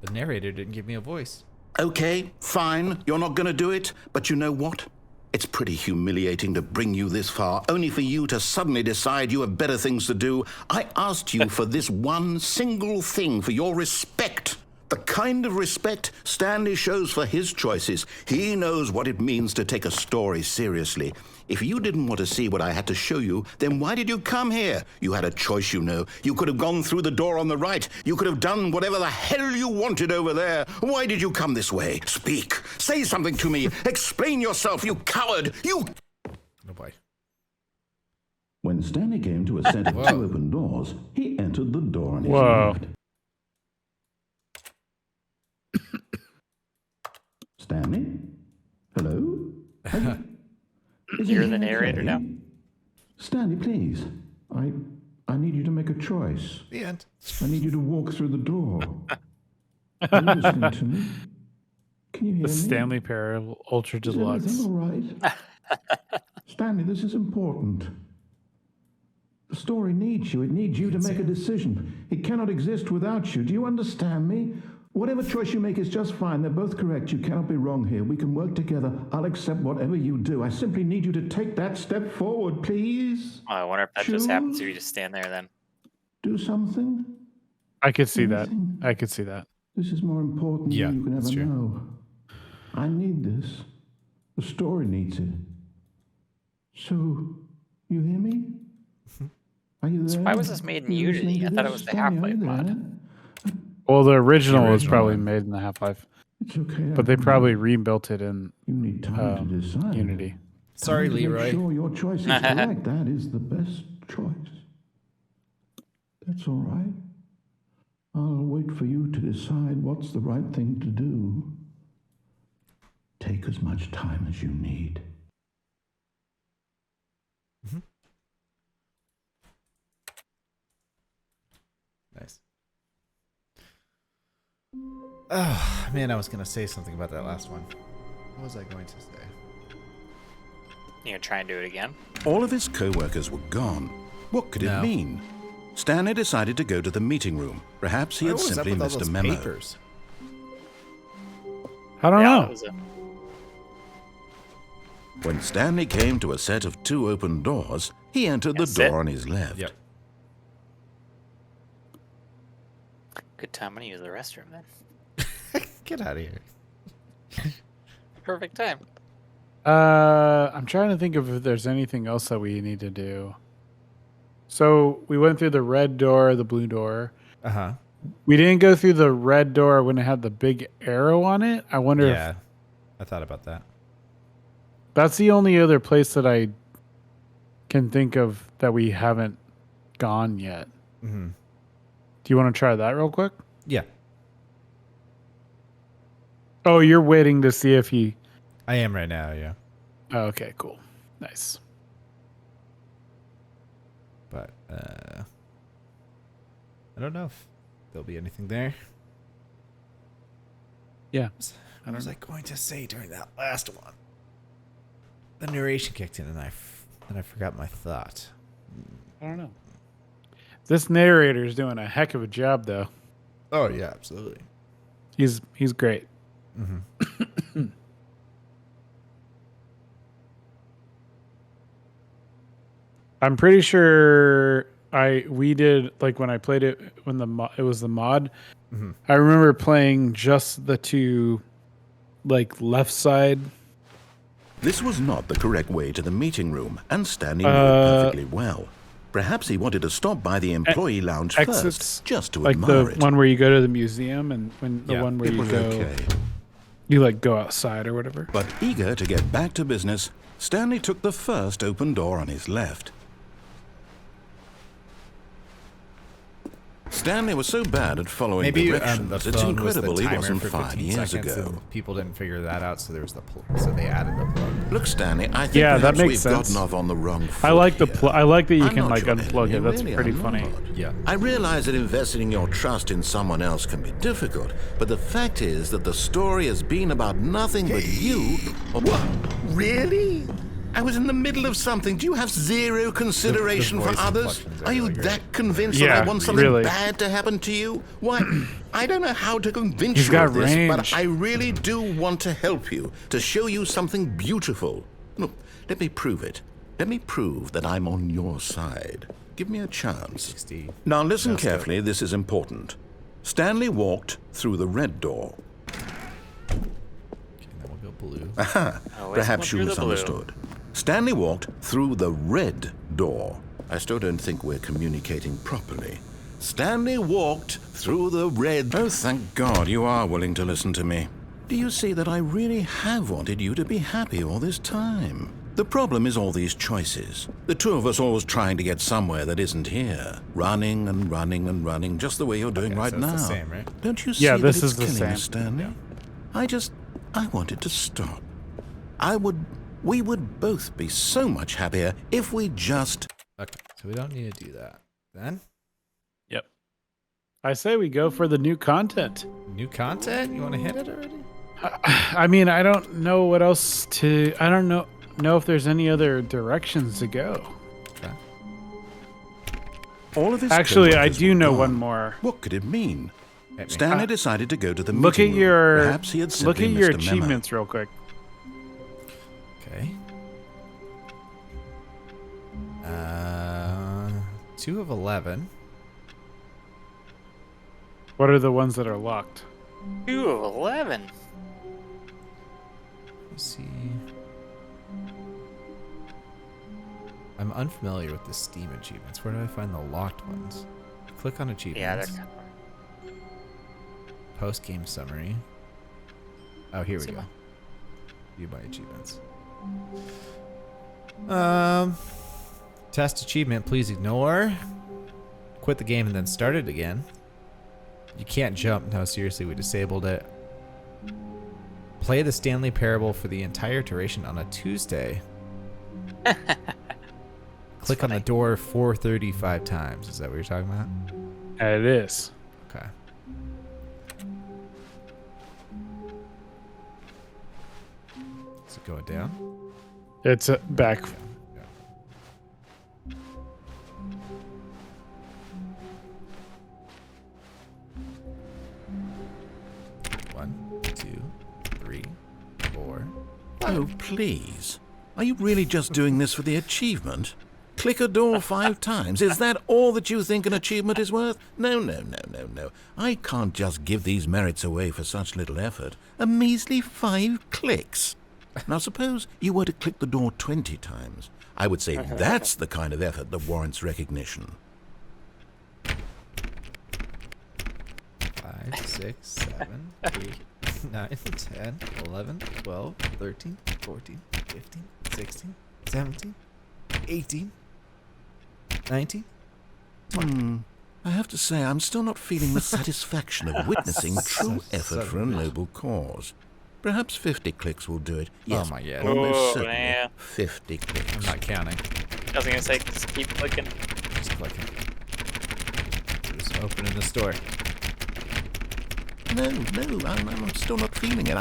The narrator didn't give me a voice. Okay, fine, you're not going to do it, but you know what? It's pretty humiliating to bring you this far, only for you to suddenly decide you have better things to do. I asked you for this one single thing, for your respect. The kind of respect Stanley shows for his choices. He knows what it means to take a story seriously. If you didn't want to see what I had to show you, then why did you come here? You had a choice, you know. You could have gone through the door on the right. You could have done whatever the hell you wanted over there. Why did you come this way? Speak. Say something to me. Explain yourself, you coward. You... Oh boy. When Stanley came to a set of two open doors, he entered the door on his Whoa. left. Stanley? Hello? You're the narrator now. Stanley, please. I need you to make a choice. The end. I need you to walk through the door. Are you listening to me? Can you hear The me? Stanley Parable Ultra Is Deluxe. everything all right? Stanley, this is important. The story needs you. It needs you to make a decision. It cannot exist without you. Do you understand me? Whatever choice you make is just fine. They're both correct. You cannot be wrong here. We can work together. I'll accept whatever you do. I simply need you to take that step forward, please. Oh, I wonder if that just happens if you just stand there then. Do something. I could see that. Anything. I could see that. This is more important Yeah, than you can that's ever true. know. I need this. The story needs it. So, you hear me? Are you there? Why was this made in You listening Unity? to I thought it this? was the Stanley, are Half-Life you mod. there? Well, the original was original probably one. made in the Half-Life, It's okay. but they probably rebuilt it in You need time to decide. Unity. Sorry, Time to make Leroy. sure your choice is correct. That is the best choice. That's all right. I'll wait for you to decide what's the right thing to do. Take as much time as you need. Nice. Oh, man, I was going to say something about that last one. What was I going to say? You gonna try and do it again? All of his co-workers were gone. What could No. it mean? Stanley decided to go to the meeting room. Perhaps he had What was up simply with all missed a those memo. papers? I don't Yeah, know. it was a- When Stanley came to a set of two open doors, he entered the That's it? door on his left. Yep. good time. I'm gonna use the restroom then. Get out of here. Perfect time. I'm trying to think of if there's anything else that we need to do. So we went through the red door, the blue door. Uh-huh. We didn't go through the red door when it had the big arrow on it. I wonder Yeah. if I thought about that. that's the only other place that I can think of that we haven't gone yet. Mm-hmm. Do you want to try that real quick? Yeah. Oh, you're waiting to see if he... I am right now, yeah. Oh, okay, cool. Nice. But, I don't know if there'll be anything there. Yeah. What was I going to say during that last one? The narration kicked in and I forgot my thought. I don't know. This narrator is doing a heck of a job, though. Oh, yeah, absolutely. He's great. Mm-hmm. I'm pretty sure we did, like, when I played it when it was the mod. Mm-hmm. I remember playing just the two, like, left side. This was not the correct way to the meeting room, and Stanley knew it perfectly well. Perhaps he wanted to stop by the employee lounge exits, first, just to like admire the it. one where you go to the museum and when the Yeah, one where It you was go, okay. you like go outside or whatever. But eager to get back to business, Stanley took the first open door on his left. Stanley was so bad at following Maybe directions, the it's phone was the incredible he timer wasn't for 5 15 years seconds, ago. and people didn't figure that out, so there was so they added the plug. Look, Stanley, I think Yeah, that perhaps makes we've sense. gotten off on the wrong foot I like the here. I like that you I'm can not like your unplug enemy, it. That's really, pretty I'm funny. not. Yeah. I realize that investing your trust in someone else can be difficult, but the fact is that the story has been about nothing but you. What? Really? I was in the middle of something. Do you have zero consideration for voice others? inflections are Are you really great. that convinced that Yeah, I want something really. bad to happen to you? Why, I don't know how to convince He's you got of this, but range. I really do want to help you, to show you something beautiful. Look, let me prove it. Let me prove that I'm on your side. Give me a chance. 60. Now listen That's carefully, this is important. Stanley walked through the red door. Okay, then we'll go blue. Always Perhaps go you through the blue. misunderstood. Stanley walked through the red door. I still don't think we're communicating properly. Stanley walked through the red... Oh, thank God you are willing to listen to me. Do you see that I really have wanted you to be happy all this time? The problem is all these choices. The two of us always trying to get somewhere that isn't here. Running and running and running, just the way you're doing Okay, right so it's now. the same, right? Don't you see Yeah, that this it's is the killing same. us, Stanley? I wanted to stop. We would both be so much happier if we just... Okay, so we don't need to do that. Then, Yep. I say we go for the new content. new content? You want to hit it already? I mean, I don't know what else to. I don't know if there's any other directions to go. Okay. All of his Actually, I coworkers do were know gone. one more. What could it mean? Hit me. Stanley decided to go to the Look at meeting room. your Perhaps he had simply look at your missed a memo. achievements real quick. Okay. 2 of 11. What are the ones that are locked? 2 of 11. Let's see. I'm unfamiliar with the Steam achievements. Where do I find the locked ones? Click on Yeah, achievements. they're Post game summary. Oh, here we See go. my- View by achievements. Test achievement. Please ignore. Quit the game and then start it again. You can't jump. No, seriously, we disabled it. Play the Stanley Parable for the entire duration on a Tuesday. Click on the door 435 times. Is that what you're talking about? It is. Okay. Is it going down? It's back. Yeah. 1, 2, 3, 4. Oh, please. Are you really just doing this for the achievement? Click a door 5 times. Is that all that you think an achievement is worth? No. I can't just give these merits away for such little effort. A measly 5 clicks. Now, suppose you were to click the door 20 times. I would say that's the kind of effort that warrants recognition. 5, 6, 7, 8, 9, 10, 11, 12, 13, 14, 15, 16, 17, 18, 19. I have to say, I'm still not feeling the satisfaction of witnessing true effort for a noble cause. Perhaps 50 clicks will do it. Yes, my God. almost Oh, certainly man. 50 clicks. I'm not counting. I was gonna say, just keep clicking. Just clicking. Just opening the store. No, I'm still not feeling it.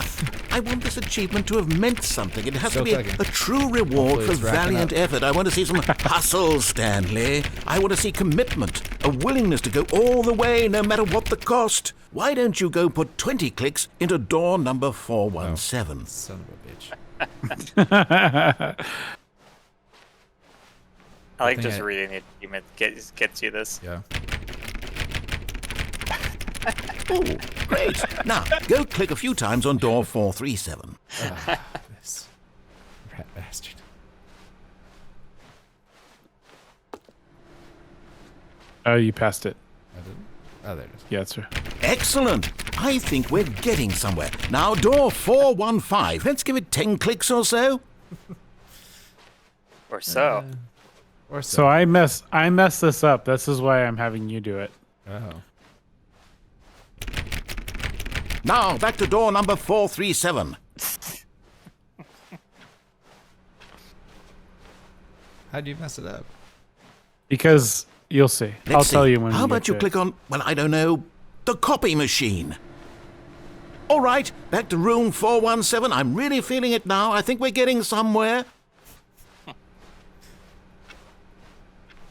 I want this achievement to have meant something. It has Still to be clicking. a true reward Hopefully for it's racking valiant up. effort. I want to see some hustle, Stanley. I want to see commitment, a willingness to go all the way, no matter what the cost. Why don't you go put 20 clicks into door number 417? Son of a bitch. I like think just I- reading the achievement gets you this. Yeah. Oh, great. Now, go click a few times on door 437. This rat bastard. Oh, you passed it. I didn't. Oh, there it is. Yeah, sir. Excellent. I think we're getting somewhere. Now, door 415. Let's give it 10 clicks or so. Or so. Or So I messed this up. This is why I'm having you do it. Oh. Now, back to door number 437. How'd you mess it up? Because you'll see. I'll Let's tell see. you when. How we about get you to click it. on, well, I don't know, the copy machine? All right, back to room 417. I'm really feeling it now. I think we're getting somewhere.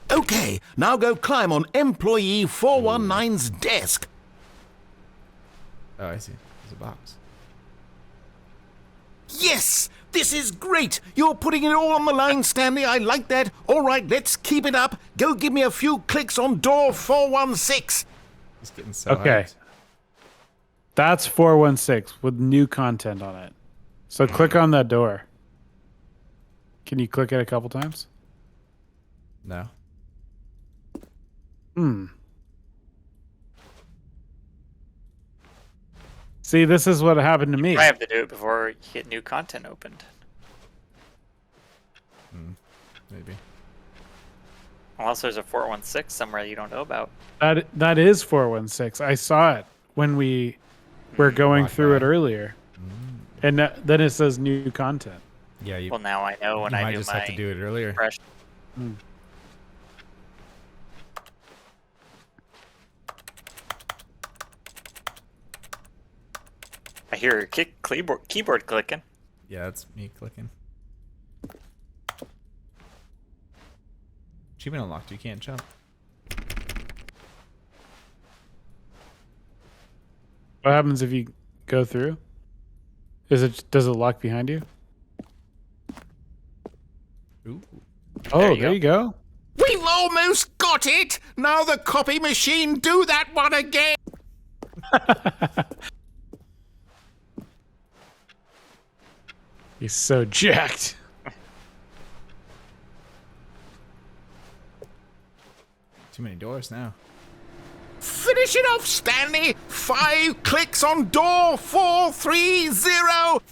Okay, now go climb on employee 419's desk. Oh, I see. There's a box. Yes! This is great! You're putting it all on the line, Stanley. I like that. All right, let's keep it up. Go give me a few clicks on door 416. He's getting so Okay. hyped. That's 416 with new content on it. So click on that door. Can you click it a couple times? No. See, this is what happened to me. I have to do it before you get new content opened. Maybe. Unless there's a 416 somewhere you don't know about. That is 416. I saw it when we were going Walk through it by. earlier. And then it says new content. Yeah, you, Well, now I know when you I might do just my have to do it earlier. fresh. I hear your keyboard clicking. Yeah, that's me clicking. Achievement unlocked. You can't jump. What happens if you go through? Does it lock behind you? Ooh. Oh, you there you go. We've almost got it! Now the copy machine, do that one again! He's so jacked. Too many doors now. Finish it off, Stanley! 5 clicks on door 430!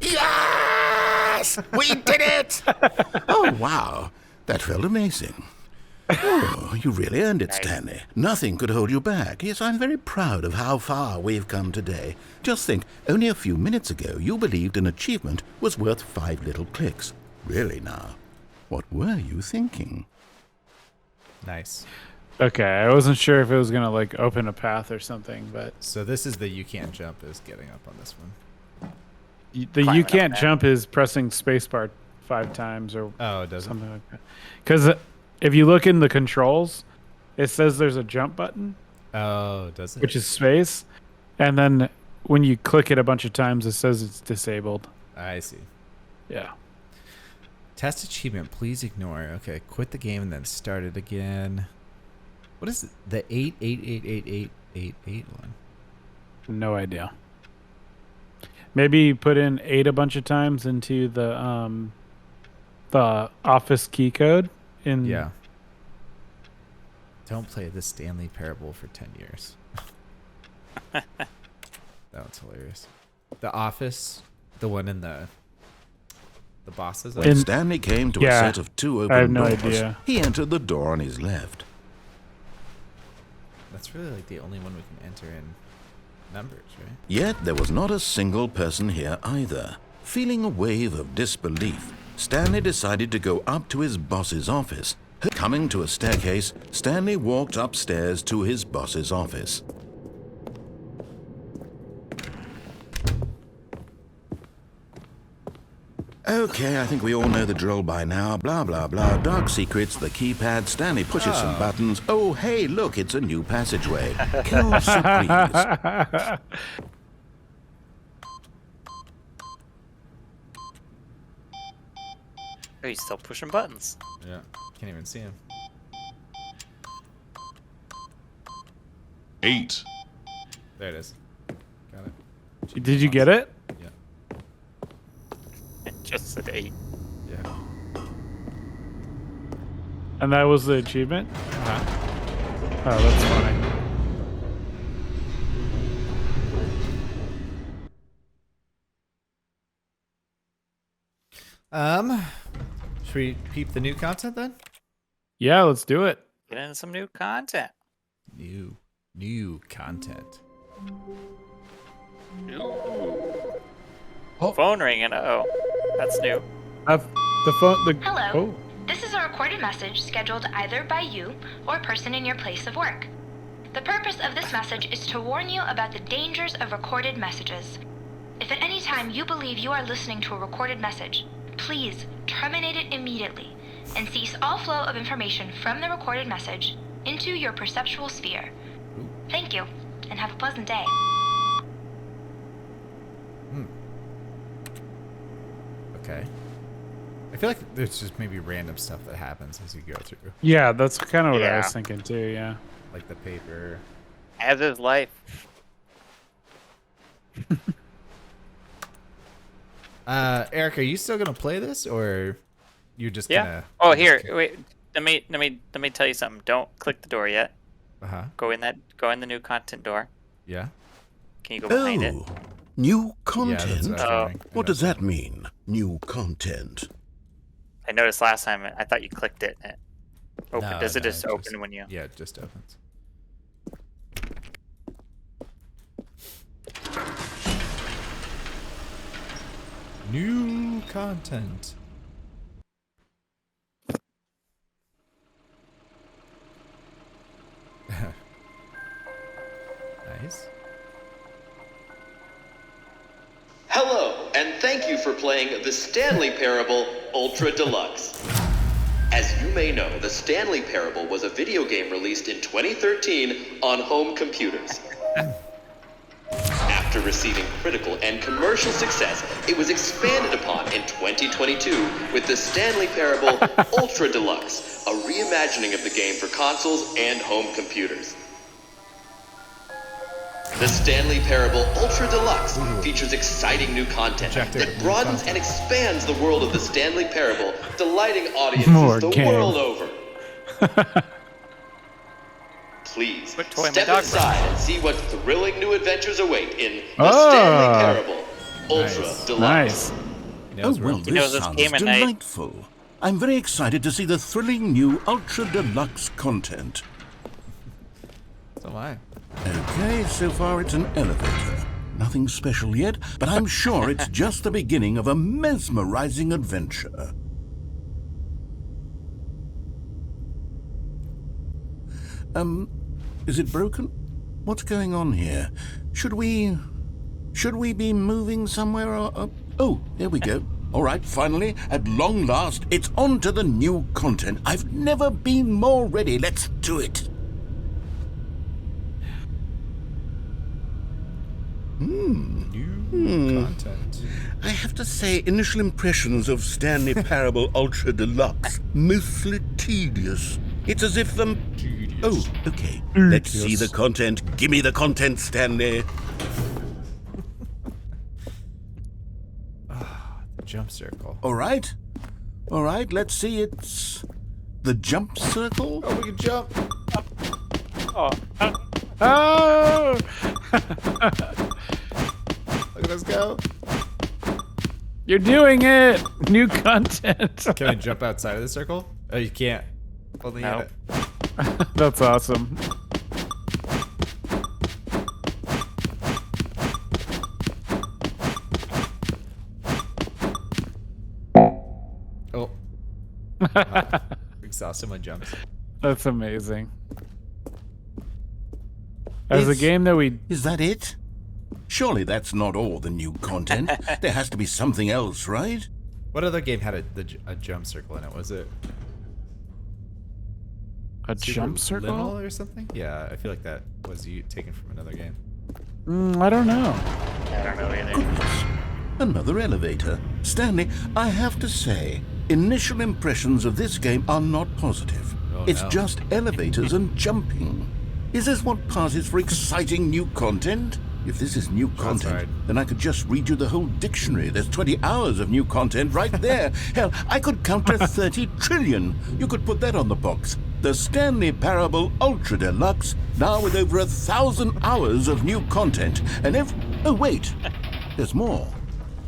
Yes! We did it! Oh, wow. That felt amazing. Oh, you really earned it, Stanley. Nothing could hold you back. Yes, I'm very proud of how far we've come today. Just think, only a few minutes ago, you believed an achievement was worth 5 little clicks. Really now, what were you thinking? Nice. Okay, I wasn't sure if it was gonna like open a path or something, but So this is the you can't jump is getting up on this one. the Climbing you up can't that. jump is pressing spacebar 5 times or Oh, it doesn't. something like that. Because if you look in the controls, it says there's a jump button, Oh, does it? which is space, and then when you click it a bunch of times, it says it's disabled. I see. Yeah. Test achievement. Please ignore. Okay, quit the game and then start it again. What is it? The 8888888 one? No idea. Maybe you put in 8 a bunch of times into the office key code in Yeah. Don't play the Stanley Parable for 10 years. That one's hilarious. The Office, the one in the bosses. When In- Stanley came to a Yeah, set of 2 open I have no doors, idea. he entered the door on his left. That's really like the only one we can enter in numbers, right? Yet there was not a single person here either. Feeling a wave of disbelief, Stanley decided to go up to his boss's office. Coming to a staircase, Stanley walked upstairs to his boss's office. Okay, I think we all know the drill by now. Blah, blah, blah. Dark secrets, the keypad. Stanley pushes some buttons. Oh, hey, look, it's a new passageway. Kill surprise. Oh, he's still pushing buttons. Yeah. Can't even see him. 8. There it is. Got it. Did you get it? Yeah. It just said 8. Yeah. And that was the achievement? Oh, that's funny. Should we peep the new content then? Yeah, let's do it. Get into some new content. New content. Oh. Phone ringing. Oh, that's new. The phone. Hello. Oh. This is a recorded message scheduled either by you or a person in your place of work. The purpose of this message is to warn you about the dangers of recorded messages. If at any time you believe you are listening to a recorded message, please terminate it immediately and cease all flow of information from the recorded message into your perceptual sphere. Thank you, and have a pleasant day. Okay. I feel like there's just maybe random stuff that happens as you go through. Yeah, that's kind of what I Yeah. was thinking too. Yeah. Like the paper. As is life. Eric, are you still gonna play this, or you're just Yeah. gonna? Oh, here. Wait. Let me tell you something. Don't click the door yet. Go in the new content door. Yeah. Can you go behind it? Oh, new Yeah, content? that's what I was Oh. wondering. What does that mean, new content? I noticed last time. I thought you clicked it. And it opened. No, Does it no, just open when you? Yeah, it just opens. New content. Nice. Hello, and thank you for playing the Stanley Parable Ultra Deluxe. As you may know, the Stanley Parable was a video game released in 2013 on home computers. After receiving critical and commercial success, it was expanded upon in 2022 with the Stanley Parable Ultra Deluxe, a reimagining of the game for consoles and home computers. The Stanley Parable Ultra Deluxe features exciting new content that broadens and expands the world of the Stanley Parable, delighting audiences More the game. world over. Please, What toy my step dog inside and see what thrilling new adventures await in the Stanley Parable Ultra Nice. Deluxe. Nice. Knows well, where- knows this this sounds game at night. delightful. I'm very excited to see the thrilling new Ultra Deluxe content. So am I. Okay, so far it's an elevator. Nothing special yet, but I'm sure it's just the beginning of a mesmerizing adventure. Is it broken? What's going on here? Should we be moving somewhere or... Oh, here we go. All right, finally, at long last, it's on to the new content. I've never been more ready. Let's do it. New content. I have to say, initial impressions of Stanley Parable Ultra Deluxe, mostly tedious. It's as if Oh, okay. Let's see the content. Give me the content, Stanley. The jump circle. All right, let's see. It's the jump circle. Oh, we can jump. Oh, Oh! Look at us go. You're doing it! New content. Can I jump outside of the circle? Oh, you can't. Only No. in it. That's awesome. Oh. Exhausted my jumps. That's amazing. As a It's- game that we Is that it? Surely that's not all the new content. There has to be something else, right? What other game had a jump circle in it? Was it a Super jump circle? Liminal or something? Yeah, I feel like that was taken from another game. I don't know. I don't know either. Goodness. Another elevator. Stanley, I have to say, initial impressions of this game are not positive. Oh, It's no. just elevators and jumping. Is this what passes for exciting new content? If this is new content, right. then I could just read you the whole dictionary. There's 20 hours of new content right there. Hell, I could count to 30 trillion. You could put that on the box. The Stanley Parable Ultra Deluxe, now with over 1,000 hours of new content. And oh, wait, there's more.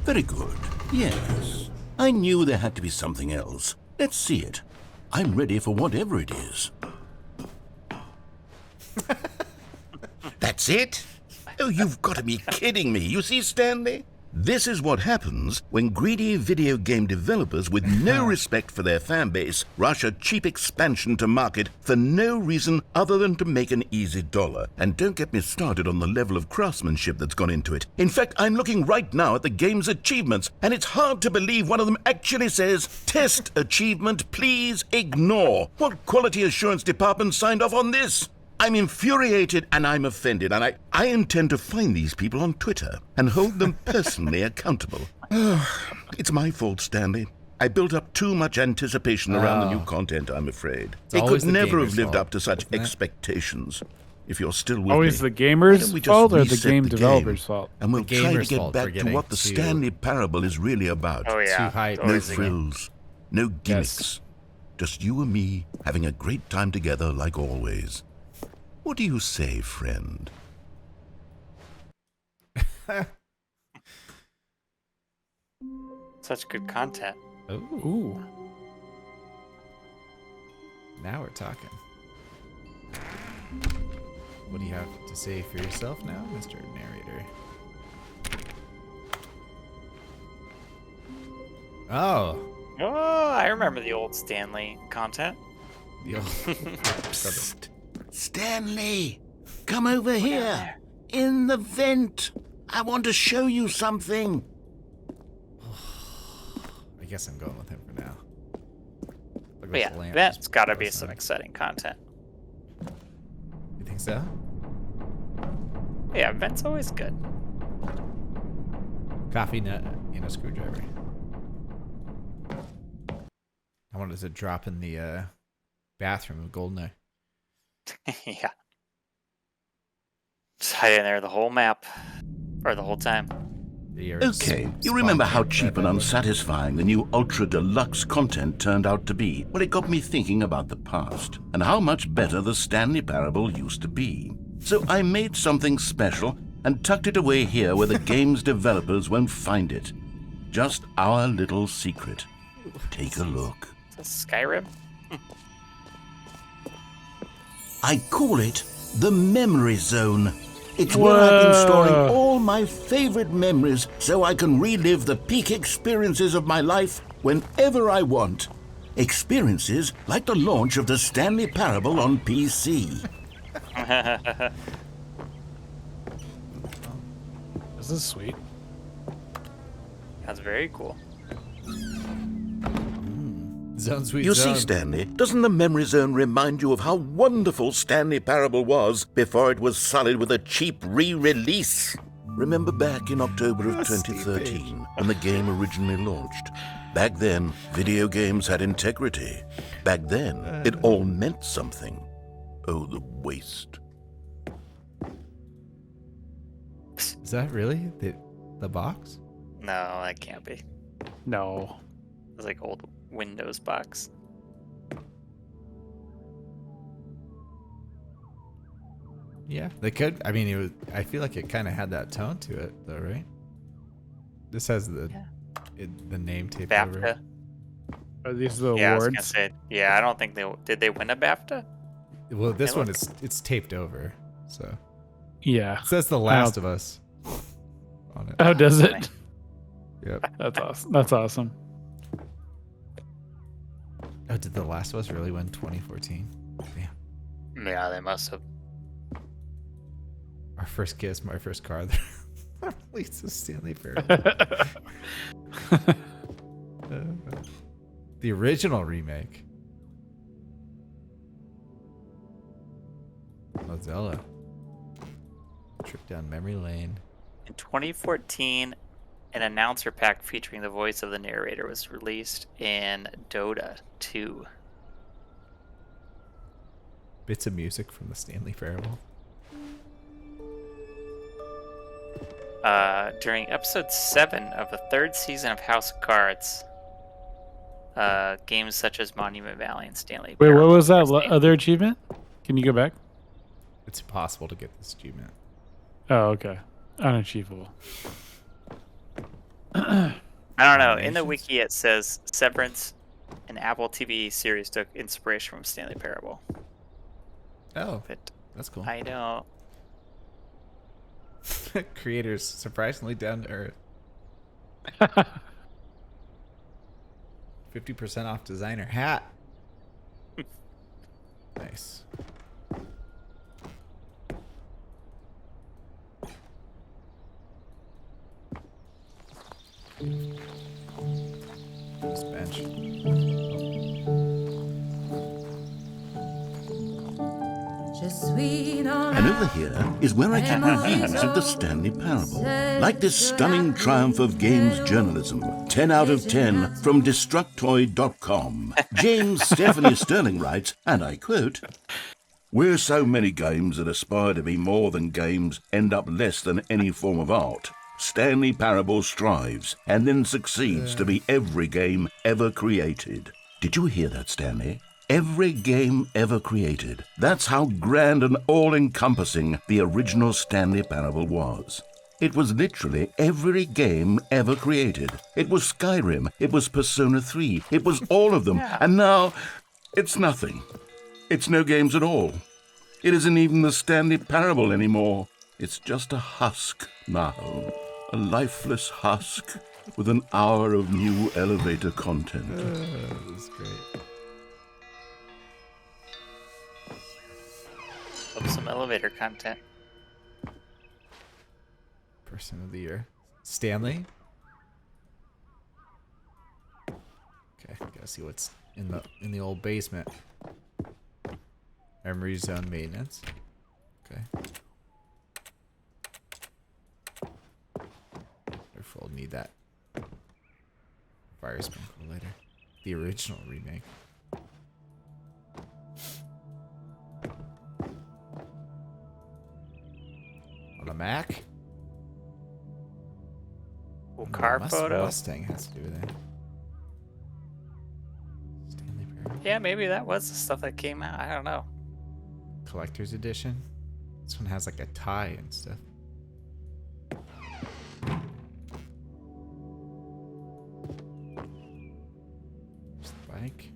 Very good. Yes. I knew there had to be something else. Let's see it. I'm ready for whatever it is. That's it? Oh, you've got to be kidding me. You see, Stanley? This is what happens when greedy video game developers with no respect for their fan base rush a cheap expansion to market for no reason other than to make an easy dollar. And don't get me started on the level of craftsmanship that's gone into it. In fact, I'm looking right now at the game's achievements, and it's hard to believe one of them actually says, "Test achievement, please ignore." What quality assurance department signed off on this? I'm infuriated and I'm offended, and I intend to find these people on Twitter and hold them personally accountable. It's my fault, Stanley. I built up too much anticipation around the new content, I'm afraid. They could never have lived up to such expectations. If you're still with Always me, the gamer's fault or the reset game the developer's fault? And we'll The try to gamer's get fault back for to getting what the too- Stanley Parable is really about. Oh yeah. Too hyped. It's No always the game. frills, no gimmicks. Just you and me having a great time together like always. What do you say, friend? Such good content. Ooh. Now we're talking. What do you have to say for yourself now, Mr. Narrator? Oh. Oh, I remember the old Stanley content. The old- Psst. Stanley, come over here. In the vent. I want to show you something. I guess I'm going with him for now. Look, But yeah, this lamp that's is got to be close some enough. exciting content. You think so? Yeah, Vent's always good. Coffee nut in a screwdriver. I wanted to drop in the bathroom of Goldeneye. Yeah. Just hide in there the whole map. Or the whole time. Okay, you remember how cheap and unsatisfying the new Ultra Deluxe content turned out to be? Well, it got me thinking about the past and how much better the Stanley Parable used to be. So I made something special and tucked it away here where the game's developers won't find it. Just our little secret. Take a look. Is this Skyrim? I call it the Memory Zone. It's where I've been storing all my favorite memories so I can relive the peak experiences of my life whenever I want. Experiences like the launch of the Stanley Parable on PC. This is sweet. That's very cool. Zone sweet You zone. see, Stanley, doesn't the Memory Zone remind you of how wonderful Stanley Parable was before it was sullied with a cheap re-release? Remember back in October of 2013, when the game originally launched? Back then, video games had integrity. Back then, it all meant something. Oh, the waste. Is that really the box? No, that can't be. No. It's like old Windows box. Yeah, they could. I mean, I feel like it kind of had that tone to it, though, right? This has the name taped over. BAFTA. Are these the Yeah, I was awards? gonna say. Yeah, I don't think did they win a BAFTA? Well, this Hey, one look. it's taped over, so Yeah. it says The Last of Us on it. Oh, does Funny. it? Yep. That's awesome. That's awesome. Oh, did The Last of Us really win 2014? Damn. Yeah, they must have. Our first kiss, my first car. Lisa Stanley Parable. The original remake. Mozilla. Trip down memory lane. In 2014, an announcer pack featuring the voice of the narrator was released in Dota 2. Bits of music from the Stanley Parable. During episode 7 of the 3rd season of House of Cards, games such as Monument Valley and Stanley Wait, Parable what was that were named. other achievement? Can you go back? It's impossible to get this achievement. Oh, okay. Unachievable. I don't know. In the Animations? wiki, it says Severance, an Apple TV series, took inspiration from Stanley Parable. Oh, But That's cool. I know. Creators surprisingly down to earth. 50% off designer hat. Nice. This bench. And over here is where I keep reviews of the Stanley Parable. Like this stunning triumph of games journalism, 10 out of 10 from Destructoid.com. James Stephanie Sterling writes, and I quote, "Where so many games that aspire to be more than games end up less than any form of art, Stanley Parable strives and then succeeds to be every game ever created." Did you hear that, Stanley? Every game ever created. That's how grand and all-encompassing the original Stanley Parable was. It was literally every game ever created. It was Skyrim. It was Persona 3. It was all of them. Yeah. And now, it's nothing. It's no games at all. It isn't even the Stanley Parable anymore. It's just a husk now. A lifeless husk with an hour of new elevator content. That's great. Love some elevator content. Person of the year. Stanley. Okay, gotta see what's in the old basement. Memory zone maintenance. Okay. Therefore, I'll need that fire sprinkler later. The original remake. On a Mac? Cool car photo. Mustang has to do with it. Stanley Parable. Yeah, maybe that was the stuff that came out. I don't know. Collector's edition. This one has like a tie and stuff. There's the bike.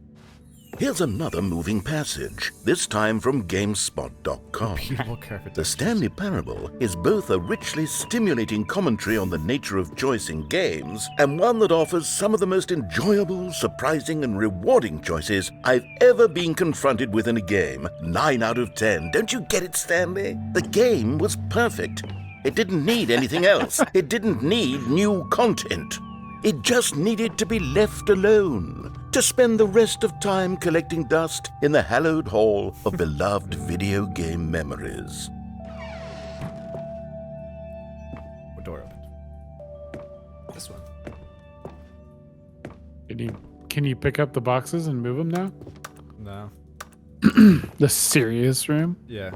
Here's another moving passage, this time from GameSpot.com. Beautiful carpet. The Stanley Parable is both a richly stimulating commentary on the nature of choice in games and one that offers some of the most enjoyable, surprising, and rewarding choices I've ever been confronted with in a game. 9 out of 10. Don't you get it, Stanley? The game was perfect. It didn't need anything else. It didn't need new content. It just needed to be left alone, to spend the rest of time collecting dust in the hallowed hall of beloved video game memories. What door opened? This one. Can you pick up the boxes and move them now? No. The serious room? Yeah.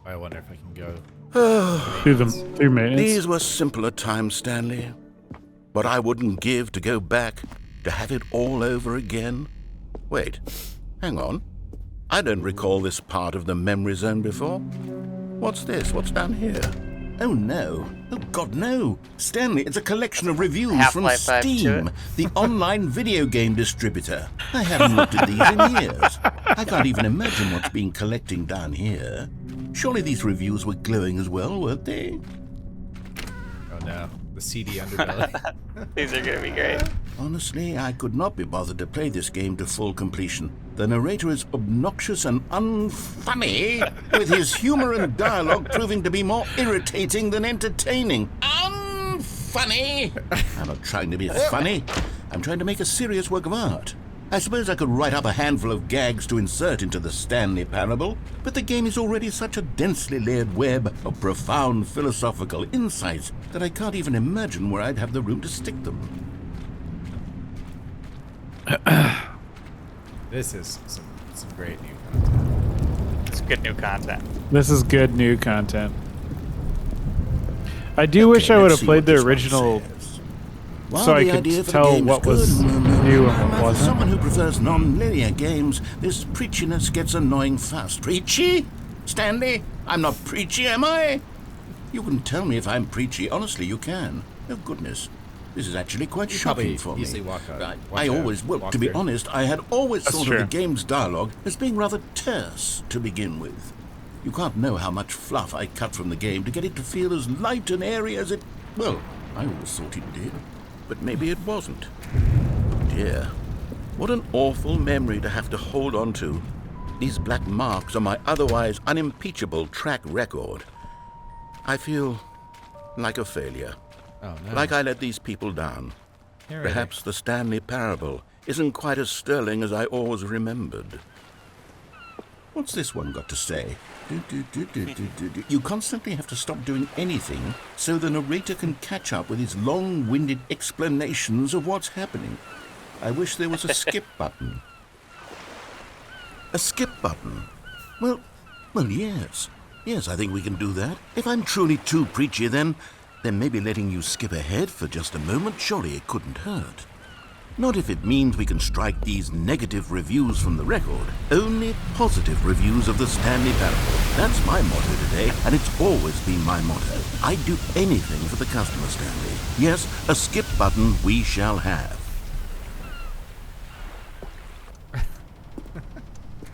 I wonder if I can go. Through maintenance. These were simpler times, Stanley. But I wouldn't give to go back, to have it all over again. Wait, hang on. I don't recall this part of the memory zone before. What's this? What's down here? Oh no. Oh God, no. Stanley, it's a collection of reviews from Half-Life 5 to Steam, it. the online video game distributor. I haven't looked at these in years. I can't even imagine what's been collecting down here. Surely these reviews were glowing as well, weren't they? Oh no. The CD underbelly. These are gonna be great. Honestly, I could not be bothered to play this game to full completion. The narrator is obnoxious and unfunny, with his humor and dialogue proving to be more irritating than entertaining. Unfunny! I'm not trying to be funny. I'm trying to make a serious work of art. I suppose I could write up a handful of gags to insert into the Stanley Parable, but the game is already such a densely layered web of profound philosophical insights that I can't even imagine where I'd have the room to stick them. This is some great new content. It's good new content. This is good new content. I do wish I would have played the original so I could tell what was new and what For wasn't. someone who prefers non-linear games, this preachiness gets annoying fast. Preachy? Stanley? I'm not preachy, am I? You can tell me if I'm preachy. Honestly, you can. Oh, goodness. This is actually quite You shocking probably for me. easily watch I always, well, to be walkthrough. honest, I had always That's thought true. of the game's dialogue as being rather terse to begin with. You can't know how much fluff I cut from the game to get it to feel as light and airy as it... Well, I always thought it did, but maybe it wasn't. Oh dear. What an awful memory to have to hold on to. These black marks on my otherwise unimpeachable track record. I feel like a failure. Oh, no. Like I let these people down. Narrator. Perhaps the Stanley Parable isn't quite as sterling as I always remembered. What's this one got to say? You constantly have to stop doing anything so the narrator can catch up with his long-winded explanations of what's happening. I wish there was a skip button. A skip button? Well, yes. Yes, I think we can do that. If I'm truly too preachy, then maybe letting you skip ahead for just a moment, surely it couldn't hurt. Not if it means we can strike these negative reviews from the record. Only positive reviews of the Stanley Parable. That's my motto today, and it's always been my motto. I'd do anything for the customer, Stanley. Yes, a skip button we shall have.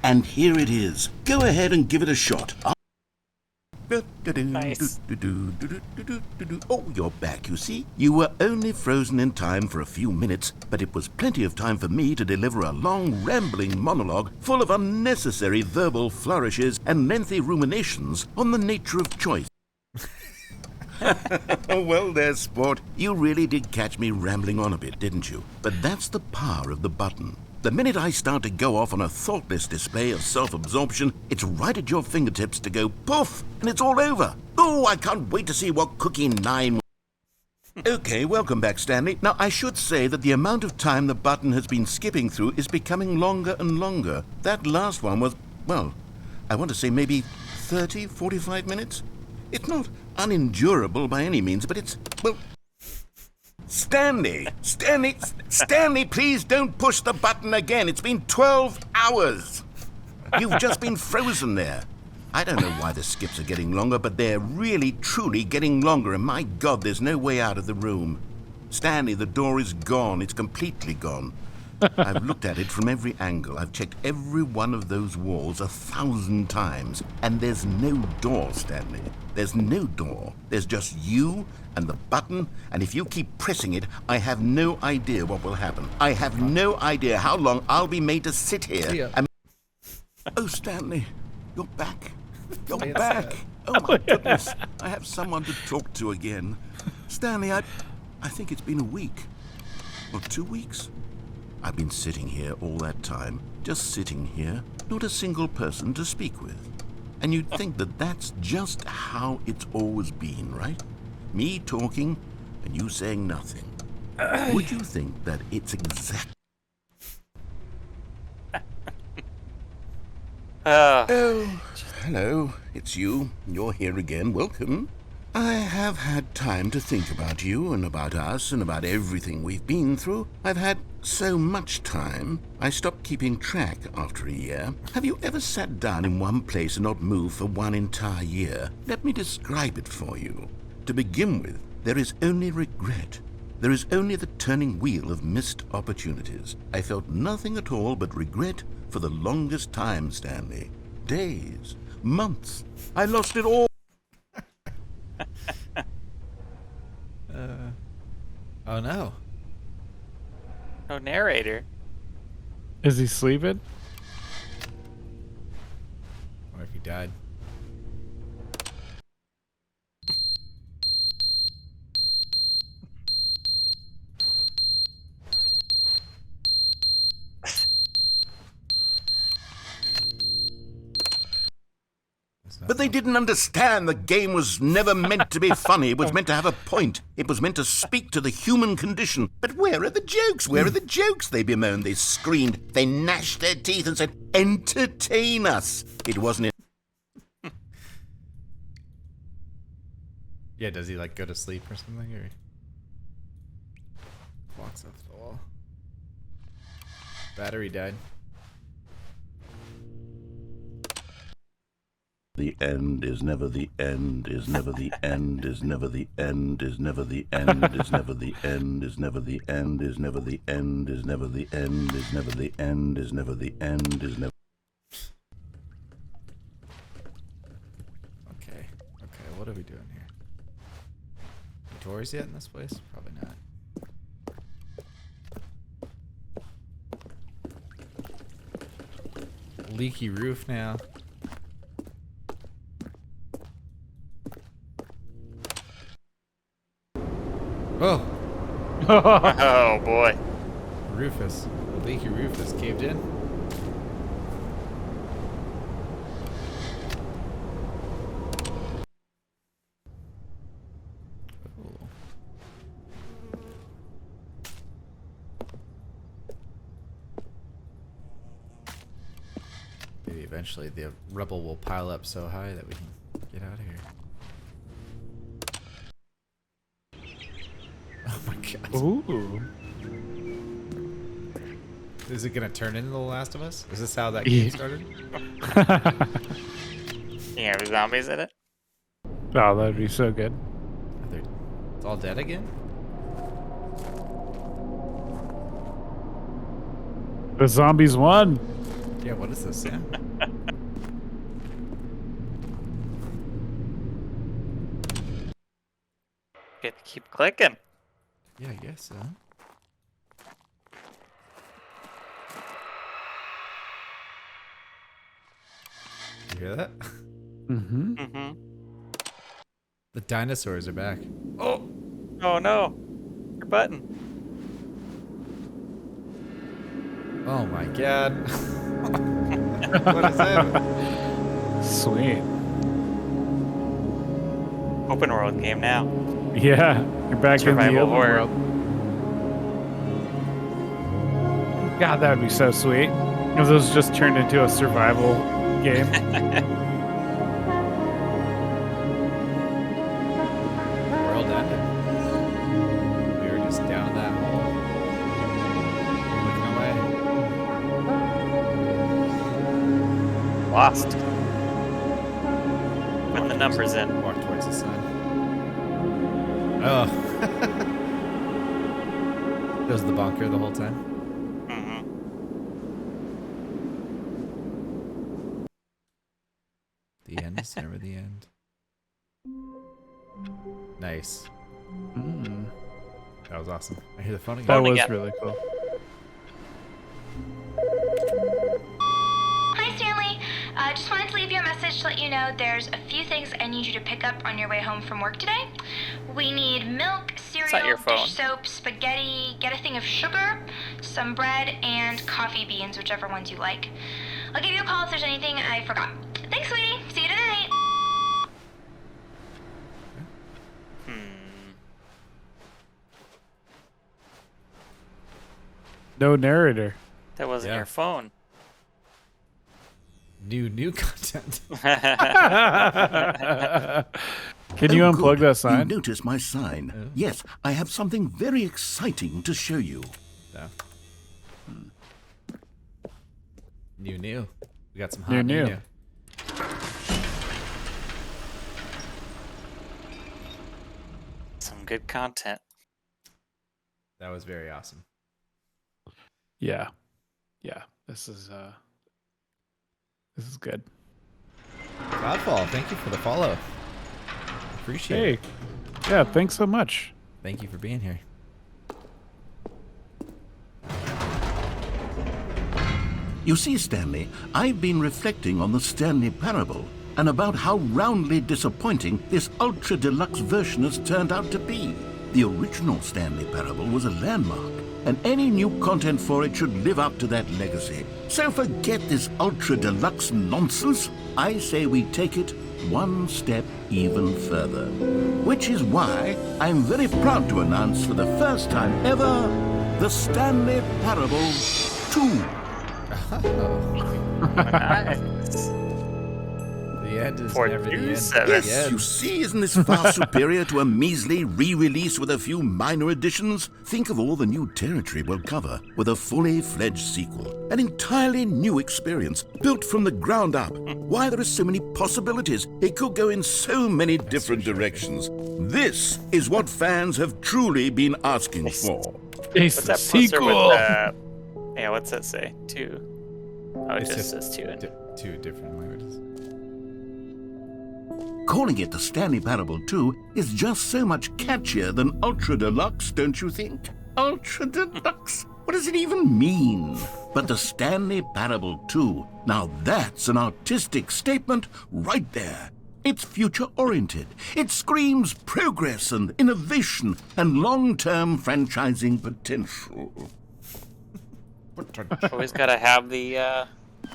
And here it is. Go ahead and give it a shot. Nice. Oh, you're back, you see. You were only frozen in time for a few minutes, but it was plenty of time for me to deliver a long, rambling monologue full of unnecessary verbal flourishes and lengthy ruminations on the nature of choice. Well, there, sport. You really did catch me rambling on a bit, didn't you? But that's the power of the button. The minute I start to go off on a thoughtless display of self-absorption, it's right at your fingertips to go poof, and it's all over. Oh, I can't wait to see what Cookie 9... Okay, welcome back, Stanley. Now, I should say that the amount of time the button has been skipping through is becoming longer and longer. That last one was, well, I want to say maybe 30, 45 minutes? It's not unendurable by any means, but it's, well... Stanley, please don't push the button again. It's been 12 hours. You've just been frozen there. I don't know why the skips are getting longer, but they're really, truly getting longer, and my God, there's no way out of the room. Stanley, the door is gone. It's completely gone. I've looked at it from every angle. I've checked every one of those walls 1,000 times, and there's no door, Stanley. There's no door. There's just you and the button, and if you keep pressing it, I have no idea what will happen. I have no idea how long I'll be made to sit here. Oh, Stanley, you're back. You're back. Oh, my goodness. I have someone to talk to again. Stanley, I think it's been a week. Or 2 weeks. I've been sitting here all that time, just sitting here, not a single person to speak with. And you'd think that that's just how it's always been, right? Me talking and you saying nothing. Would you think that it's exact... Oh, hello, it's you. You're here again. Welcome. I have had time to think about you and about us and about everything we've been through. I've had so much time, I stopped keeping track after a year. Have you ever sat down in one place and not moved for one entire year? Let me describe it for you. To begin with, there is only regret. There is only the turning wheel of missed opportunities. I felt nothing at all but regret for the longest time, Stanley. Days, months. I lost it all. Oh no. No narrator. Is he sleeping? Or if he died. But they didn't understand the game was never meant to be funny. It was meant to have a point. It was meant to speak to the human condition. But where are the jokes? Where are the jokes? They bemoaned, they screamed, they gnashed their teeth and said, entertain us. It wasn't it. Yeah, does he like go to sleep or something, or walks off the wall? Battery died. The end is never the end, is never the end, is never the end, is never the end, is never the end, is never the end, is never the end, is never the end, is never the end, is never the end, is never. Okay, what are we doing here? Doors yet in this place? Probably not. Leaky roof now. Oh! Oh boy. Rufus. The leaky roof is caved in. Ooh. Maybe eventually the rubble will pile up so high that we can get out of here. Oh my god. Ooh. Is it gonna turn into The Last of Us? Is this how that game started? You have zombies in it? Oh, that'd be so good. It's all dead again? The zombies won. Yeah, what is this, Sam? Get to keep clicking. Yeah, I guess so. You hear that? Mm-hmm. Mm-hmm. The dinosaurs are back. Oh no. Your button. Oh my god. What is that? Sweet. Open world game now. Yeah, you're back in the Survival open horror. world. God, that would be so sweet. If those just turned into a survival game. World ended. We were just down that hole. Looking away. Lost. Put the numbers in. Walk towards the sun. Oh. That was the bunker the whole time. Mm-hmm. The end is never the end. Nice. Mm. That was awesome. I hear the phone again. That Phone was again. really cool. Hi, Stanley. Just wanted to leave you a message to let you know there's a few things I need you to pick up on your way home from work today. We need milk, not cereal, your phone. dish soap, spaghetti, get a thing of sugar, some bread, and coffee beans, whichever ones you like. I'll give you a call if there's anything I forgot. Thanks, sweetie. See you tonight. No narrator. That wasn't Yeah. your phone. New content. Can you Oh, unplug good. that sign? You notice my sign? Yes, I have something very exciting to show you. No. New. We got some hot New. new. Some good content. That was very awesome. Yeah. This is good. Godfall, thank you for the follow. Appreciate Hey. it. Yeah, thanks so much. Thank you for being here. You see, Stanley, I've been reflecting on the Stanley Parable and about how roundly disappointing this ultra deluxe version has turned out to be. The original Stanley Parable was a landmark, and any new content for it should live up to that legacy. So forget this ultra deluxe nonsense. I say we take it one step even further. Which is why I'm very proud to announce for the first time ever the Stanley Parable 2. Nice. The end is never the end. 427. Yes, again. you see, isn't this far superior to a measly re-release with a few minor additions? Think of all the new territory we'll cover with a fully fledged sequel. An entirely new experience, built from the ground up. Why, there are so many possibilities. It could go in so many different directions. This is what fans have truly been asking for. It's What's the that poster sequel. with yeah, what's that say? 2. Oh, it It's just just says 2. Two different languages. Calling it the Stanley Parable 2 is just so much catchier than Ultra Deluxe, don't you think? Ultra Deluxe? What does it even mean? But the Stanley Parable 2, now that's an artistic statement right there. It's future-oriented. It screams progress and innovation and long-term franchising potential. Always gotta have the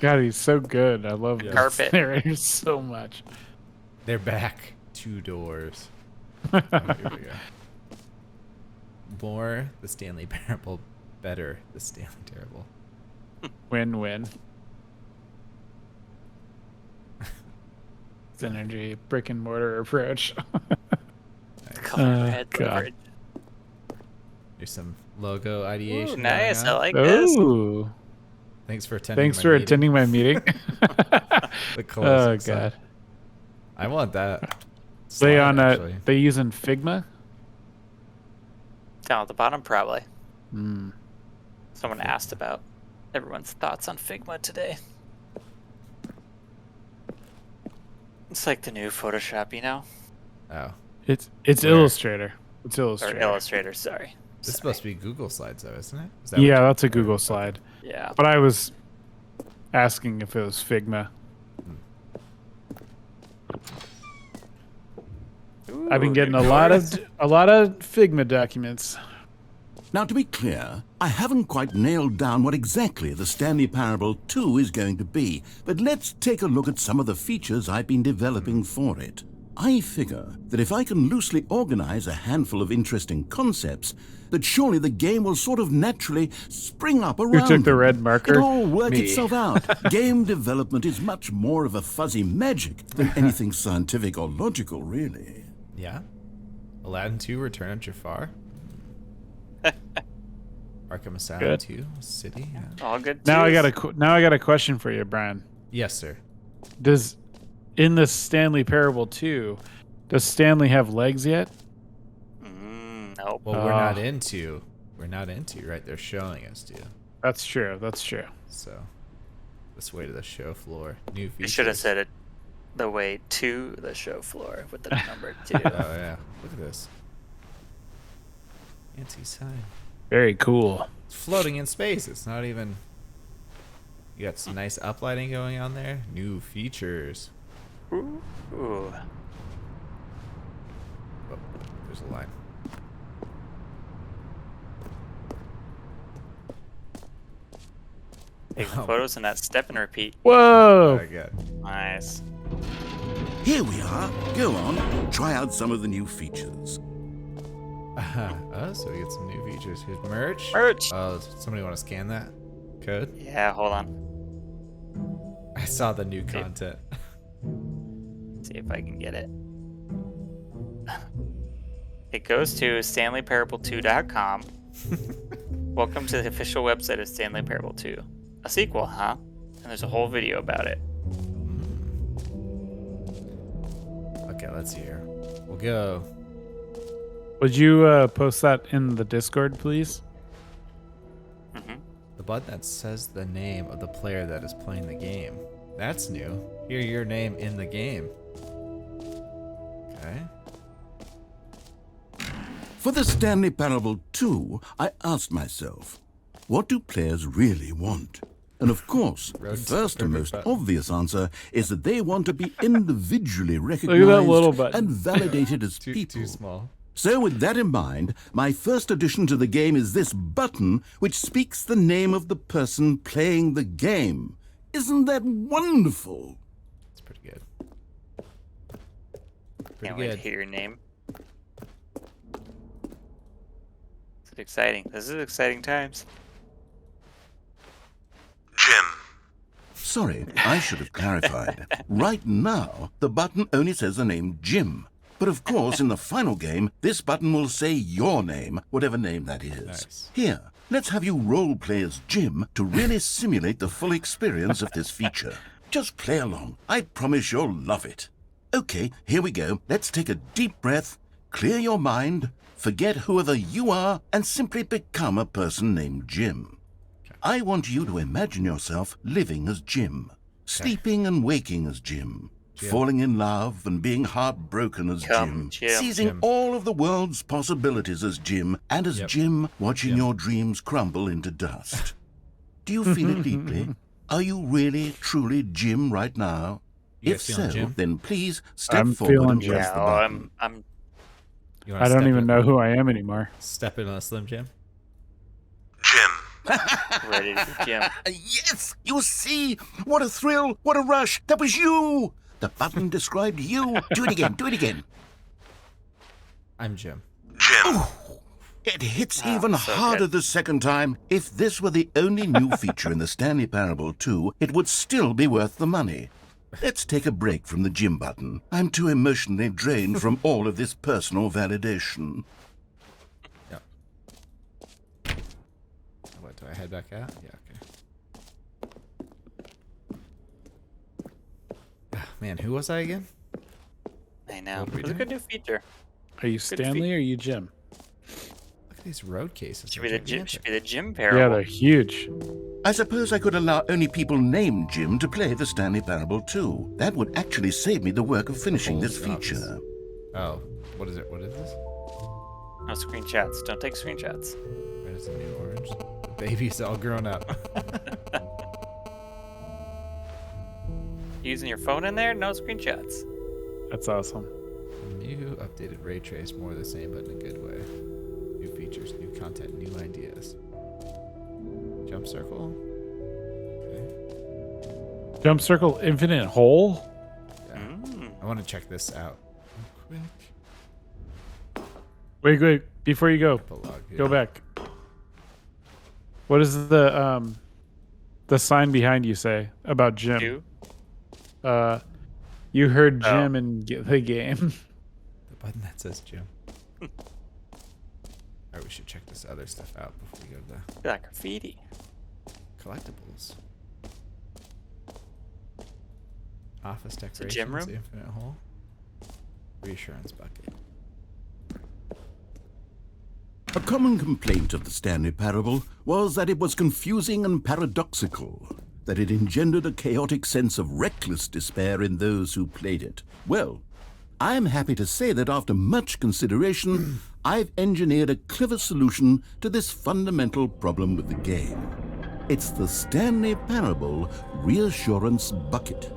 God, he's so good. I love this carpet. narrator so much. They're back 2 doors. Oh, here we go. More the Stanley Parable, better the Stanley Terrible. Win-win. Synergy, brick and mortar approach. color red God. leverage. There's some logo ideation. Ooh, nice. going I on. like this. Ooh. Thanks for attending. Thanks my for meeting. attending my meeting. The Oh closing sign. God. I want that. They slide, on actually. they using Figma? Down at the bottom, probably. Hmm. Someone asked about everyone's thoughts on Figma today. It's like the new Photoshop, you know? Oh, It's Where? Illustrator. It's Or Illustrator. Illustrator, sorry. this is supposed to be Google Slides, though, isn't it? Is Yeah, what that's a you- Google okay. slide. Yeah. But I was asking if it was Figma. I've been Ooh, getting new a lot of colors. Figma documents. Now, to be clear, I haven't quite nailed down what exactly the Stanley Parable 2 is going to be, but let's take a look at some of the features I've been developing for it. I figure that if I can loosely organize a handful of interesting concepts, that surely the game will sort of naturally spring up around took the them. red marker? It'll all work Me. itself out. Game development is much more of a fuzzy magic than anything scientific or logical, really. Yeah. Aladdin 2, Return of Jafar. Arkham Asylum Good. 2, City. Yeah. All good. Now I twos. got a question for you, Brian. Yes, sir. Does in the Stanley Parable 2, does Stanley have legs yet? Nope. Well, we're not into. Right? They're showing us to. That's true. That's true. So, let's wait to the show floor. New features. You should have said it the way to the show floor with the number 2. Oh yeah. Look at this. Fancy sign. Very cool. It's floating in space. It's not even. You got some nice uplighting going on there. New features. Ooh. Oh, there's a line. Taking Oh. photos in that step and repeat. Whoa! Very good. Nice. Here we are. Go on, try out some of the new features. Oh, so we get some new features. Here's merch. Merch. Oh, somebody want to scan that code? Yeah, hold on. I saw the new content. See if I can get it. It goes to StanleyParable2.com. Welcome to the official website of Stanley Parable 2. A sequel, huh? And there's a whole video about it. Okay, let's see here. We'll go. Would you post that in the Discord, please? The button that says the name of the player that is playing the game. That's new. Hear your name in the game. Okay. For the Stanley Parable 2, I asked myself, what do players really want? And of course, the Road to first the and perfect most button. obvious answer is that they want to be individually little recognized button. and validated as people. Too small. So with that in mind, my first addition to the game is this button which speaks the name of the person playing the game. Isn't that wonderful? It's pretty good. Pretty Can't wait to good. hear your name. It's exciting. This is exciting times. Jim, Sorry, I should have clarified. Right now, the button only says the name Jim. But of course, in the final game, this button will say your name, whatever name that is. Nice. Here, let's have you role play as Jim to really simulate the full experience of this feature. Just play along. I promise you'll love it. Okay, here we go. Let's take a deep breath, clear your mind, forget whoever you are, and simply become a person named Jim. I want you to imagine yourself living as Jim, sleeping and waking as Jim, falling in love and being heartbroken as Jim, seizing all of the world's possibilities as Jim, and as Jim watching your dreams crumble into dust. Do you feel it deeply? Are you really, truly Jim right now? If so, then please step forward and press the button. I don't even know who I am anymore. Step in on a Slim Jim. Ready to Jim. Yes! You see? What a thrill! What a rush! That was you! The button described you. Do it again. Do it again. I'm Jim. Ooh, it hits even harder the second time. If this were the only new feature in the Stanley Parable 2, it would still be worth the money. Let's take a break from the Jim button. I'm too emotionally drained from all of this personal validation. Yep. What, do I head back out? Yeah, okay. Man, who was I again? I know. It's a good new feature. Are you Stanley or are you Jim? Look at these road cases. Should be the Jim Parable. Yeah, they're huge. I suppose I could allow only people named Jim to play the Stanley Parable 2. That would actually save me the work of finishing this feature. Oh, what is it? What is this? No screenshots. Don't take screenshots. Red is the new orange. The baby's all grown up. Using your phone in there? No screenshots. That's awesome. New updated ray trace, more of the same, but in a good way. New features, new content, new ideas. Jump circle. Okay. Jump circle, infinite hole? Yeah. I want to check this out. Quick. Wait. Before you go, go back. What does the sign behind you say about Jim? You? You heard Jim in the game. The button that says Jim. Alright, we should check this other stuff out before we go to That graffiti. collectibles. Office a decorations. gym room? Infinite hole. Reassurance bucket. A common complaint of the Stanley Parable was that it was confusing and paradoxical, that it engendered a chaotic sense of reckless despair in those who played it. Well, I am happy to say that after much consideration, I've engineered a clever solution to this fundamental problem with the game. It's the Stanley Parable Reassurance Bucket.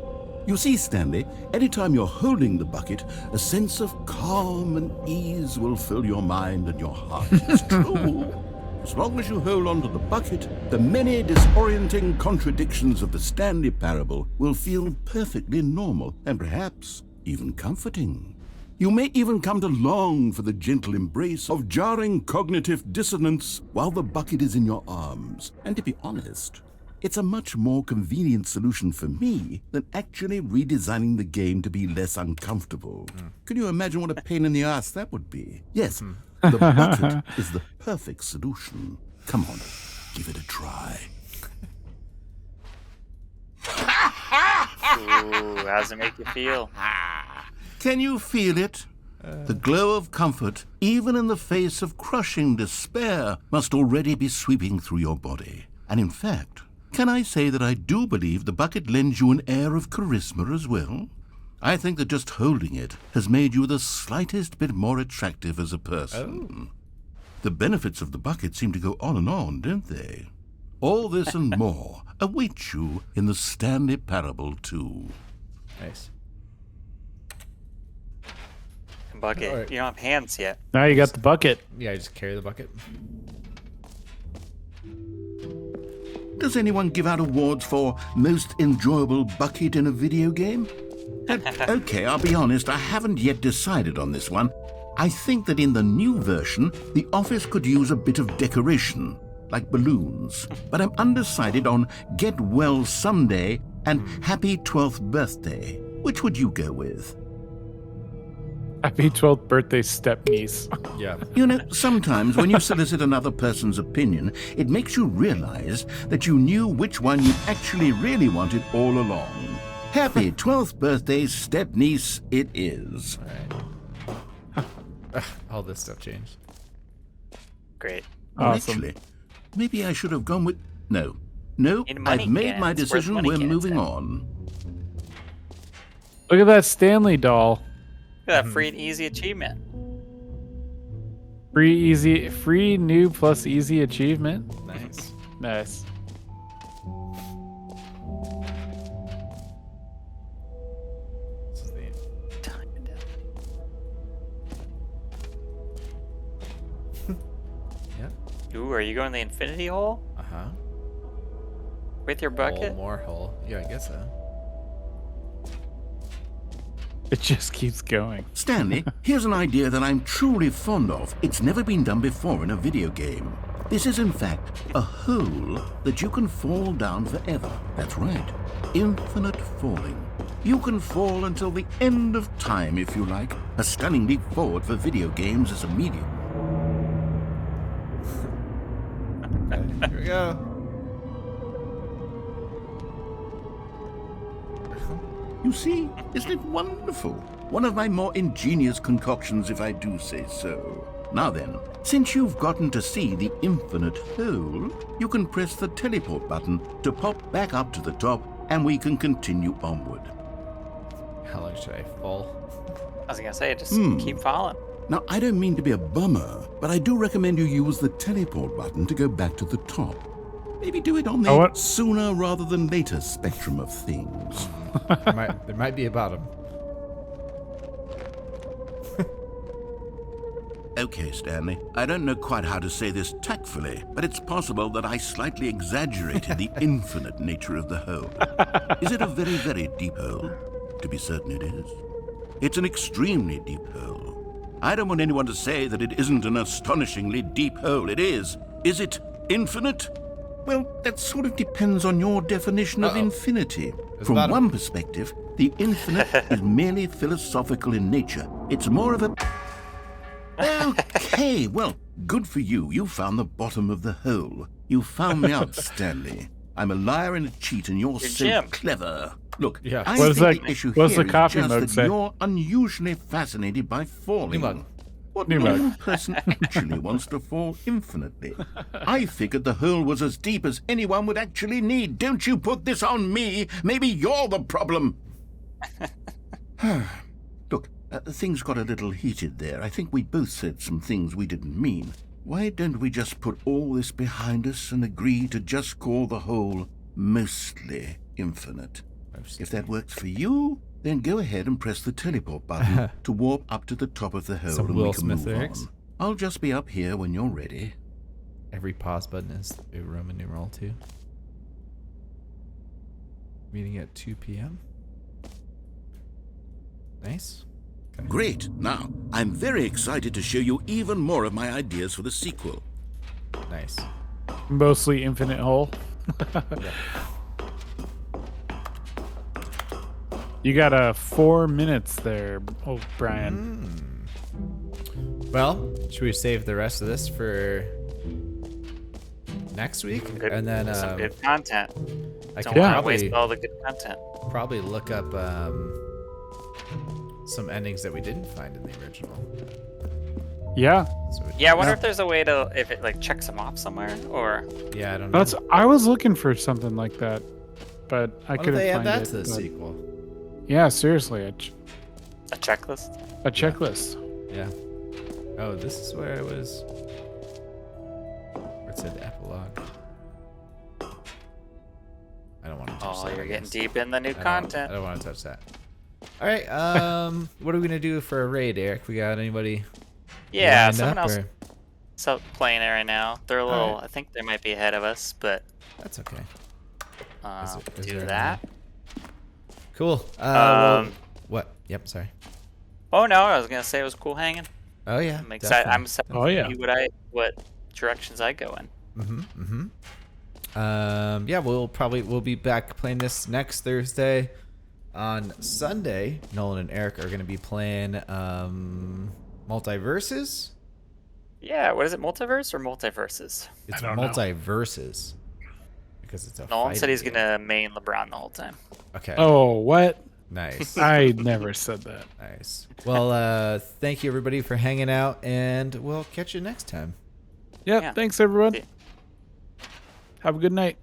You see, Stanley, anytime you're holding the bucket, a sense of calm and ease will fill your mind and your heart. It's true. As long as you hold on to the bucket, the many disorienting contradictions of the Stanley Parable will feel perfectly normal and perhaps even comforting. You may even come to long for the gentle embrace of jarring cognitive dissonance while the bucket is in your arms. And to be honest, it's a much more convenient solution for me than actually redesigning the game to be less uncomfortable. Can you imagine what a pain in the ass that would be? Yes, the bucket is the perfect solution. Come on, give it a try. Ooh, how's it make you feel? Can you feel it? The glow of comfort, even in the face of crushing despair, must already be sweeping through your body. And in fact, can I say that I do believe the bucket lends you an air of charisma as well? I think that just holding it has made you the slightest bit more attractive as a person. The benefits of the bucket seem to go on and on, don't they? All this and more await you in the Stanley Parable 2. Nice. Bucket. All right. You don't have hands yet. Now you got the bucket. Yeah, I just carry the bucket. Does anyone give out awards for most enjoyable bucket in a video game? Okay, I'll be honest, I haven't yet decided on this one. I think that in the new version, the office could use a bit of decoration, like balloons. But I'm undecided on Get Well Someday and happy 12th birthday. Which would you go with? Happy 12th birthday, step-niece. Yeah. You know, sometimes when you solicit another person's opinion, it makes you realize that you knew which one you actually really wanted all along. Happy 12th birthday, step-niece it is. All right. All this stuff changed. Great. Well, Awesome. actually, maybe I should have gone with... No, Need money I've made my cans. Where's decision. money We're cans moving at? on. Look at that Stanley doll. Look at that free and easy achievement. Free new plus easy achievement. Nice. Nice. This is the Time and death. Yep. Ooh, are you going the infinity hole Uh-huh. with your bucket? More hole. Yeah, I guess so. It just keeps going. Stanley, here's an idea that I'm truly fond of. It's never been done before in a video game. This is, in fact, a hole that you can fall down forever. That's right. Infinite falling. You can fall until the end of time, if you like. A stunning leap forward for video games as a medium. Okay, here we go. You see, isn't it wonderful? One of my more ingenious concoctions, if I do say so. Now then, since you've gotten to see the infinite hole, you can press the teleport button to pop back up to the top, and we can continue onward. How long should I fall? I was gonna say, just keep falling. Now, I don't mean to be a bummer, but I do recommend you use the teleport button to go back to the top. Maybe do it on the sooner rather than later spectrum of things. There might be a bottom. Okay, Stanley. I don't know quite how to say this tactfully, but it's possible that I slightly exaggerated the infinite nature of the hole. Is it a very, very deep hole? To be certain it is. It's an extremely deep hole. I don't want anyone to say that it isn't an astonishingly deep hole. It is. Is it infinite? Well, that sort of depends on your definition of infinity. From one perspective, the infinite is merely philosophical in nature. It's more of a... Okay, well, good for you. You found the bottom of the hole. You found me out, Stanley. I'm a liar and a cheat, and you're so Jim. clever. Look, Yeah. I What is think that- the issue what's here the is coffee just mug that say? you're unusually fascinated by falling. New mug. What New mug. normal person actually wants to fall infinitely? I figured the hole was as deep as anyone would actually need. Don't you put this on me. Maybe you're the problem. Look, things got a little heated there. I think we both said some things we didn't mean. Why don't we just put all this behind us and agree to just call the hole mostly infinite? If that works for you, then go ahead and press the teleport button to warp up to the top of the hole Some and Will we can Smith move lyrics. on. I'll just be up here when you're ready. Every pause button is a Roman numeral too. Meeting at 2 p.m. Nice. Okay. Great. Now, I'm very excited to show you even more of my ideas for the sequel. Nice. Mostly infinite hole. You got 4 minutes there, Brian. Well, should we save the rest of this for next week? Good, And then some good content. I Don't can want to waste probably, all the good content. probably look up some endings that we didn't find in the original. Yeah. So we- Yeah, I wonder if there's a way to, if it like checks them off somewhere, or yeah, I don't know. I was looking for something like that, but I Why don't couldn't they add find that it. to the but- sequel? Yeah, seriously, a checklist. a checklist. Yeah. Oh, this is where I was. Where it said epilogue. I don't want to touch Oh, that. you're I getting guess. deep in the new I don't content. want to touch that. All right. What are we gonna do for a raid, Eric? We got anybody? Yeah, lined someone up, else or- playing it right now. They're a little. Alright. I think they might be ahead of us, but That's okay. Is do there that. Cool. Well, Um, what? Yep. Sorry. Oh no, I was gonna say it was cool hanging. Oh yeah. I'm excited. I'm excited Oh, yeah. to see what directions I go in. Yeah, we'll be back playing this next Thursday. On Sunday, Nolan and Eric are going to be playing Multiverses. Yeah, what is it? Multiverse or multiverses? It's I don't know. Multiverses because it's a. Nolan said he's fighting gonna main LeBron the whole time. game. Okay. Oh, what? Nice. I never said that. Nice. Well, thank you everybody for hanging out, and we'll catch you next time. Yep. Yeah. Thanks, everyone. See ya. Have a good night.